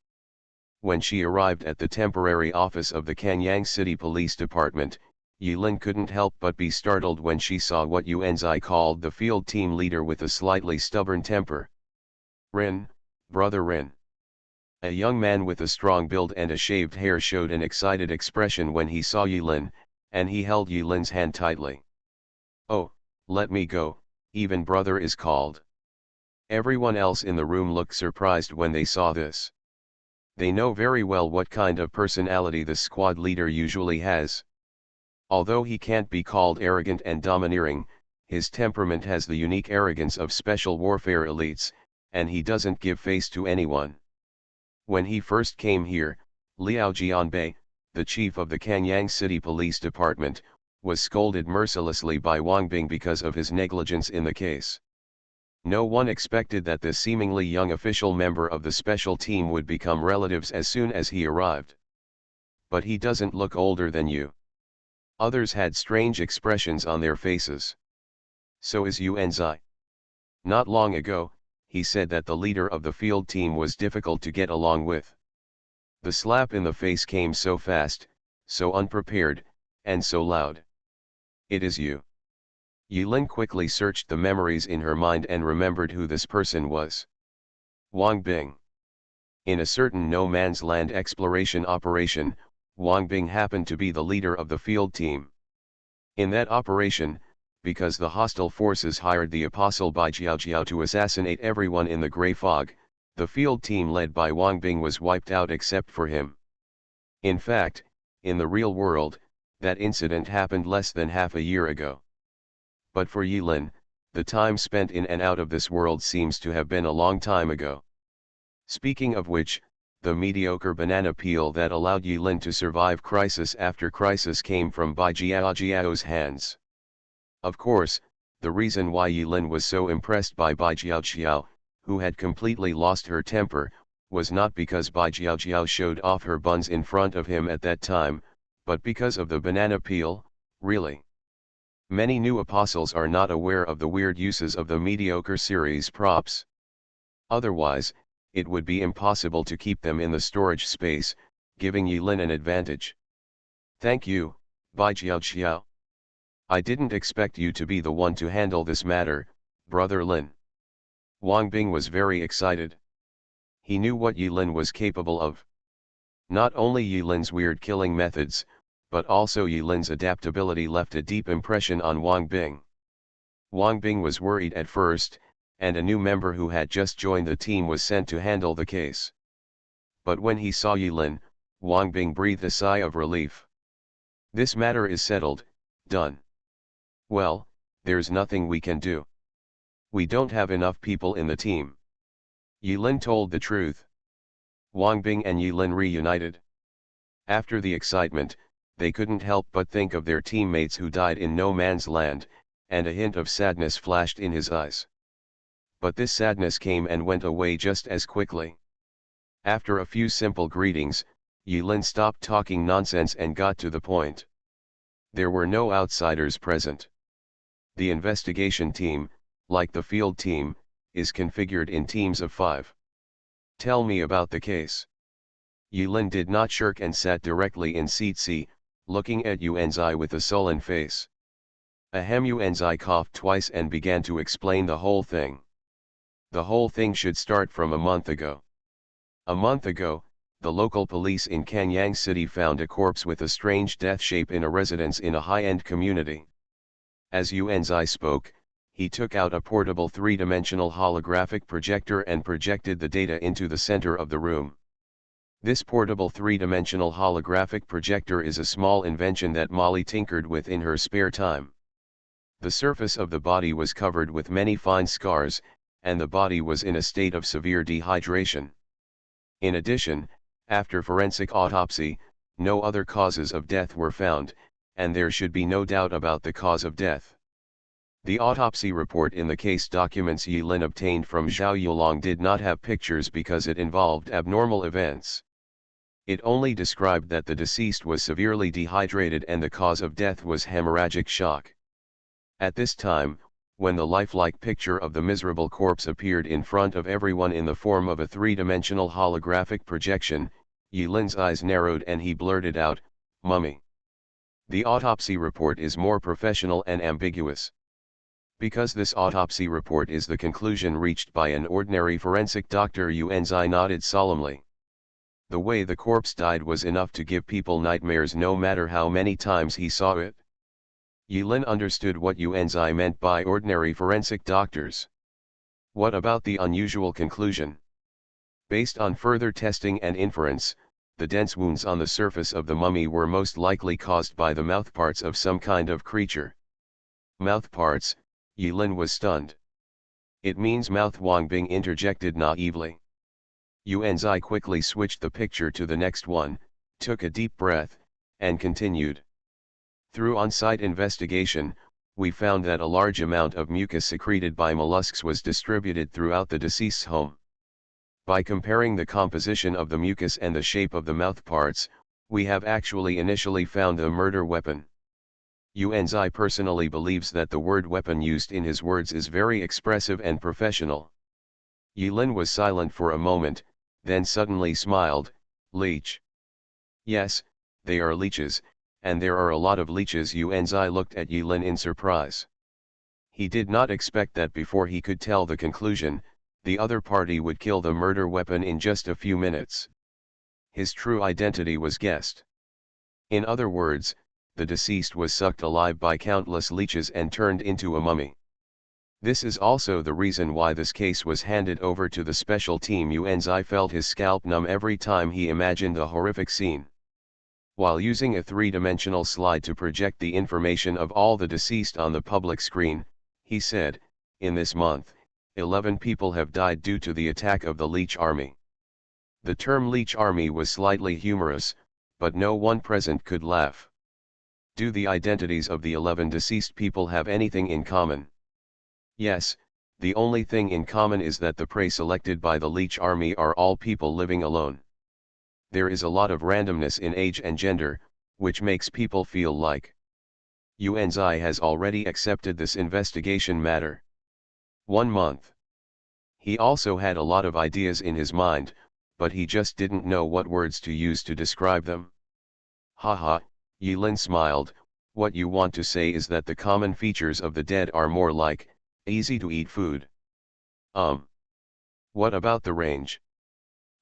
When she arrived at the temporary office of the Kanyang City Police Department, Yilin couldn't help but be startled when she saw what Yuanzai called the field team leader with a slightly stubborn temper. Rin, brother Rin. A young man with a strong build and a shaved hair showed an excited expression when he saw Yilin, and he held Yilin's hand tightly. Oh, let me go, even brother is called. Everyone else in the room looked surprised when they saw this. They know very well what kind of personality the squad leader usually has. Although he can't be called arrogant and domineering, his temperament has the unique arrogance of special warfare elites, and he doesn't give face to anyone. When he first came here, Liao Jianbei, the chief of the Kanyang City Police Department, was scolded mercilessly by Wang Bing because of his negligence in the case. No one expected that this seemingly young official member of the special team would become relatives as soon as he arrived. But he doesn't look older than you. Others had strange expressions on their faces. So is Yuanzai. Not long ago, he said that the leader of the field team was difficult to get along with. The slap in the face came so fast, so unprepared, and so loud. It is you. Yilin quickly searched the memories in her mind and remembered who this person was. Wang Bing. In a certain no-man's land exploration operation, Wang Bing happened to be the leader of the field team. In that operation, because the hostile forces hired the apostle Bai Jiao to assassinate everyone in the Grey Fog, the field team led by Wang Bing was wiped out except for him. In fact, in the real world, that incident happened less than half a year ago. But for Yilin, the time spent in and out of this world seems to have been a long time ago. Speaking of which, The mediocre banana peel that allowed Yilin to survive crisis after crisis came from Bai Jiao's hands. Of course, the reason why Yilin was so impressed by Bai Jiao, who had completely lost her temper, was not because Bai Jiao showed off her buns in front of him at that time, but because of the banana peel, really. Many new apostles are not aware of the weird uses of the mediocre series props. Otherwise, it would be impossible to keep them in the storage space, giving Yilin an advantage. Thank you, Bai Jiao. I didn't expect you to be the one to handle this matter, Brother Lin. Wang Bing was very excited. He knew what Yilin was capable of. Not only Yilin's weird killing methods, but also Yilin's adaptability left a deep impression on Wang Bing. Wang Bing was worried at first, and a new member who had just joined the team was sent to handle the case. But when he saw Yilin, Wang Bing breathed a sigh of relief. This matter is settled, done. Well, there's nothing we can do. We don't have enough people in the team. Yilin told the truth. Wang Bing and Yilin reunited. After the excitement, they couldn't help but think of their teammates who died in no man's land, and a hint of sadness flashed in his eyes. But this sadness came and went away just as quickly. After a few simple greetings, Yilin stopped talking nonsense and got to the point. There were no outsiders present. The investigation team, like the field team, is configured in teams of 5. Tell me about the case. Yilin did not shirk and sat directly in seat C, looking at Yuanzai with a sullen face. Yuanzai coughed twice and began to explain the whole thing. The whole thing should start from a month ago. A month ago, the local police in Kanyang City found a corpse with a strange death shape in a residence in a high-end community. As Yuanzai spoke, he took out a portable 3-dimensional holographic projector and projected the data into the center of the room. This portable 3-dimensional holographic projector is a small invention that Molly tinkered with in her spare time. The surface of the body was covered with many fine scars, and the body was in a state of severe dehydration. In addition, after forensic autopsy, no other causes of death were found, and there should be no doubt about the cause of death. The autopsy report in the case documents Yilin obtained from Zhao Yulong did not have pictures because it involved abnormal events. It only described that the deceased was severely dehydrated and the cause of death was hemorrhagic shock. At this time, when the lifelike picture of the miserable corpse appeared in front of everyone in the form of a 3-dimensional holographic projection, Yilin's eyes narrowed and he blurted out, "Mummy." The autopsy report is more professional and ambiguous. Because this autopsy report is the conclusion reached by an ordinary forensic doctor, Yuanzai nodded solemnly. The way the corpse died was enough to give people nightmares no matter how many times he saw it. Yilin understood what Yuanzai meant by ordinary forensic doctors. What about the unusual conclusion? Based on further testing and inference, the dense wounds on the surface of the mummy were most likely caused by the mouthparts of some kind of creature. Mouthparts? Yilin was stunned. It means mouth, Wang Bing interjected naively. Yuanzai quickly switched the picture to the next one, took a deep breath, and continued. Through on-site investigation, we found that a large amount of mucus secreted by mollusks was distributed throughout the deceased's home. By comparing the composition of the mucus and the shape of the mouthparts, we have actually initially found the murder weapon. Yuanzai personally believes that the word weapon used in his words is very expressive and professional. Yilin was silent for a moment, then suddenly smiled. Leech. Yes, they are leeches, and there are a lot of leeches. Yuanzai looked at Yilin in surprise. He did not expect that before he could tell the conclusion, the other party would kill the murder weapon in just a few minutes. His true identity was guessed. In other words, the deceased was sucked alive by countless leeches and turned into a mummy. This is also the reason why this case was handed over to the special team. Yuanzai felt his scalp numb every time he imagined the horrific scene. While using a 3-dimensional slide to project the information of all the deceased on the public screen, he said, "In this month, 11 people have died due to the attack of the leech army. The term leech army was slightly humorous, but no one present could laugh. Do the identities of the 11 deceased people have anything in common? Yes, the only thing in common is that the prey selected by the leech army are all people living alone. There is a lot of randomness in age and gender, which makes people feel like UNZI has already accepted this investigation matter. 1 month. He also had a lot of ideas in his mind, but he just didn't know what words to use to describe them. Haha, Yilin smiled, what you want to say is that the common features of the dead are more like, easy to eat food. What about the range?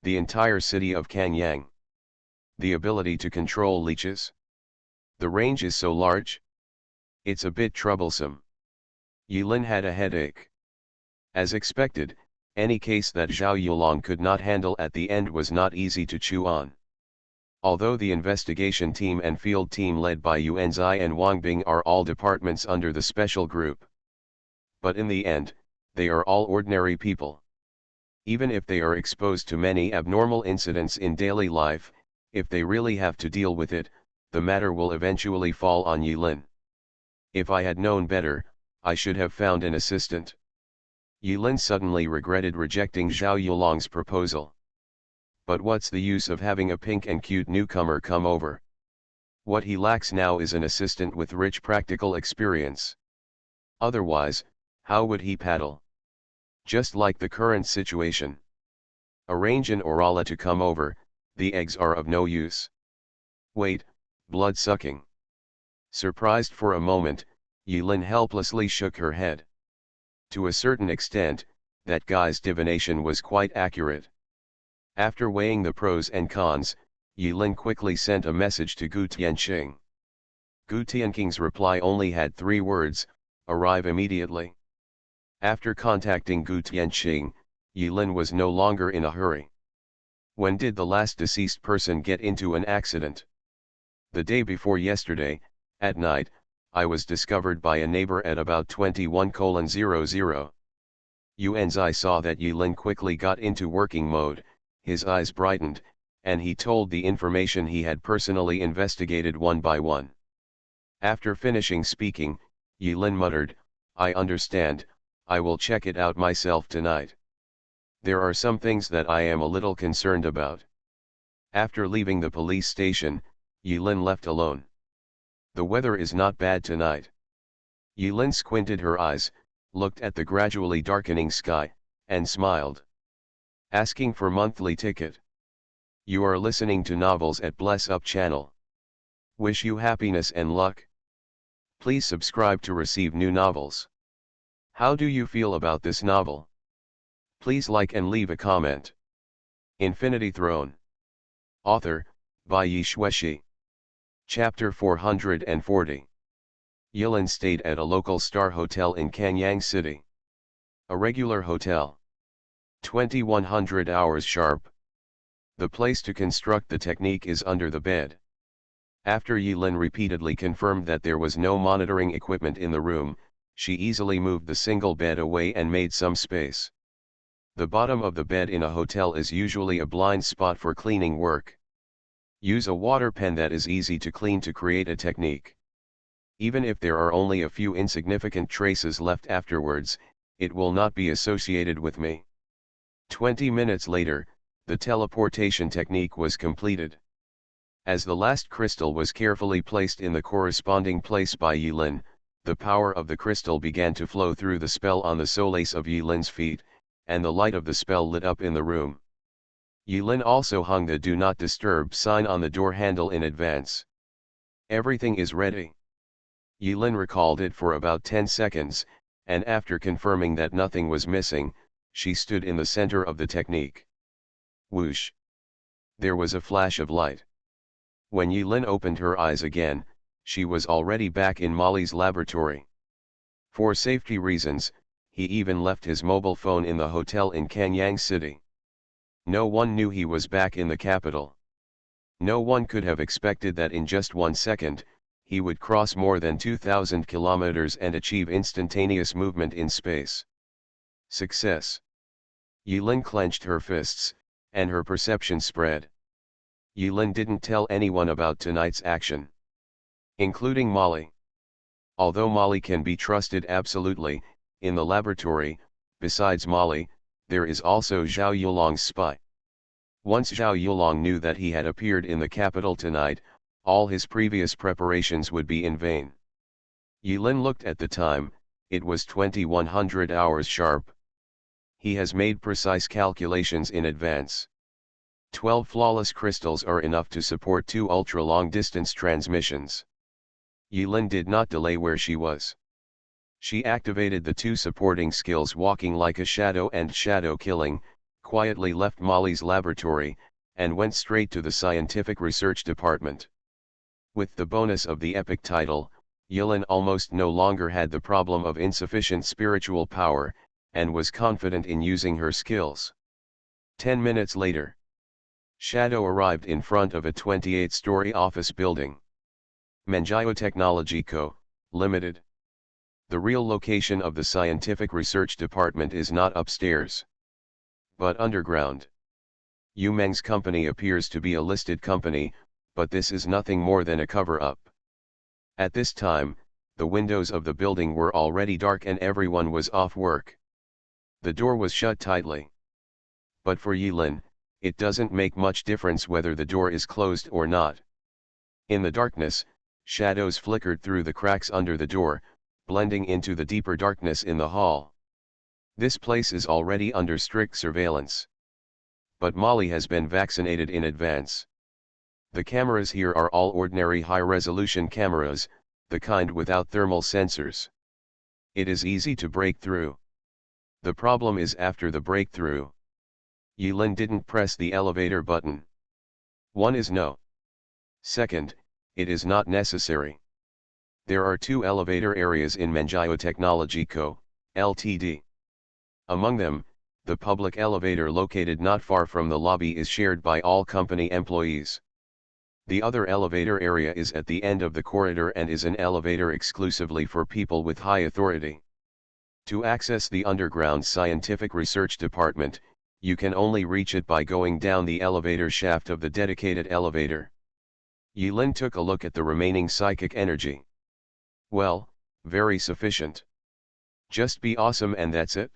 The entire city of Kanyang. The ability to control leeches? The range is so large? It's a bit troublesome. Yilin had a headache. As expected, any case that Zhao Yulong could not handle at the end was not easy to chew on. Although the investigation team and field team led by Yuan Zai and Wang Bing are all departments under the special group. But in the end, they are all ordinary people. Even if they are exposed to many abnormal incidents in daily life, if they really have to deal with it, the matter will eventually fall on Yilin. If I had known better, I should have found an assistant. Yilin suddenly regretted rejecting Zhao Yulong's proposal. But what's the use of having a pink and cute newcomer come over? What he lacks now is an assistant with rich practical experience. Otherwise, how would he paddle? Just like the current situation. Arrange an Orala to come over, the eggs are of no use. Wait, blood-sucking. Surprised for a moment, Yilin helplessly shook her head. To a certain extent, that guy's divination was quite accurate. After weighing the pros and cons, Yilin quickly sent a message to Gu Tianqing. Gu Tianqing's reply only had 3 words, arrive immediately. After contacting Gu Tianqing, Yilin was no longer in a hurry. When did the last deceased person get into an accident? The day before yesterday, at night, I was discovered by a neighbor at about 21:00. Yuan Zai saw that Yilin quickly got into working mode, his eyes brightened, and he told the information he had personally investigated one by one. After finishing speaking, Yilin muttered, I understand, I will check it out myself tonight. There are some things that I am a little concerned about. After leaving the police station, Yilin left alone. The weather is not bad tonight. Yilin squinted her eyes, looked at the gradually darkening sky, and smiled. Asking for monthly ticket. You are listening to novels at Bless Up channel. Wish you happiness and luck. Please subscribe to receive new novels. How do you feel about this novel? Please like and leave a comment. Infinity Throne. Author, by Yi Shueshi. Chapter 440. Yilin stayed at a local star hotel in Kanyang City. A regular hotel. 2100 hours sharp. The place to construct the technique is under the bed. After Yilin repeatedly confirmed that there was no monitoring equipment in the room, she easily moved the single bed away and made some space. The bottom of the bed in a hotel is usually a blind spot for cleaning work. Use a water pen that is easy to clean to create a technique. Even if there are only a few insignificant traces left afterwards, it will not be associated with me. 20 minutes later, the teleportation technique was completed. As the last crystal was carefully placed in the corresponding place by Yilin, the power of the crystal began to flow through the spell on the soles of Yilin's feet, and the light of the spell lit up in the room. Yilin also hung the Do Not Disturb sign on the door handle in advance. Everything is ready. Yilin recalled it for about 10 seconds, and after confirming that nothing was missing, she stood in the center of the technique. Whoosh! There was a flash of light. When Yilin opened her eyes again, she was already back in Molly's laboratory. For safety reasons, he even left his mobile phone in the hotel in Kanyang City. No one knew he was back in the capital. No one could have expected that in just 1 second, he would cross more than 2,000 kilometers and achieve instantaneous movement in space. Success. Yilin clenched her fists, and her perception spread. Yilin didn't tell anyone about tonight's action, including Molly. Although Molly can be trusted absolutely, in the laboratory, besides Molly, there is also Zhao Yulong's spy. Once Zhao Yulong knew that he had appeared in the capital tonight, all his previous preparations would be in vain. Yilin looked at the time, it was 2100 hours sharp. He has made precise calculations in advance. 12 flawless crystals are enough to support 2 ultra-long-distance transmissions. Yilin did not delay where she was. She activated the 2 supporting skills walking like a shadow and shadow killing, quietly left Molly's laboratory, and went straight to the scientific research department. With the bonus of the epic title, Yilin almost no longer had the problem of insufficient spiritual power, and was confident in using her skills. 10 minutes later, Shadow arrived in front of a 28-story office building. MaleProtagonist Co., Limited. The real location of the scientific research department is not upstairs, but underground. Yu Meng's company appears to be a listed company, but this is nothing more than a cover-up. At this time, the windows of the building were already dark and everyone was off work. The door was shut tightly. But for Yilin, it doesn't make much difference whether the door is closed or not. In the darkness, shadows flickered through the cracks under the door, blending into the deeper darkness in the hall. This place is already under strict surveillance. But Molly has been vaccinated in advance. The cameras here are all ordinary high-resolution cameras, the kind without thermal sensors. It is easy to break through. The problem is after the breakthrough. Yilin didn't press the elevator button. One is no. Second, it is not necessary. There are 2 elevator areas in MaleProtagonist Co., Ltd. Among them, the public elevator located not far from the lobby is shared by all company employees. The other elevator area is at the end of the corridor and is an elevator exclusively for people with high authority. To access the underground scientific research department, you can only reach it by going down the elevator shaft of the dedicated elevator. Yilin took a look at the remaining psychic energy. Well, very sufficient. Just be awesome and that's it.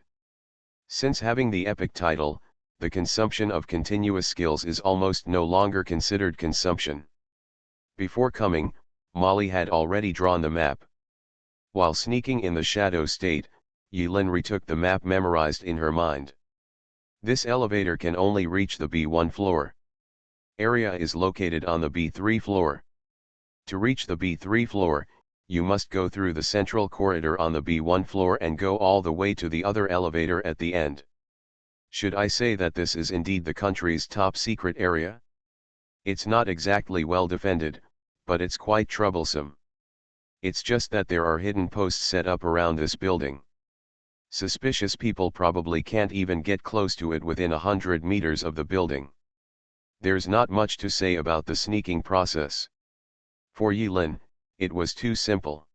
Since having the epic title, the consumption of continuous skills is almost no longer considered consumption. Before coming, Molly had already drawn the map. While sneaking in the shadow state, Yilin retook the map memorized in her mind. This elevator can only reach the B1 floor. Area is located on the B3 floor. To reach the B3 floor, you must go through the central corridor on the B1 floor and go all the way to the other elevator at the end. Should I say that this is indeed the country's top secret area? It's not exactly well defended, but it's quite troublesome. It's just that there are hidden posts set up around this building. Suspicious people probably can't even get close to it within 100 meters of the building. There's not much to say about the sneaking process. For Yilin, it was too simple.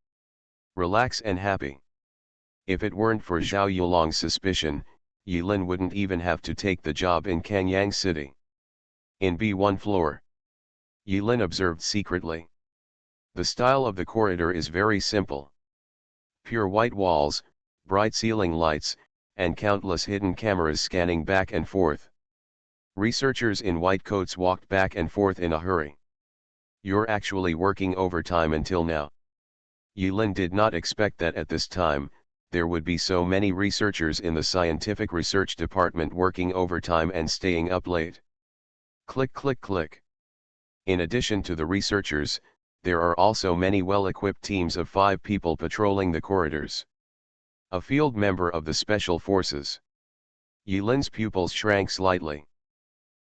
Relax and happy. If it weren't for Zhao Yulong's suspicion, Yilin wouldn't even have to take the job in Kangyang City. In B1 floor, Yilin observed secretly. The style of the corridor is very simple. Pure white walls, bright ceiling lights, and countless hidden cameras scanning back and forth. Researchers in white coats walked back and forth in a hurry. You're actually working overtime until now. Yilin did not expect that at this time, there would be so many researchers in the scientific research department working overtime and staying up late. Click click click. In addition to the researchers, there are also many well-equipped teams of 5 people patrolling the corridors. A field member of the Special Forces. Yilin's pupils shrank slightly.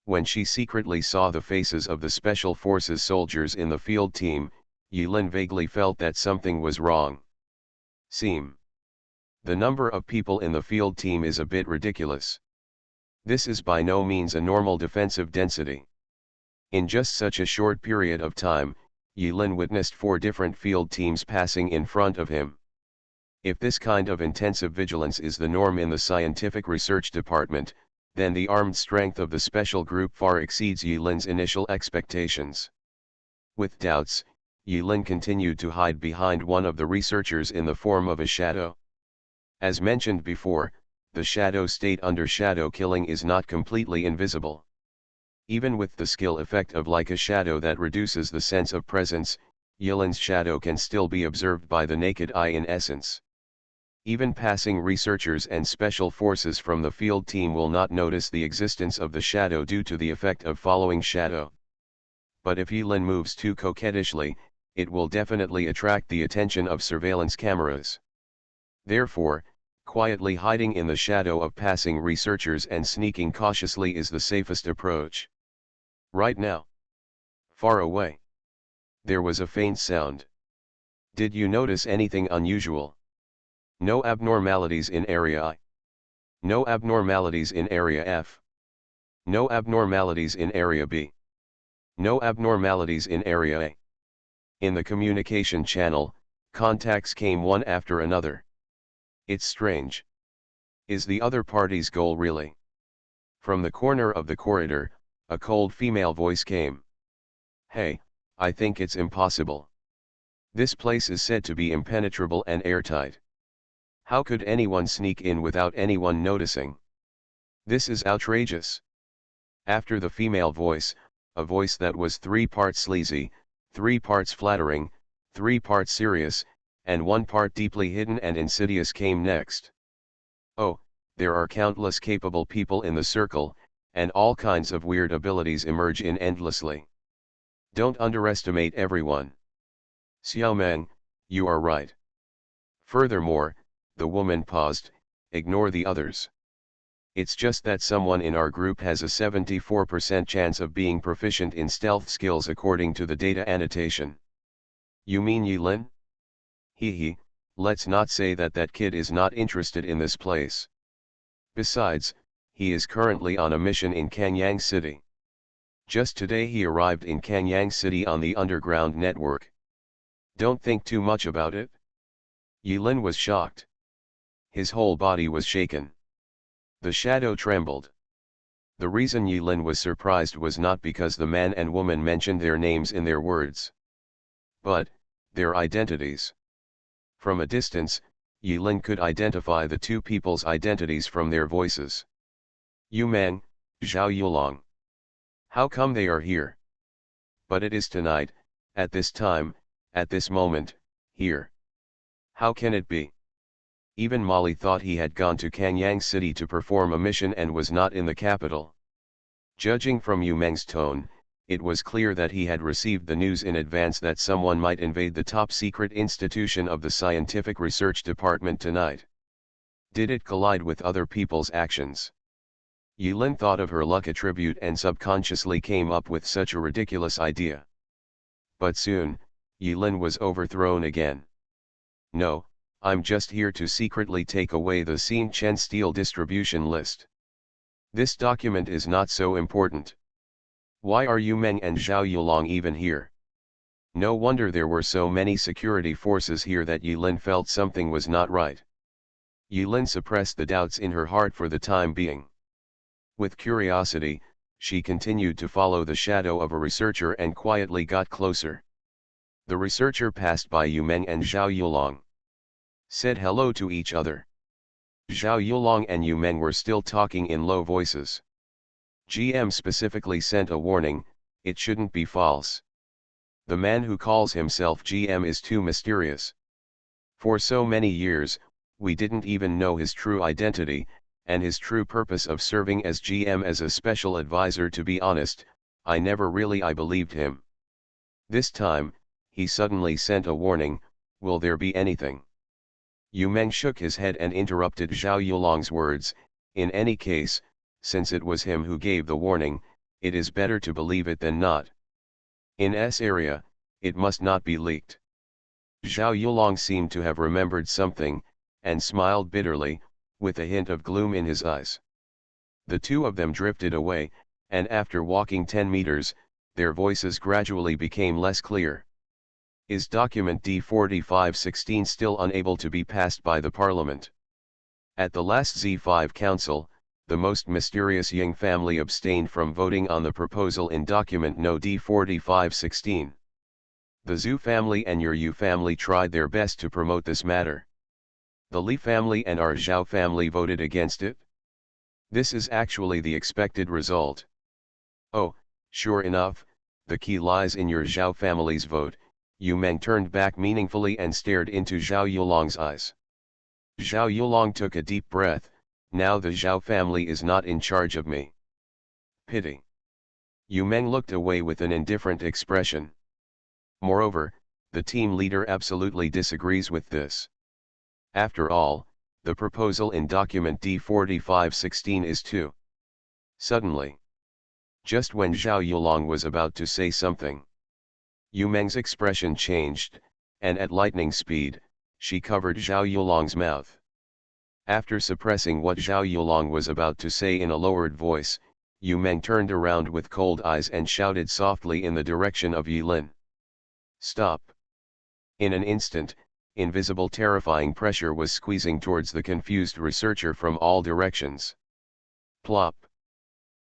When she secretly saw the faces of the Special Forces soldiers in the field team, Yilin vaguely felt that something was wrong. The number of people in the field team is a bit ridiculous. This is by no means a normal defensive density. In just such a short period of time, Yilin witnessed 4 different field teams passing in front of him. If this kind of intensive vigilance is the norm in the scientific research department, then the armed strength of the special group far exceeds Yilin's initial expectations. With doubts, Yilin continued to hide behind one of the researchers in the form of a shadow. As mentioned before, the shadow state under shadow killing is not completely invisible. Even with the skill effect of like a shadow that reduces the sense of presence, Yilin's shadow can still be observed by the naked eye in essence. Even passing researchers and special forces from the field team will not notice the existence of the shadow due to the effect of following shadow. But if Yilin moves too coquettishly, it will definitely attract the attention of surveillance cameras. Therefore, quietly hiding in the shadow of passing researchers and sneaking cautiously is the safest approach. Right now, far away, there was a faint sound. Did you notice anything unusual? No abnormalities in Area I. No abnormalities in Area F. No abnormalities in Area B. No abnormalities in Area A. In the communication channel, contacts came one after another. It's strange. Is the other party's goal really? From the corner of the corridor, a cold female voice came. Hey, I think it's impossible. This place is said to be impenetrable and airtight. How could anyone sneak in without anyone noticing? This is outrageous. After the female voice, a voice that was 3 parts sleazy, 3 parts flattering, 3 parts serious, and 1 part deeply hidden and insidious came next. Oh, there are countless capable people in the circle, and all kinds of weird abilities emerge in endlessly. Don't underestimate everyone. Xiaomeng, you are right. Furthermore, the woman paused, ignore the others. It's just that someone in our group has a 74% chance of being proficient in stealth skills according to the data annotation. You mean Yilin? Hee, let's not say that that kid is not interested in this place. Besides, he is currently on a mission in Kanyang City. Just today he arrived in Kanyang City on the underground network. Don't think too much about it. Yilin was shocked. His whole body was shaken. The shadow trembled. The reason Yilin was surprised was not because the man and woman mentioned their names in their words, but their identities. From a distance, Yilin could identify the two people's identities from their voices. Yu Meng, Zhao Yulong. How come they are here? But it is tonight, at this time, at this moment, here. How can it be? Even Molly thought he had gone to Kanyang City to perform a mission and was not in the capital. Judging from Yu Meng's tone, it was clear that he had received the news in advance that someone might invade the top-secret institution of the Scientific Research Department tonight. Did it collide with other people's actions? Yilin thought of her luck attribute and subconsciously came up with such a ridiculous idea. But soon, Yilin was overthrown again. No, I'm just here to secretly take away the Xin Chen Steel distribution list. This document is not so important. Why are Yu Meng and Zhao Yulong even here? No wonder there were so many security forces here that Yilin felt something was not right. Yilin suppressed the doubts in her heart for the time being. With curiosity, she continued to follow the shadow of a researcher and quietly got closer. The researcher passed by Yu Meng and Zhao Yulong. Said hello to each other. Zhao Yulong and Yu Meng were still talking in low voices. GM specifically sent a warning, it shouldn't be false. The man who calls himself GM is too mysterious. For so many years, we didn't even know his true identity, and his true purpose of serving as GM as a special advisor. To be honest, I never really believed him. This time, he suddenly sent a warning, will there be anything? Yu Meng shook his head and interrupted Zhao Yulong's words, in any case, since it was him who gave the warning, it is better to believe it than not. In S area, it must not be leaked. Zhao Yulong seemed to have remembered something, and smiled bitterly, with a hint of gloom in his eyes. The two of them drifted away, and after walking 10 meters, their voices gradually became less clear. Is document D4516 still unable to be passed by the Parliament? At the last Z5 Council, the most mysterious Yang family abstained from voting on the proposal in document No. D4516. The Zhu family and your Yu family tried their best to promote this matter. The Li family and our Zhao family voted against it. This is actually the expected result. Oh, sure enough, the key lies in your Zhao family's vote. Yu Meng turned back meaningfully and stared into Zhao Yulong's eyes. Zhao Yulong took a deep breath. Now the Zhao family is not in charge of me. Pity. Yu Meng looked away with an indifferent expression. Moreover, the team leader absolutely disagrees with this. After all, the proposal in document D4516 is to. Suddenly, just when Zhao Yulong was about to say something, Yu Meng's expression changed, and at lightning speed, she covered Zhao Yulong's mouth. After suppressing what Zhao Yulong was about to say in a lowered voice, Yu Meng turned around with cold eyes and shouted softly in the direction of Yilin. Stop! In an instant, invisible terrifying pressure was squeezing towards the confused researcher from all directions. Plop!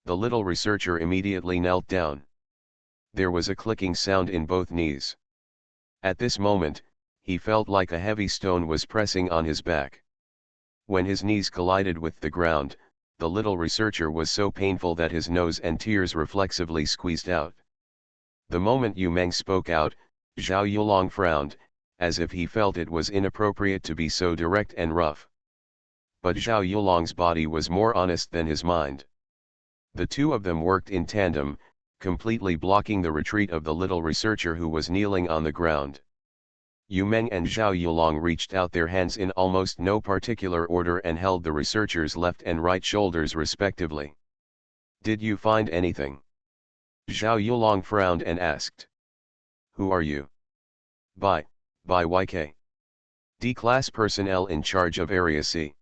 The little researcher immediately knelt down. There was a clicking sound in both knees. At this moment, he felt like a heavy stone was pressing on his back. When his knees collided with the ground, the little researcher was so painful that his nose and tears reflexively squeezed out. The moment Yu Meng spoke out, Zhao Yulong frowned, as if he felt it was inappropriate to be so direct and rough. But Zhao Yulong's body was more honest than his mind. The two of them worked in tandem, completely blocking the retreat of the little researcher who was kneeling on the ground. Yu Meng and Zhao Yulong reached out their hands in almost no particular order and held the researcher's left and right shoulders respectively. Did you find anything? Zhao Yulong frowned and asked. Who are you? By YK. D-class personnel in charge of Area C.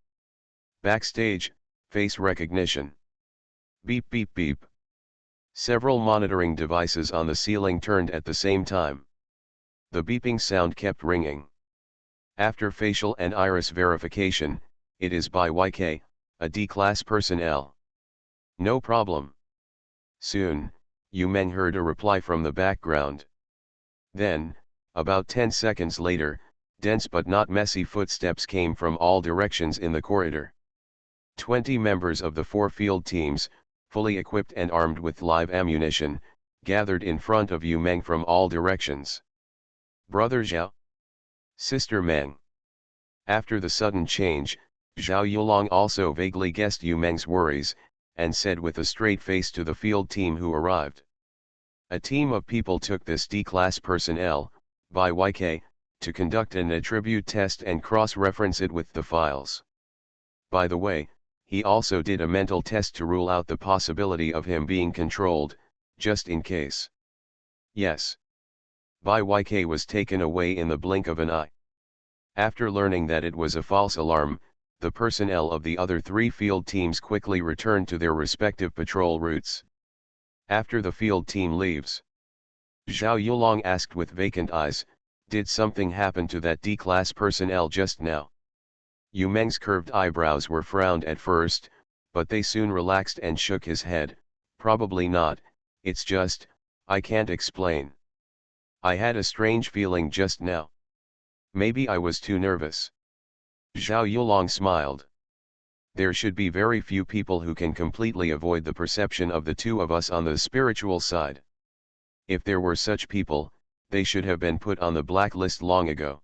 Backstage, face recognition. Beep beep beep. Several monitoring devices on the ceiling turned at the same time. The beeping sound kept ringing. After facial and iris verification, it is by YK, a D-class personnel. No problem. Soon, Yu Meng heard a reply from the background. Then, about 10 seconds later, dense but not messy footsteps came from all directions in the corridor. 20 members of the 4 field teams, fully equipped and armed with live ammunition, gathered in front of Yu Meng from all directions. Brother Zhao? Sister Meng. After the sudden change, Zhao Yulong also vaguely guessed Yu Meng's worries, and said with a straight face to the field team who arrived. A team of people took this D-class personnel, by YK, to conduct an attribute test and cross-reference it with the files. By the way, he also did a mental test to rule out the possibility of him being controlled, just in case. Yes. By YK was taken away in the blink of an eye. After learning that it was a false alarm, the personnel of the other 3 field teams quickly returned to their respective patrol routes. After the field team leaves, Zhao Yulong asked with vacant eyes, did something happen to that D-class personnel just now? Yu Meng's curved eyebrows were frowned at first, but they soon relaxed and shook his head. Probably not, it's just, I can't explain. I had a strange feeling just now. Maybe I was too nervous. Zhao Yulong smiled. There should be very few people who can completely avoid the perception of the two of us on the spiritual side. If there were such people, they should have been put on the blacklist long ago.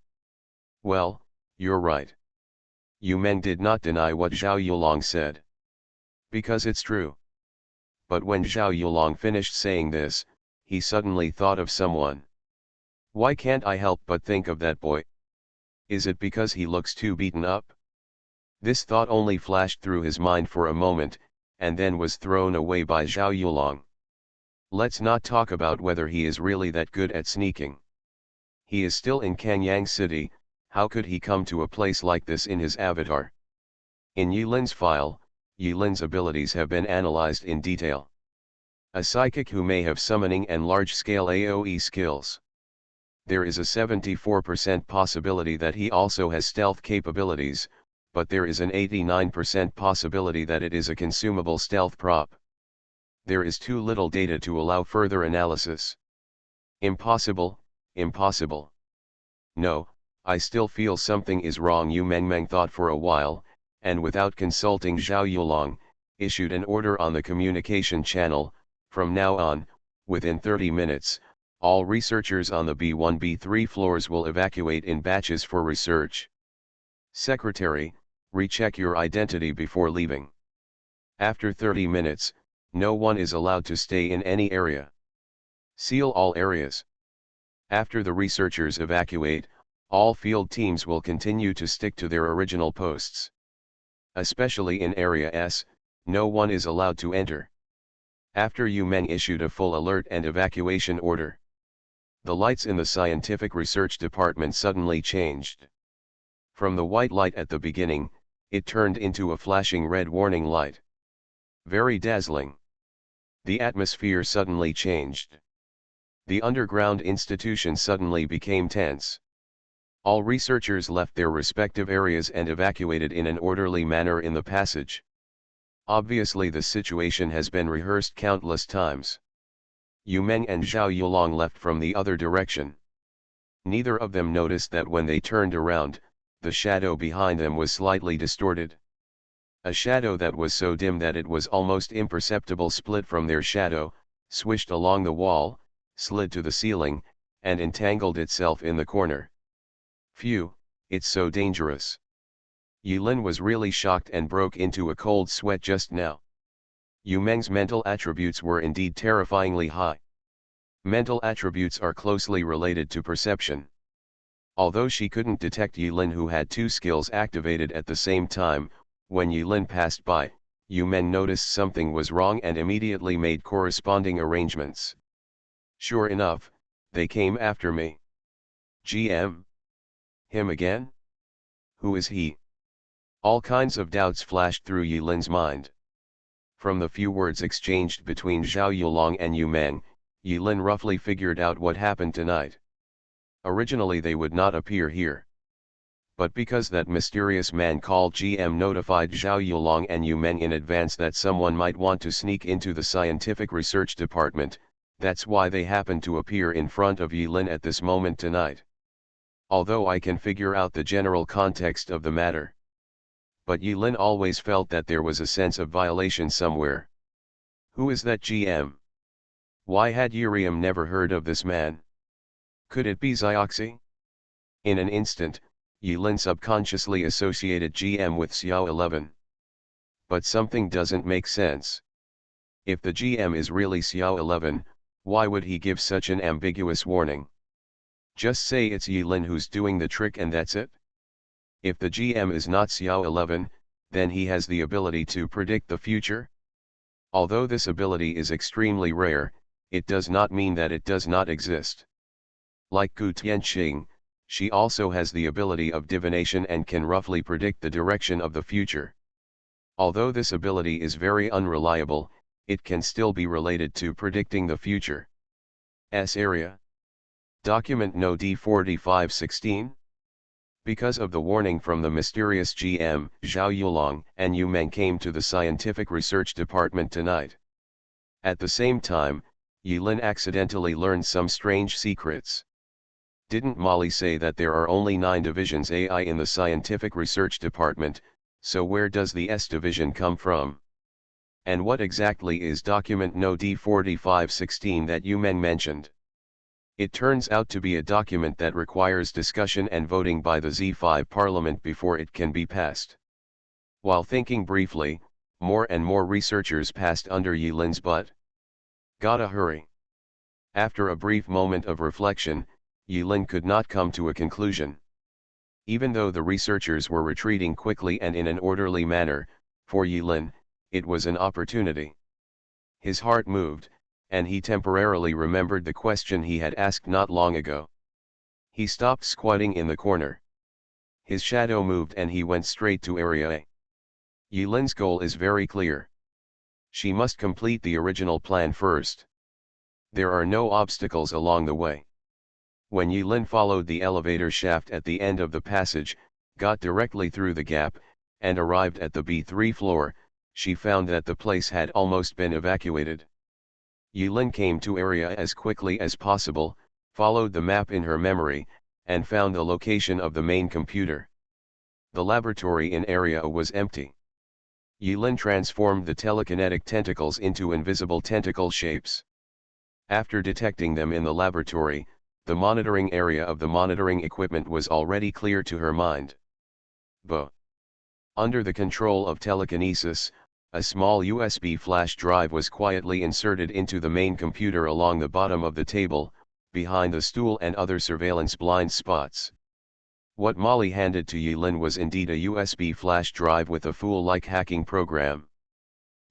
Well, you're right. Yu Meng did not deny what Zhao Yulong said. Because it's true. But when Zhao Yulong finished saying this, he suddenly thought of someone. Why can't I help but think of that boy? Is it because he looks too beaten up? This thought only flashed through his mind for a moment, and then was thrown away by Zhao Yulong. Let's not talk about whether he is really that good at sneaking. He is still in Kanyang City, how could he come to a place like this in his avatar? In Yilin's file, Yilin's abilities have been analyzed in detail. A psychic who may have summoning and large-scale AoE skills. There is a 74% possibility that he also has stealth capabilities, but there is an 89% possibility that it is a consumable stealth prop. There is too little data to allow further analysis. Impossible, impossible. No, I still feel something is wrong. Yu Mengmeng thought for a while, and without consulting Zhao Yulong, issued an order on the communication channel. From now on, within 30 minutes, all researchers on the B1 B3 floors will evacuate in batches for research. Secretary, recheck your identity before leaving. After 30 minutes, no one is allowed to stay in any area. Seal all areas. After the researchers evacuate, all field teams will continue to stick to their original posts. Especially in Area S, no one is allowed to enter. After Yu Meng issued a full alert and evacuation order, the lights in the scientific research department suddenly changed. From the white light at the beginning, it turned into a flashing red warning light. Very dazzling. The atmosphere suddenly changed. The underground institution suddenly became tense. All researchers left their respective areas and evacuated in an orderly manner in the passage. Obviously the situation has been rehearsed countless times. Yu Meng and Zhao Yulong left from the other direction. Neither of them noticed that when they turned around, the shadow behind them was slightly distorted. A shadow that was so dim that it was almost imperceptible split from their shadow, swished along the wall, slid to the ceiling, and entangled itself in the corner. Phew, it's so dangerous. Yulin was really shocked and broke into a cold sweat just now. Yu Meng's mental attributes were indeed terrifyingly high. Mental attributes are closely related to perception. Although she couldn't detect Yulin, who had two skills activated at the same time, when Yulin passed by, Yu Meng noticed something was wrong and immediately made corresponding arrangements. Sure enough, they came after me. GM? Him again? Who is he? All kinds of doubts flashed through Yulin's mind. From the few words exchanged between Zhao Yulong and Yu Meng, Yulin roughly figured out what happened tonight. Originally they would not appear here. But because that mysterious man called GM notified Zhao Yulong and Yu Meng in advance that someone might want to sneak into the scientific research department, that's why they happened to appear in front of Yulin at this moment tonight. Although I can figure out the general context of the matter. But Yulin always felt that there was a sense of violation somewhere. Who is that GM? Why had Yuriam never heard of this man? Could it be Xioxi? In an instant, Yulin subconsciously associated GM with Xiao 11. But something doesn't make sense. If the GM is really Xiao 11, why would he give such an ambiguous warning? Just say it's Yulin who's doing the trick and that's it. If the GM is not Xiao 11, then he has the ability to predict the future. Although this ability is extremely rare, it does not mean that it does not exist. Like Gu Tianqing, she also has the ability of divination and can roughly predict the direction of the future. Although this ability is very unreliable, it can still be related to predicting the future. S area. Document No D4516. Because of the warning from the mysterious GM, Zhao Yulong and Yu Meng came to the scientific research department tonight. At the same time, Yulin accidentally learned some strange secrets. Didn't Molly say that there are only 9 divisions AI in the scientific research department, so where does the S division come from? And what exactly is document No D4516 that Yu Meng mentioned? It turns out to be a document that requires discussion and voting by the Z5 Parliament before it can be passed. While thinking briefly, more and more researchers passed under Yulin's butt. Gotta hurry. After a brief moment of reflection, Yulin could not come to a conclusion. Even though the researchers were retreating quickly and in an orderly manner, for Yulin, it was an opportunity. His heart moved, and he temporarily remembered the question he had asked not long ago. He stopped squatting in the corner. His shadow moved and he went straight to Area A. Yulin's goal is very clear. She must complete the original plan first. There are no obstacles along the way. When Yulin followed the elevator shaft at the end of the passage, got directly through the gap, and arrived at the B3 floor, she found that the place had almost been evacuated. Yulin came to area as quickly as possible, followed the map in her memory, and found the location of the main computer. The laboratory in area was empty. Yulin transformed the telekinetic tentacles into invisible tentacle shapes. After detecting them in the laboratory, the monitoring area of the monitoring equipment was already clear to her mind. But under the control of telekinesis, a small USB flash drive was quietly inserted into the main computer along the bottom of the table, behind the stool and other surveillance blind spots. What Molly handed to Yulin was indeed a USB flash drive with a fool-like hacking program.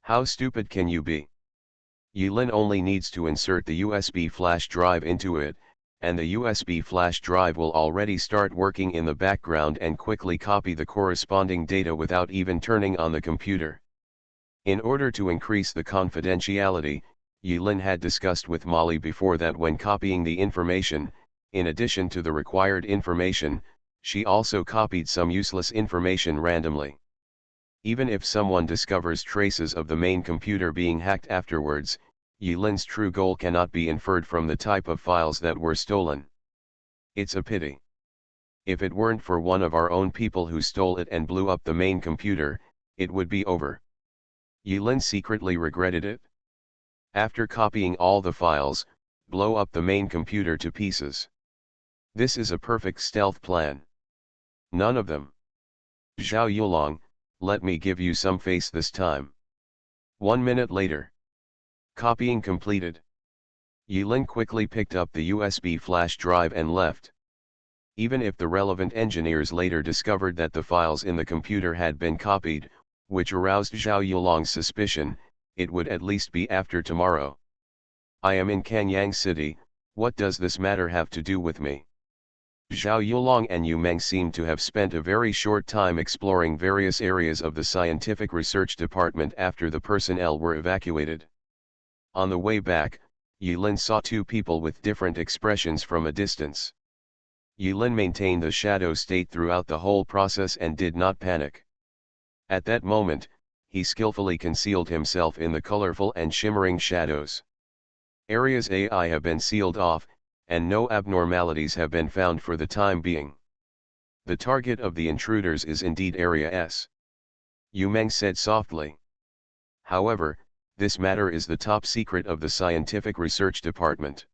How stupid can you be? Yulin only needs to insert the USB flash drive into it, and the USB flash drive will already start working in the background and quickly copy the corresponding data without even turning on the computer. In order to increase the confidentiality, Yulin had discussed with Molly before that when copying the information, in addition to the required information, she also copied some useless information randomly. Even if someone discovers traces of the main computer being hacked afterwards, Yulin's true goal cannot be inferred from the type of files that were stolen. It's a pity. If it weren't for one of our own people who stole it and blew up the main computer, it would be over. Yulin secretly regretted it. After copying all the files, blow up the main computer to pieces. This is a perfect stealth plan. None of them. Zhao Yulong, let me give you some face this time. 1 minute later. Copying completed. Yulin quickly picked up the USB flash drive and left. Even if the relevant engineers later discovered that the files in the computer had been copied, which aroused Zhao Yulong's suspicion, it would at least be after tomorrow. I am in Kanyang City, what does this matter have to do with me? Zhao Yulong and Yu Meng seemed to have spent a very short time exploring various areas of the scientific research department after the personnel were evacuated. On the way back, Yulin saw two people with different expressions from a distance. Yulin maintained the shadow state throughout the whole process and did not panic. At that moment, he skillfully concealed himself in the colorful and shimmering shadows. Areas AI have been sealed off, and no abnormalities have been found for the time being. The target of the intruders is indeed Area S. Yu Meng said softly. However, this matter is the top secret of the scientific research department.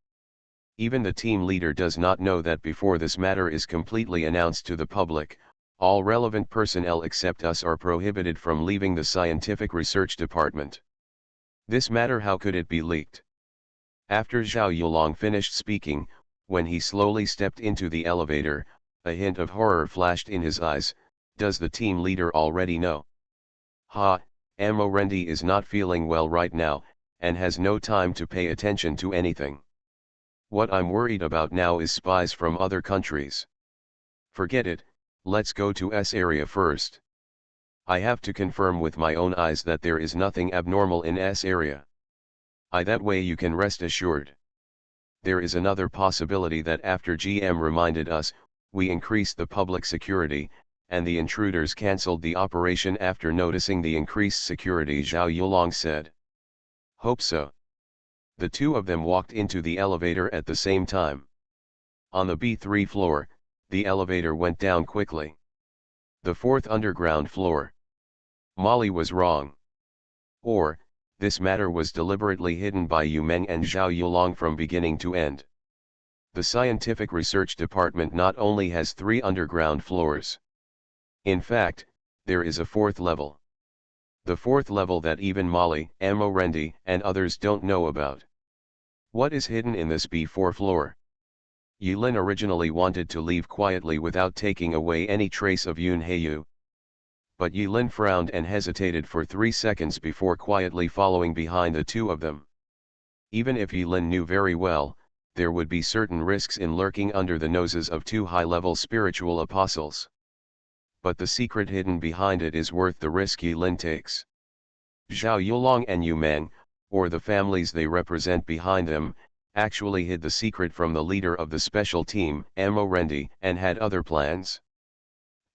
Even the team leader does not know that before this matter is completely announced to the public, all relevant personnel except us are prohibited from leaving the scientific research department. This matter, how could it be leaked? After Zhao Yulong finished speaking, when he slowly stepped into the elevator, a hint of horror flashed in his eyes. Does the team leader already know? Rendi is not feeling well right now, and has no time to pay attention to anything. What I'm worried about now is spies from other countries. Forget it, let's go to S area first. I have to confirm with my own eyes that there is nothing abnormal in S area. That way you can rest assured. There is another possibility that after GM reminded us, we increased the public security, and the intruders cancelled the operation after noticing the increased security, Zhao Yulong said. Hope so. The two of them walked into the elevator at the same time. On the B3 floor, the elevator went down quickly. The fourth underground floor. Molly was wrong. Or, this matter was deliberately hidden by Yu Meng and Zhao Yulong from beginning to end. The scientific research department not only has 3 underground floors. In fact, there is a 4th level. The 4th level that even Molly, Rendi, and others don't know about. What is hidden in this B4 floor? Yulin originally wanted to leave quietly without taking away any trace of Yun Heyu. But Yulin frowned and hesitated for 3 seconds before quietly following behind the two of them. Even if Yulin knew very well, there would be certain risks in lurking under the noses of 2 high-level spiritual apostles. But the secret hidden behind it is worth the risk Yulin takes. Zhao Yulong and Yu Meng, or the families they represent behind them, actually hid the secret from the leader of the special team, Rendi, and had other plans.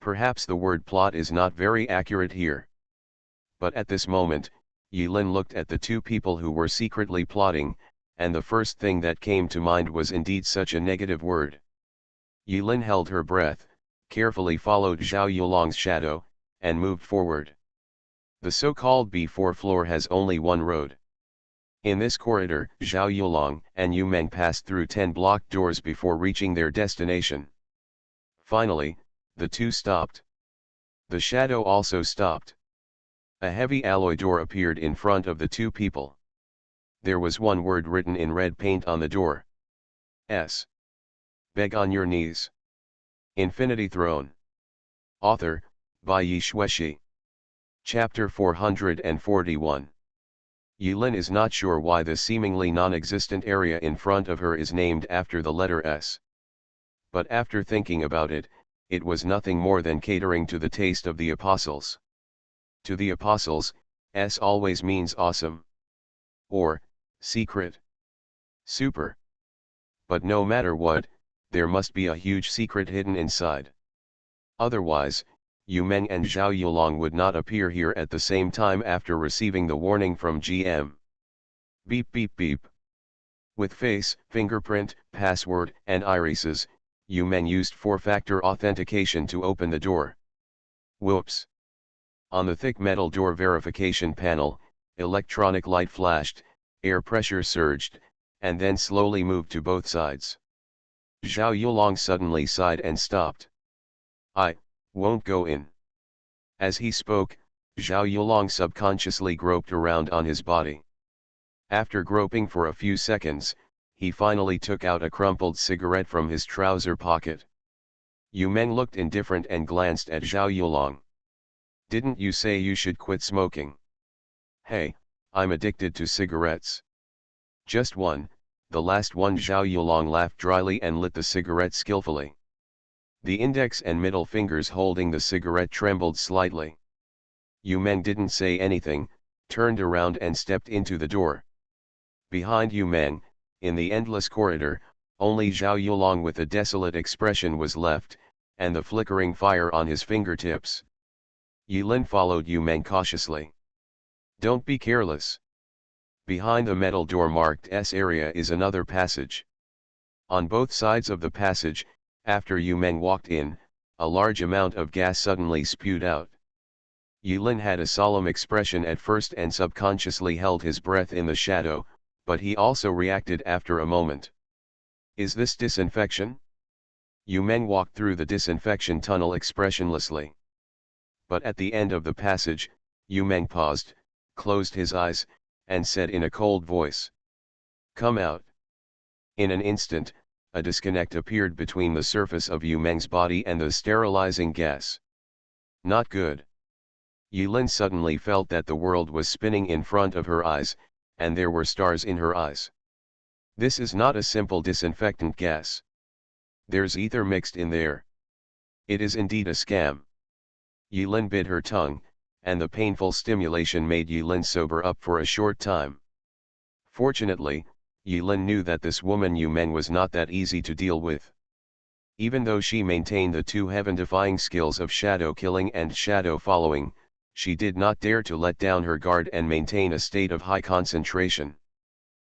Perhaps the word plot is not very accurate here. But at this moment, Yilin looked at the two people who were secretly plotting, and the first thing that came to mind was indeed such a negative word. Yilin held her breath, carefully followed Zhao Yulong's shadow, and moved forward. The so-called B4 floor has only one road. In this corridor, Zhao Yulong and Yu Meng passed through 10 blocked doors before reaching their destination. Finally, the two stopped. The shadow also stopped. A heavy alloy door appeared in front of the two people. There was one word written in red paint on the door. S. Beg on your knees. Infinity Throne. Author, by Yi Shueshi. Chapter 441. Yilin is not sure why the seemingly non-existent area in front of her is named after the letter S. But after thinking about it, it was nothing more than catering to the taste of the apostles. To the apostles, S always means awesome. Or, secret. Super. But no matter what, there must be a huge secret hidden inside. Otherwise, Yu Meng and Zhao Yulong would not appear here at the same time after receiving the warning from GM. Beep beep beep. With face, fingerprint, password, and irises, Yu Meng used 4-factor authentication to open the door. Whoops. On the thick metal door verification panel, electronic light flashed, air pressure surged, and then slowly moved to both sides. Zhao Yulong suddenly sighed and stopped. I won't go in. As he spoke, Zhao Yulong subconsciously groped around on his body. After groping for a few seconds, he finally took out a crumpled cigarette from his trouser pocket. Yu Meng looked indifferent and glanced at Zhao Yulong. Didn't you say you should quit smoking? Hey, I'm addicted to cigarettes. Just one, the last one. Zhao Yulong laughed dryly and lit the cigarette skillfully. The index and middle fingers holding the cigarette trembled slightly. Yu Meng didn't say anything, turned around and stepped into the door. Behind Yu Meng, in the endless corridor, only Zhao Yulong with a desolate expression was left, and the flickering fire on his fingertips. Yilin followed Yu Meng cautiously. Don't be careless. Behind the metal door marked S area is another passage. On both sides of the passage, after Yu Meng walked in, a large amount of gas suddenly spewed out. Yilin had a solemn expression at first and subconsciously held his breath in the shadow, but he also reacted after a moment. Is this disinfection? Yu Meng walked through the disinfection tunnel expressionlessly. But at the end of the passage, Yu Meng paused, closed his eyes, and said in a cold voice, "Come out." In an instant, a disconnect appeared between the surface of Yu Meng's body and the sterilizing gas. Not good. Yilin suddenly felt that the world was spinning in front of her eyes, and there were stars in her eyes. This is not a simple disinfectant gas. There's ether mixed in there. It is indeed a scam. Yilin bit her tongue, and the painful stimulation made Yilin sober up for a short time. Fortunately, Yilin knew that this woman Yu Meng was not that easy to deal with. Even though she maintained the two heaven-defying skills of shadow killing and shadow following, she did not dare to let down her guard and maintain a state of high concentration.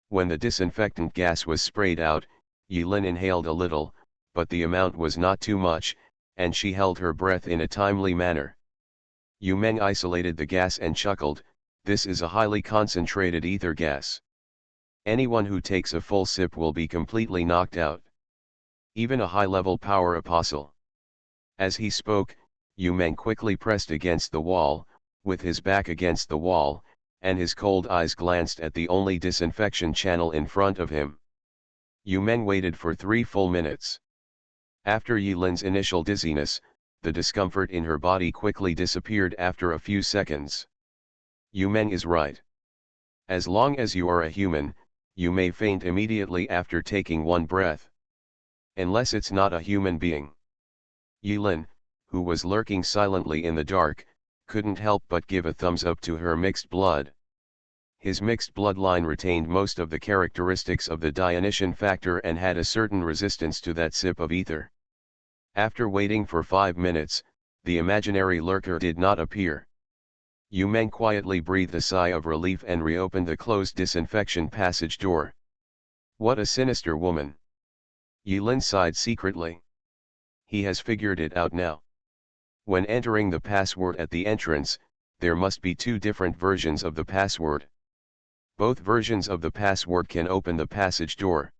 When the disinfectant gas was sprayed out, Yilin inhaled a little, but the amount was not too much, and she held her breath in a timely manner. Yu Meng isolated the gas and chuckled, "This is a highly concentrated ether gas. Anyone who takes a full sip will be completely knocked out. Even a high-level power apostle." As he spoke, Yu Meng quickly pressed against the wall, with his back against the wall, and his cold eyes glanced at the only disinfection channel in front of him. Yu Meng waited for 3 full minutes. After Yilin's initial dizziness, the discomfort in her body quickly disappeared after a few seconds. Yu Meng is right. As long as you are a human, you may faint immediately after taking one breath. Unless it's not a human being. Yilin, who was lurking silently in the dark, couldn't help but give a thumbs up to her mixed blood. His mixed bloodline retained most of the characteristics of the Dionysian factor and had a certain resistance to that sip of ether. After waiting for 5 minutes, The imaginary lurker did not appear. Yu Meng quietly breathed a sigh of relief and reopened the closed disinfection passage door. What a sinister woman. Yilin sighed secretly. He has figured it out now. When entering the password at the entrance, there must be two different versions of the password. Both versions of the password can open the passage door.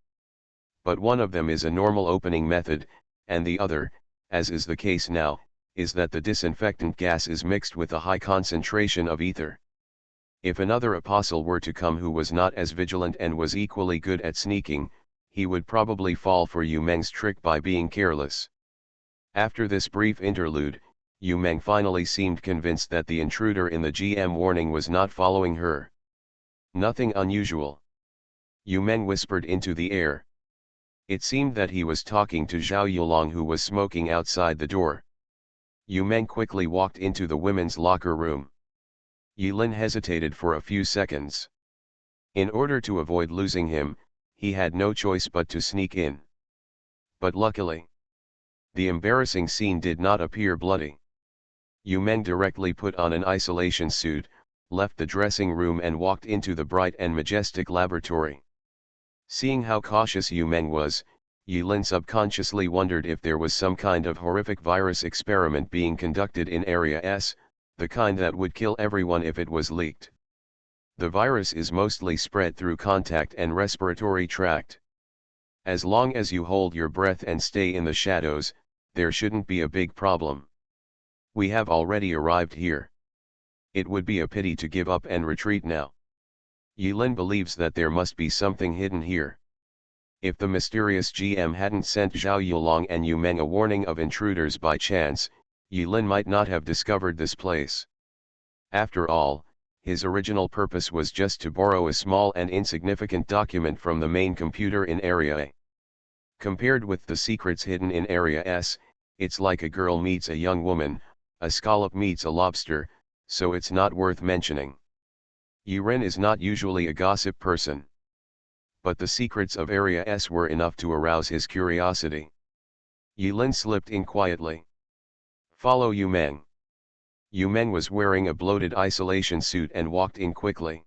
But one of them is a normal opening method, and the other, as is the case now, is that the disinfectant gas is mixed with a high concentration of ether. If another apostle were to come who was not as vigilant and was equally good at sneaking, he would probably fall for Yu Meng's trick by being careless. After this brief interlude, Yu Meng finally seemed convinced that the intruder in the GM warning was not following her. Nothing unusual. Yu Meng whispered into the air. It seemed that he was talking to Zhao Yulong, who was smoking outside the door. Yu Meng quickly walked into the women's locker room. Yilin hesitated for a few seconds. In order to avoid losing him, he had no choice but to sneak in. But luckily, the embarrassing scene did not appear bloody. Yu Meng directly put on an isolation suit, left the dressing room and walked into the bright and majestic laboratory. Seeing how cautious Yu Meng was, Yilin subconsciously wondered if there was some kind of horrific virus experiment being conducted in Area S, the kind that would kill everyone if it was leaked. The virus is mostly spread through contact and respiratory tract. As long as you hold your breath and stay in the shadows, there shouldn't be a big problem. We have already arrived here. It would be a pity to give up and retreat now. Yilin believes that there must be something hidden here. If the mysterious GM hadn't sent Zhao Yulong and Yu Meng a warning of intruders by chance, Yilin might not have discovered this place. After all, his original purpose was just to borrow a small and insignificant document from the main computer in Area A. Compared with the secrets hidden in Area S, it's like a girl meets a young woman, a scallop meets a lobster, so it's not worth mentioning. Yilin is not usually a gossip person. But the secrets of Area S were enough to arouse his curiosity. Yilin slipped in quietly. Follow Yu Meng. Yu Meng was wearing a bloated isolation suit and walked in quickly.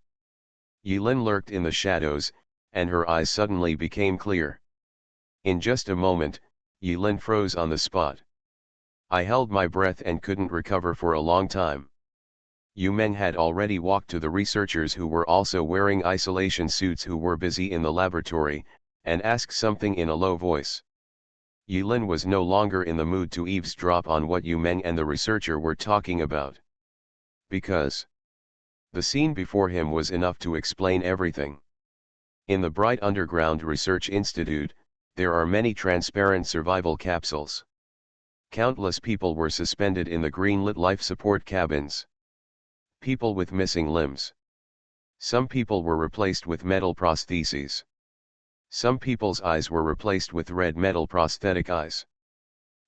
Yilin lurked in the shadows, and her eyes suddenly became clear. In just a moment, Yilin froze on the spot. I held my breath and couldn't recover for a long time. Yu Meng had already walked to the researchers who were also wearing isolation suits who were busy in the laboratory, and asked something in a low voice. Yilin was no longer in the mood to eavesdrop on what Yu Meng and the researcher were talking about. Because the scene before him was enough to explain everything. In the Bright Underground Research Institute, there are many transparent survival capsules. Countless people were suspended in the green-lit life support cabins. People with missing limbs. Some people were replaced with metal prostheses. Some people's eyes were replaced with red metal prosthetic eyes.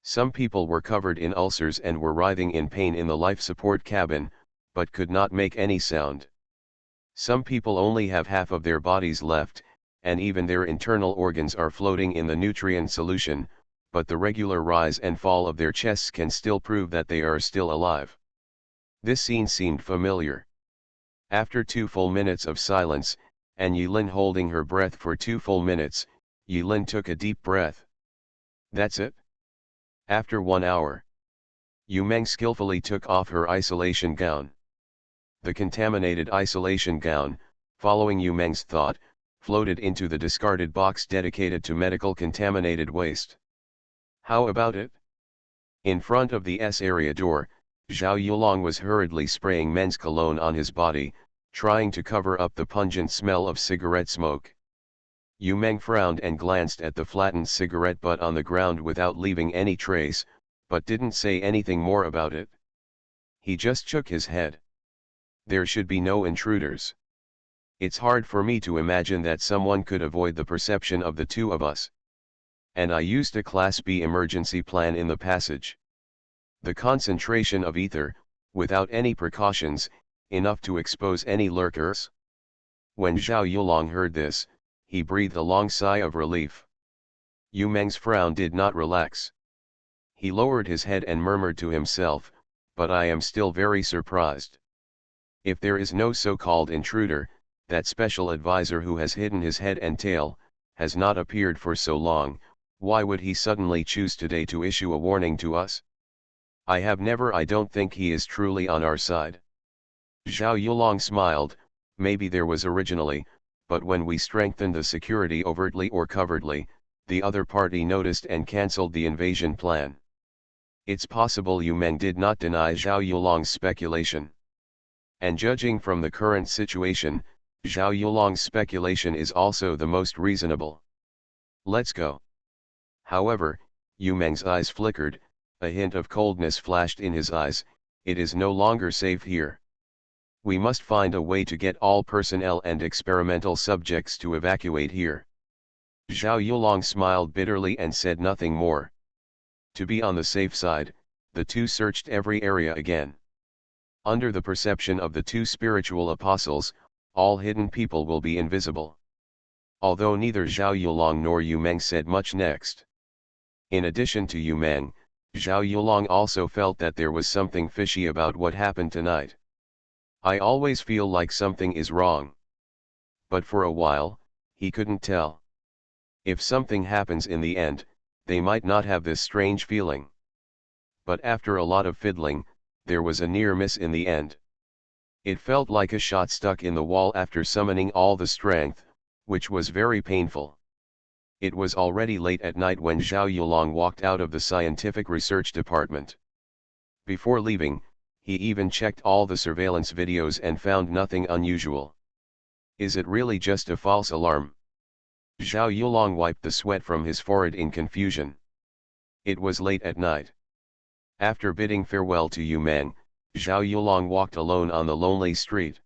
Some people were covered in ulcers and were writhing in pain in the life support cabin, but could not make any sound. Some people only have half of their bodies left, and even their internal organs are floating in the nutrient solution, but the regular rise and fall of their chests can still prove that they are still alive. This scene seemed familiar. After 2 full minutes of silence, and Yilin holding her breath for 2 full minutes, Yilin took a deep breath. That's it? After 1 hour. Yu Meng skillfully took off her isolation gown. The contaminated isolation gown, following Yu Meng's thought, floated into the discarded box dedicated to medical contaminated waste. How about it? In front of the S area door, Zhao Yulong was hurriedly spraying men's cologne on his body, trying to cover up the pungent smell of cigarette smoke. Yu Meng frowned and glanced at the flattened cigarette butt on the ground without leaving any trace, but didn't say anything more about it. He just shook his head. There should be no intruders. It's hard for me to imagine that someone could avoid the perception of the two of us. And I used a Class B emergency plan in the passage. The concentration of ether, without any precautions, enough to expose any lurkers. When Zhao Yulong heard this, he breathed a long sigh of relief. Yu Meng's frown did not relax. He lowered his head and murmured to himself, but I am still very surprised. If there is no so-called intruder, that special advisor who has hidden his head and tail, has not appeared for so long, why would he suddenly choose today to issue a warning to us? I don't think he is truly on our side. Zhao Yulong smiled, maybe there was originally, but when we strengthened the security overtly or covertly, the other party noticed and cancelled the invasion plan. It's possible Yu Meng did not deny Zhao Yulong's speculation. And judging from the current situation, Zhao Yulong's speculation is also the most reasonable. Let's go. However, Yu Meng's eyes flickered, a hint of coldness flashed in his eyes. It is no longer safe here. We must find a way to get all personnel and experimental subjects to evacuate here. Zhao Yulong smiled bitterly and said nothing more. To be on the safe side, the two searched every area again. Under the perception of the two spiritual apostles, all hidden people will be invisible. Although neither Zhao Yulong nor Yu Meng said much next. In addition to Yu Meng, Zhao Yulong also felt that there was something fishy about what happened tonight. I always feel like something is wrong. But for a while, he couldn't tell. If something happens in the end, they might not have this strange feeling. But after a lot of fiddling, there was a near miss in the end. It felt like a shot stuck in the wall after summoning all the strength, which was very painful. It was already late at night when Zhao Yulong walked out of the scientific research department. Before leaving, he even checked all the surveillance videos and found nothing unusual. Is it really just a false alarm? Zhao Yulong wiped the sweat from his forehead in confusion. It was late at night. After bidding farewell to Yu Meng, Zhao Yulong walked alone on the lonely street.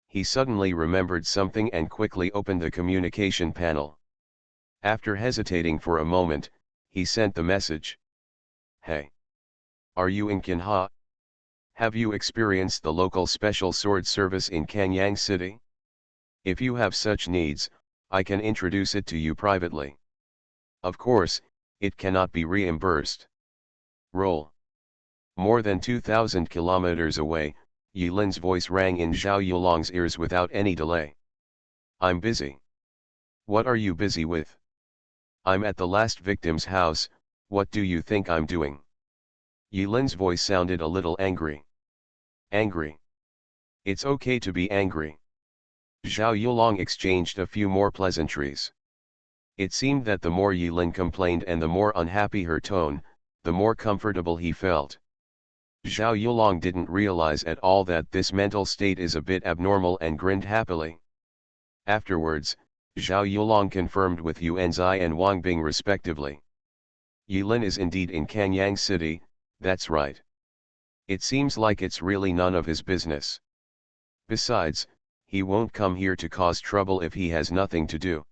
He suddenly remembered something and quickly opened the communication panel. After hesitating for a moment, he sent the message. Hey! Are you in Kinha? Have you experienced the local special sword service in Kanyang City? If you have such needs, I can introduce it to you privately. Of course, it cannot be reimbursed. Roll. More than 2,000 kilometers away, Yilin's voice rang in Zhao Yulong's ears without any delay. I'm busy. What are you busy with? I'm at the last victim's house, what do you think I'm doing? Yilin's voice sounded a little angry. Angry? It's okay to be angry. Zhao Yulong exchanged a few more pleasantries. It seemed that the more Yilin complained and the more unhappy her tone, the more comfortable he felt. Zhao Yulong didn't realize at all that this mental state is a bit abnormal and grinned happily. Afterwards, Zhao Yulong confirmed with Yuan Zai and Wang Bing respectively. Yilin is indeed in Kanyang City, that's right. It seems like it's really none of his business. Besides, he won't come here to cause trouble if he has nothing to do.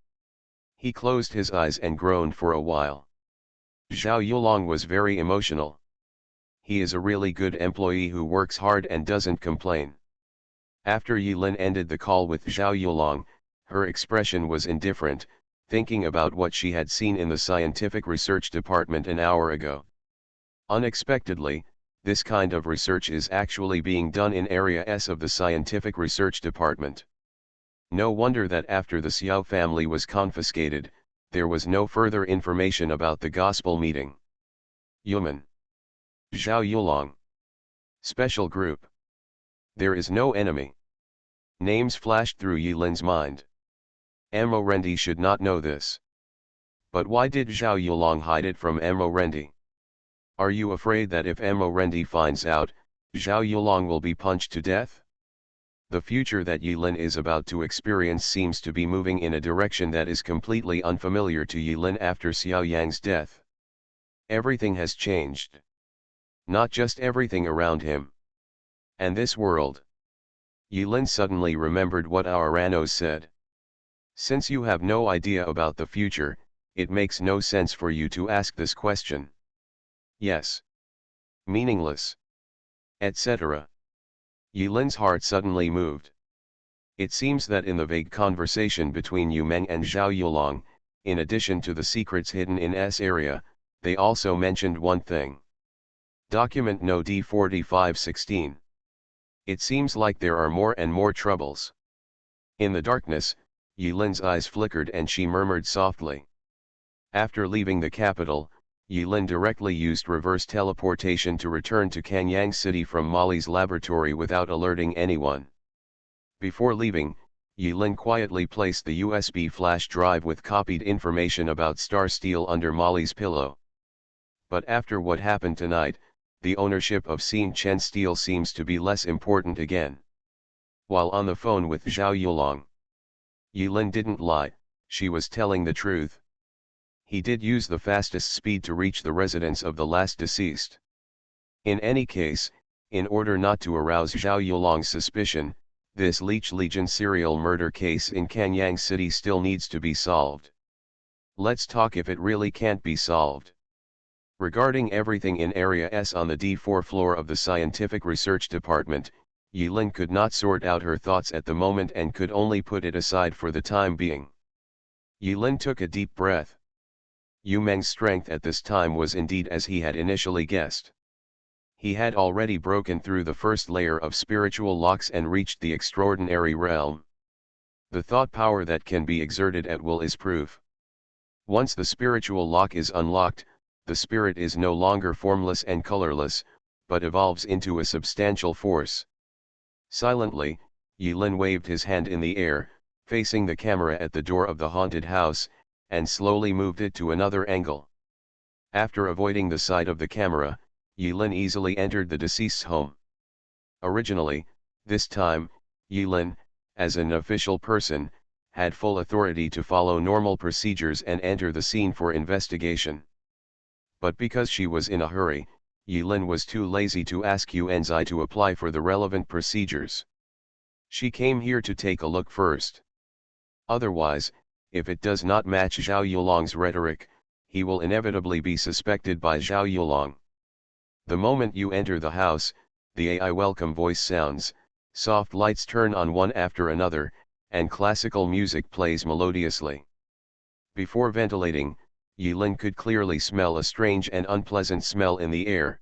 He closed his eyes and groaned for a while. Zhao Yulong was very emotional. He is a really good employee who works hard and doesn't complain. After Yilin ended the call with Zhao Yulong, her expression was indifferent, thinking about what she had seen in the scientific research department an hour ago. Unexpectedly, this kind of research is actually being done in Area S of the scientific research department. No wonder that after the Xiao family was confiscated, there was no further information about the gospel meeting. Yuman. Zhao Yulong. Special Group. There is no enemy. Names flashed through Yilin's mind. Amo Rendi should not know this. But why did Zhao Yulong hide it from Amo Rendi? Are you afraid that if Amo Rendi finds out, Zhao Yulong will be punched to death? The future that Yilin is about to experience seems to be moving in a direction that is completely unfamiliar to Yilin after Xiao Yang's death. Everything has changed. Not just everything around him. And this world. Yilin suddenly remembered what our Ranos said. Since you have no idea about the future, it makes no sense for you to ask this question. Yes. Meaningless. Etc. Yilin's heart suddenly moved. It seems that in the vague conversation between Yu Meng and Zhao Yulong, in addition to the secrets hidden in S area, They also mentioned one thing. Document No. D4516. It seems like there are more and more troubles. In the darkness, Yilin's eyes flickered and she murmured softly. After leaving the capital, Yilin directly used reverse teleportation to return to Kanyang City from Molly's laboratory without alerting anyone. Before leaving, Yilin quietly placed the USB flash drive with copied information about Star Steel under Molly's pillow. But after what happened tonight, the ownership of Xin Chen Steel seems to be less important again. While on the phone with Zhao Yulong, Yilin didn't lie, she was telling the truth. He did use the fastest speed to reach the residence of the last deceased. In any case, in order not to arouse Zhao Yulong's suspicion, this Leech Legion serial murder case in Kanyang City still needs to be solved. Let's talk if it really can't be solved. Regarding everything in Area S on the D4 floor of the Scientific Research Department, Yilin could not sort out her thoughts at the moment and could only put it aside for the time being. Yilin took a deep breath. Yu Meng's strength at this time was indeed as he had initially guessed. He had already broken through the first layer of spiritual locks and reached the extraordinary realm. The thought power that can be exerted at will is proof. Once the spiritual lock is unlocked, the spirit is no longer formless and colorless, but evolves into a substantial force. Silently, Yilin waved his hand in the air, facing the camera at the door of the haunted house, and slowly moved it to another angle. After avoiding the side of the camera, Yilin easily entered the deceased's home. Originally, this time, Yilin, as an official person, had full authority to follow normal procedures and enter the scene for investigation. But because she was in a hurry, Yilin was too lazy to ask Yuanzai to apply for the relevant procedures. She came here to take a look first. Otherwise, if it does not match Zhao Yulong's rhetoric, he will inevitably be suspected by Zhao Yulong. The moment you enter the house, the AI welcome voice sounds, soft lights turn on one after another, and classical music plays melodiously. Before ventilating, Yilin could clearly smell a strange and unpleasant smell in the air.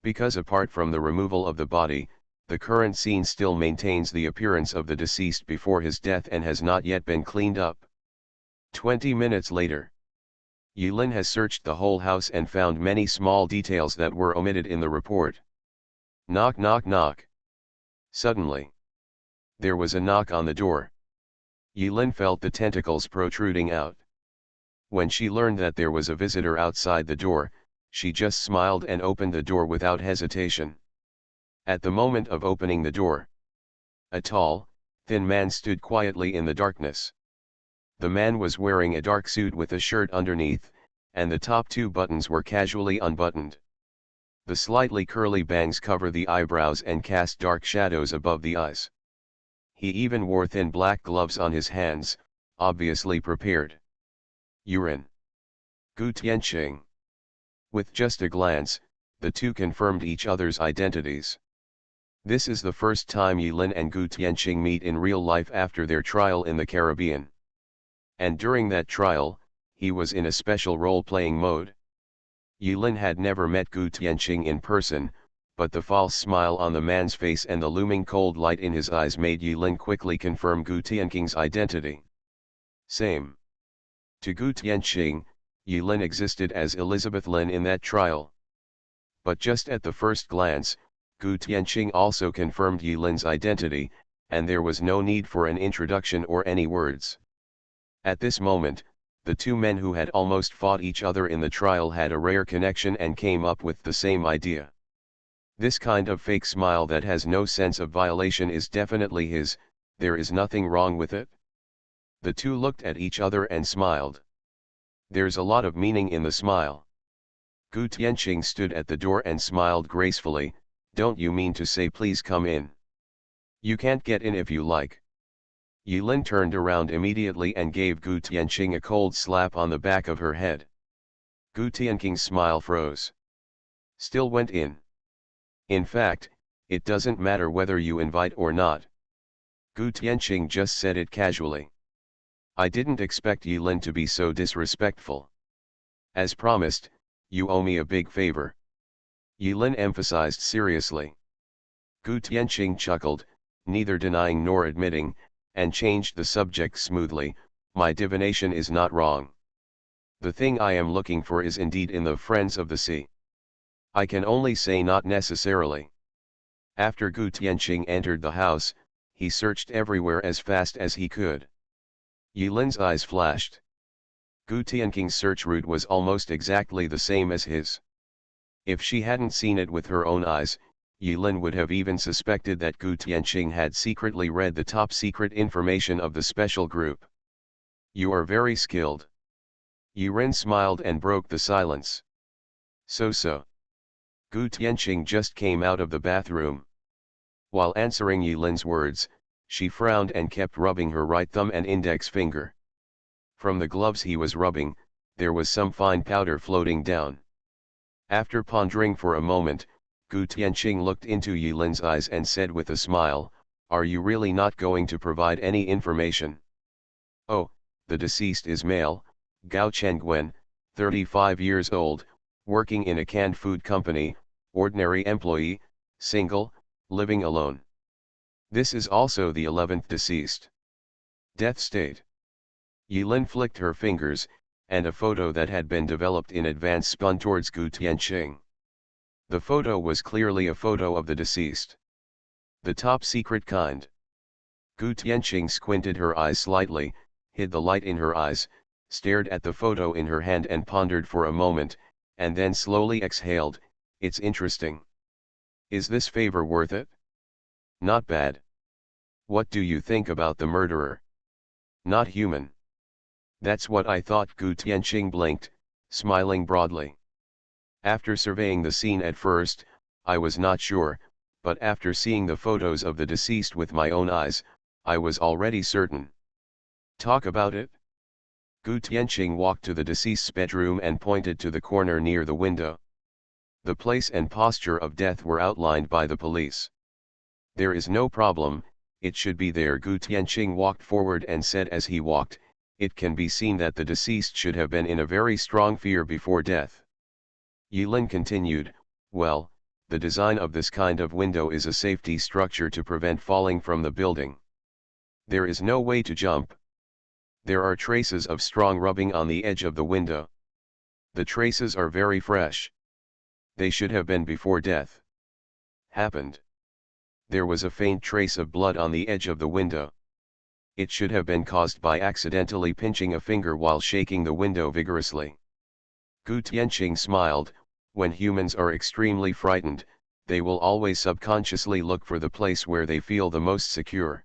Because apart from the removal of the body, the current scene still maintains the appearance of the deceased before his death and has not yet been cleaned up. 20 minutes later, Yilin has searched the whole house and found many small details that were omitted in the report. Knock knock knock. Suddenly, there was a knock on the door. Yilin felt the tentacles protruding out. When she learned that there was a visitor outside the door, she just smiled and opened the door without hesitation. At the moment of opening the door, a tall, thin man stood quietly in the darkness. The man was wearing a dark suit with a shirt underneath, and the top two buttons were casually unbuttoned. The slightly curly bangs cover the eyebrows and cast dark shadows above the eyes. He even wore thin black gloves on his hands, obviously prepared. Yurin. Gu Tianqing. With just a glance, the two confirmed each other's identities. This is the first time Yilin and Gu Tianqing meet in real life after their trial in the Caribbean. And during that trial, he was in a special role-playing mode. Yilin had never met Gu Tianqing in person, but the false smile on the man's face and the looming cold light in his eyes made Yilin quickly confirm Gu Tianqing's identity. Same. To Gu Tianqing, Yilin existed as Elizabeth Lin in that trial. But just at the first glance, Gu Tianqing also confirmed Yilin's identity, and there was no need for an introduction or any words. At this moment, the two men who had almost fought each other in the trial had a rare connection and came up with the same idea. This kind of fake smile that has no sense of violation is definitely his, there is nothing wrong with it. The two looked at each other and smiled. There's a lot of meaning in the smile. Gu Tianqing stood at the door and smiled gracefully. Don't you mean to say please come in? You can't get in if you like. Yilin turned around immediately and gave Gu Tianqing a cold slap on the back of her head. Gu Tianqing's smile froze. Still went in. In fact, it doesn't matter whether you invite or not. Gu Tianqing just said it casually. I didn't expect Yilin to be so disrespectful. As promised, You owe me a big favor. Yilin emphasized seriously. Gu Tianqing chuckled, neither denying nor admitting, and changed the subject smoothly. My divination is not wrong. The thing I am looking for is indeed in the Friends of the Sea. I can only say not necessarily. After Gu Tianqing entered the house, he searched everywhere as fast as he could. Yilin's eyes flashed. Gu Tianqing's search route was almost exactly the same as his. If she hadn't seen it with her own eyes, Yilin would have even suspected that Gu Tianqing had secretly read the top-secret information of the special group. You are very skilled. Yilin smiled and broke the silence. So. Gu Tianqing just came out of the bathroom. While answering Yilin's words, she frowned and kept rubbing her right thumb and index finger. From the gloves he was rubbing, there was some fine powder floating down. After pondering for a moment, Gu Tianqing looked into Yilin's eyes and said with a smile, "Are you really not going to provide any information?" "Oh, the deceased is male, Gao Chengguan, 35 years old, working in a canned food company, ordinary employee, single, living alone. This is also the 11th deceased. Death state." Yilin flicked her fingers, and a photo that had been developed in advance spun towards Gu Tianqing. The photo was clearly a photo of the deceased. The top secret kind. Gu Tianqing squinted her eyes slightly, hid the light in her eyes, stared at the photo in her hand and pondered for a moment, and then slowly exhaled, "It's interesting. Is this favor worth it? Not bad. What do you think about the murderer? Not human." "That's what I thought." Gu Tianqing blinked, smiling broadly. "After surveying the scene at first, I was not sure, but after seeing the photos of the deceased with my own eyes, I was already certain." "Talk about it." Gu Tianqing walked to the deceased's bedroom and pointed to the corner near the window. The place and posture of death were outlined by the police. "There is no problem, it should be there." Gu Tianqing walked forward and said as he walked, "It can be seen that the deceased should have been in a very strong fear before death." Yilin continued, "Well, the design of this kind of window is a safety structure to prevent falling from the building. There is no way to jump. There are traces of strong rubbing on the edge of the window. The traces are very fresh. They should have been before death happened. There was a faint trace of blood on the edge of the window. It should have been caused by accidentally pinching a finger while shaking the window vigorously." Gu Tianqing smiled. When humans are extremely frightened, they will always subconsciously look for the place where they feel the most secure.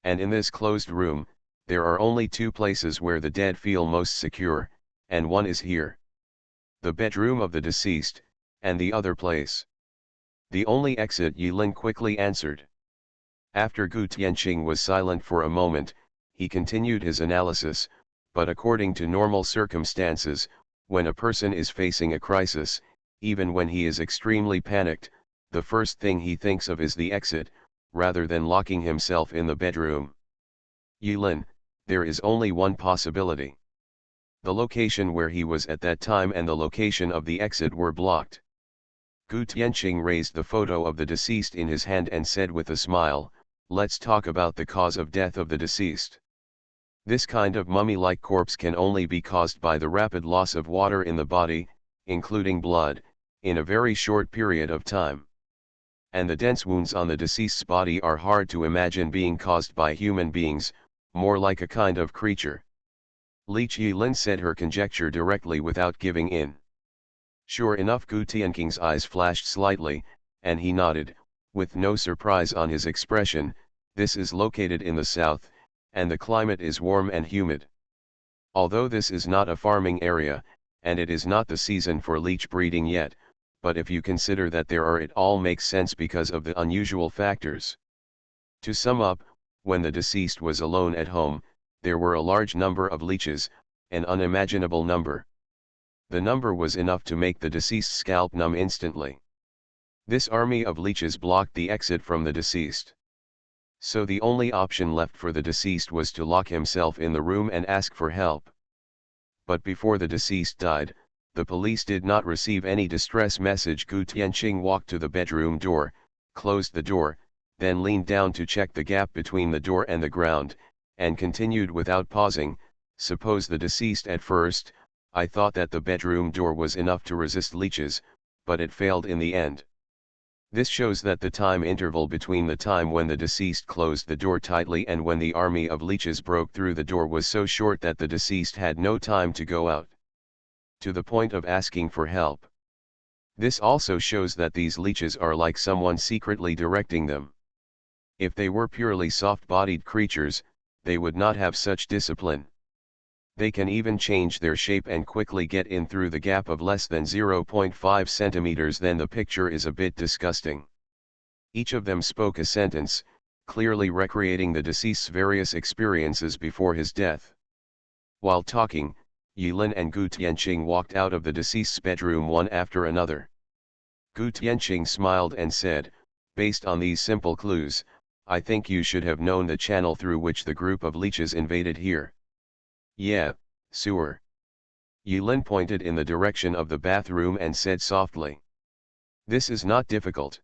And in this closed room, there are only two places where the dead feel most secure, and one is here. The bedroom of the deceased, and the other place. The only exit. Yilin quickly answered. After Gu Tianqing was silent for a moment, he continued his analysis, "But according to normal circumstances, when a person is facing a crisis, even when he is extremely panicked, the first thing he thinks of is the exit, rather than locking himself in the bedroom. Yilin, there is only one possibility. The location where he was at that time and the location of the exit were blocked." Gu Tianqing raised the photo of the deceased in his hand and said with a smile, "Let's talk about the cause of death of the deceased. This kind of mummy-like corpse can only be caused by the rapid loss of water in the body, including blood, in a very short period of time. And the dense wounds on the deceased's body are hard to imagine being caused by human beings, more like a kind of creature." Li Qilin said her conjecture directly without giving in. Sure enough, Gu Tianqing's eyes flashed slightly, and he nodded, with no surprise on his expression. "This is located in the south, and the climate is warm and humid. Although this is not a farming area, and it is not the season for leech breeding yet, but if you consider that there are, it all makes sense because of the unusual factors. To sum up, when the deceased was alone at home, there were a large number of leeches, an unimaginable number. The number was enough to make the deceased's scalp numb instantly. This army of leeches blocked the exit from the deceased. So the only option left for the deceased was to lock himself in the room and ask for help. But before the deceased died, The police did not receive any distress message. Gu Tianqing walked to the bedroom door, closed the door, then leaned down to check the gap between the door and the ground, and continued without pausing, suppose the deceased. At first, I thought that the bedroom door was enough to resist leeches, but it failed in the end. This shows that the time interval between the time when the deceased closed the door tightly and when the army of leeches broke through the door was so short that the deceased had no time to go out, to the point of asking for help. This also shows that these leeches are like someone secretly directing them. If they were purely soft-bodied creatures, they would not have such discipline. They can even change their shape and quickly get in through the gap of less than 0.5 centimeters. Then the picture is a bit disgusting. Each of them spoke a sentence, clearly recreating the deceased's various experiences before his death. While talking, Yilin and Gu Tianqing walked out of the deceased's bedroom one after another. Gu Tianqing smiled and said, "Based on these simple clues, I think you should have known the channel through which the group of leeches invaded here." "Yeah, sewer." Yilin pointed in the direction of the bathroom and said softly, "This is not difficult.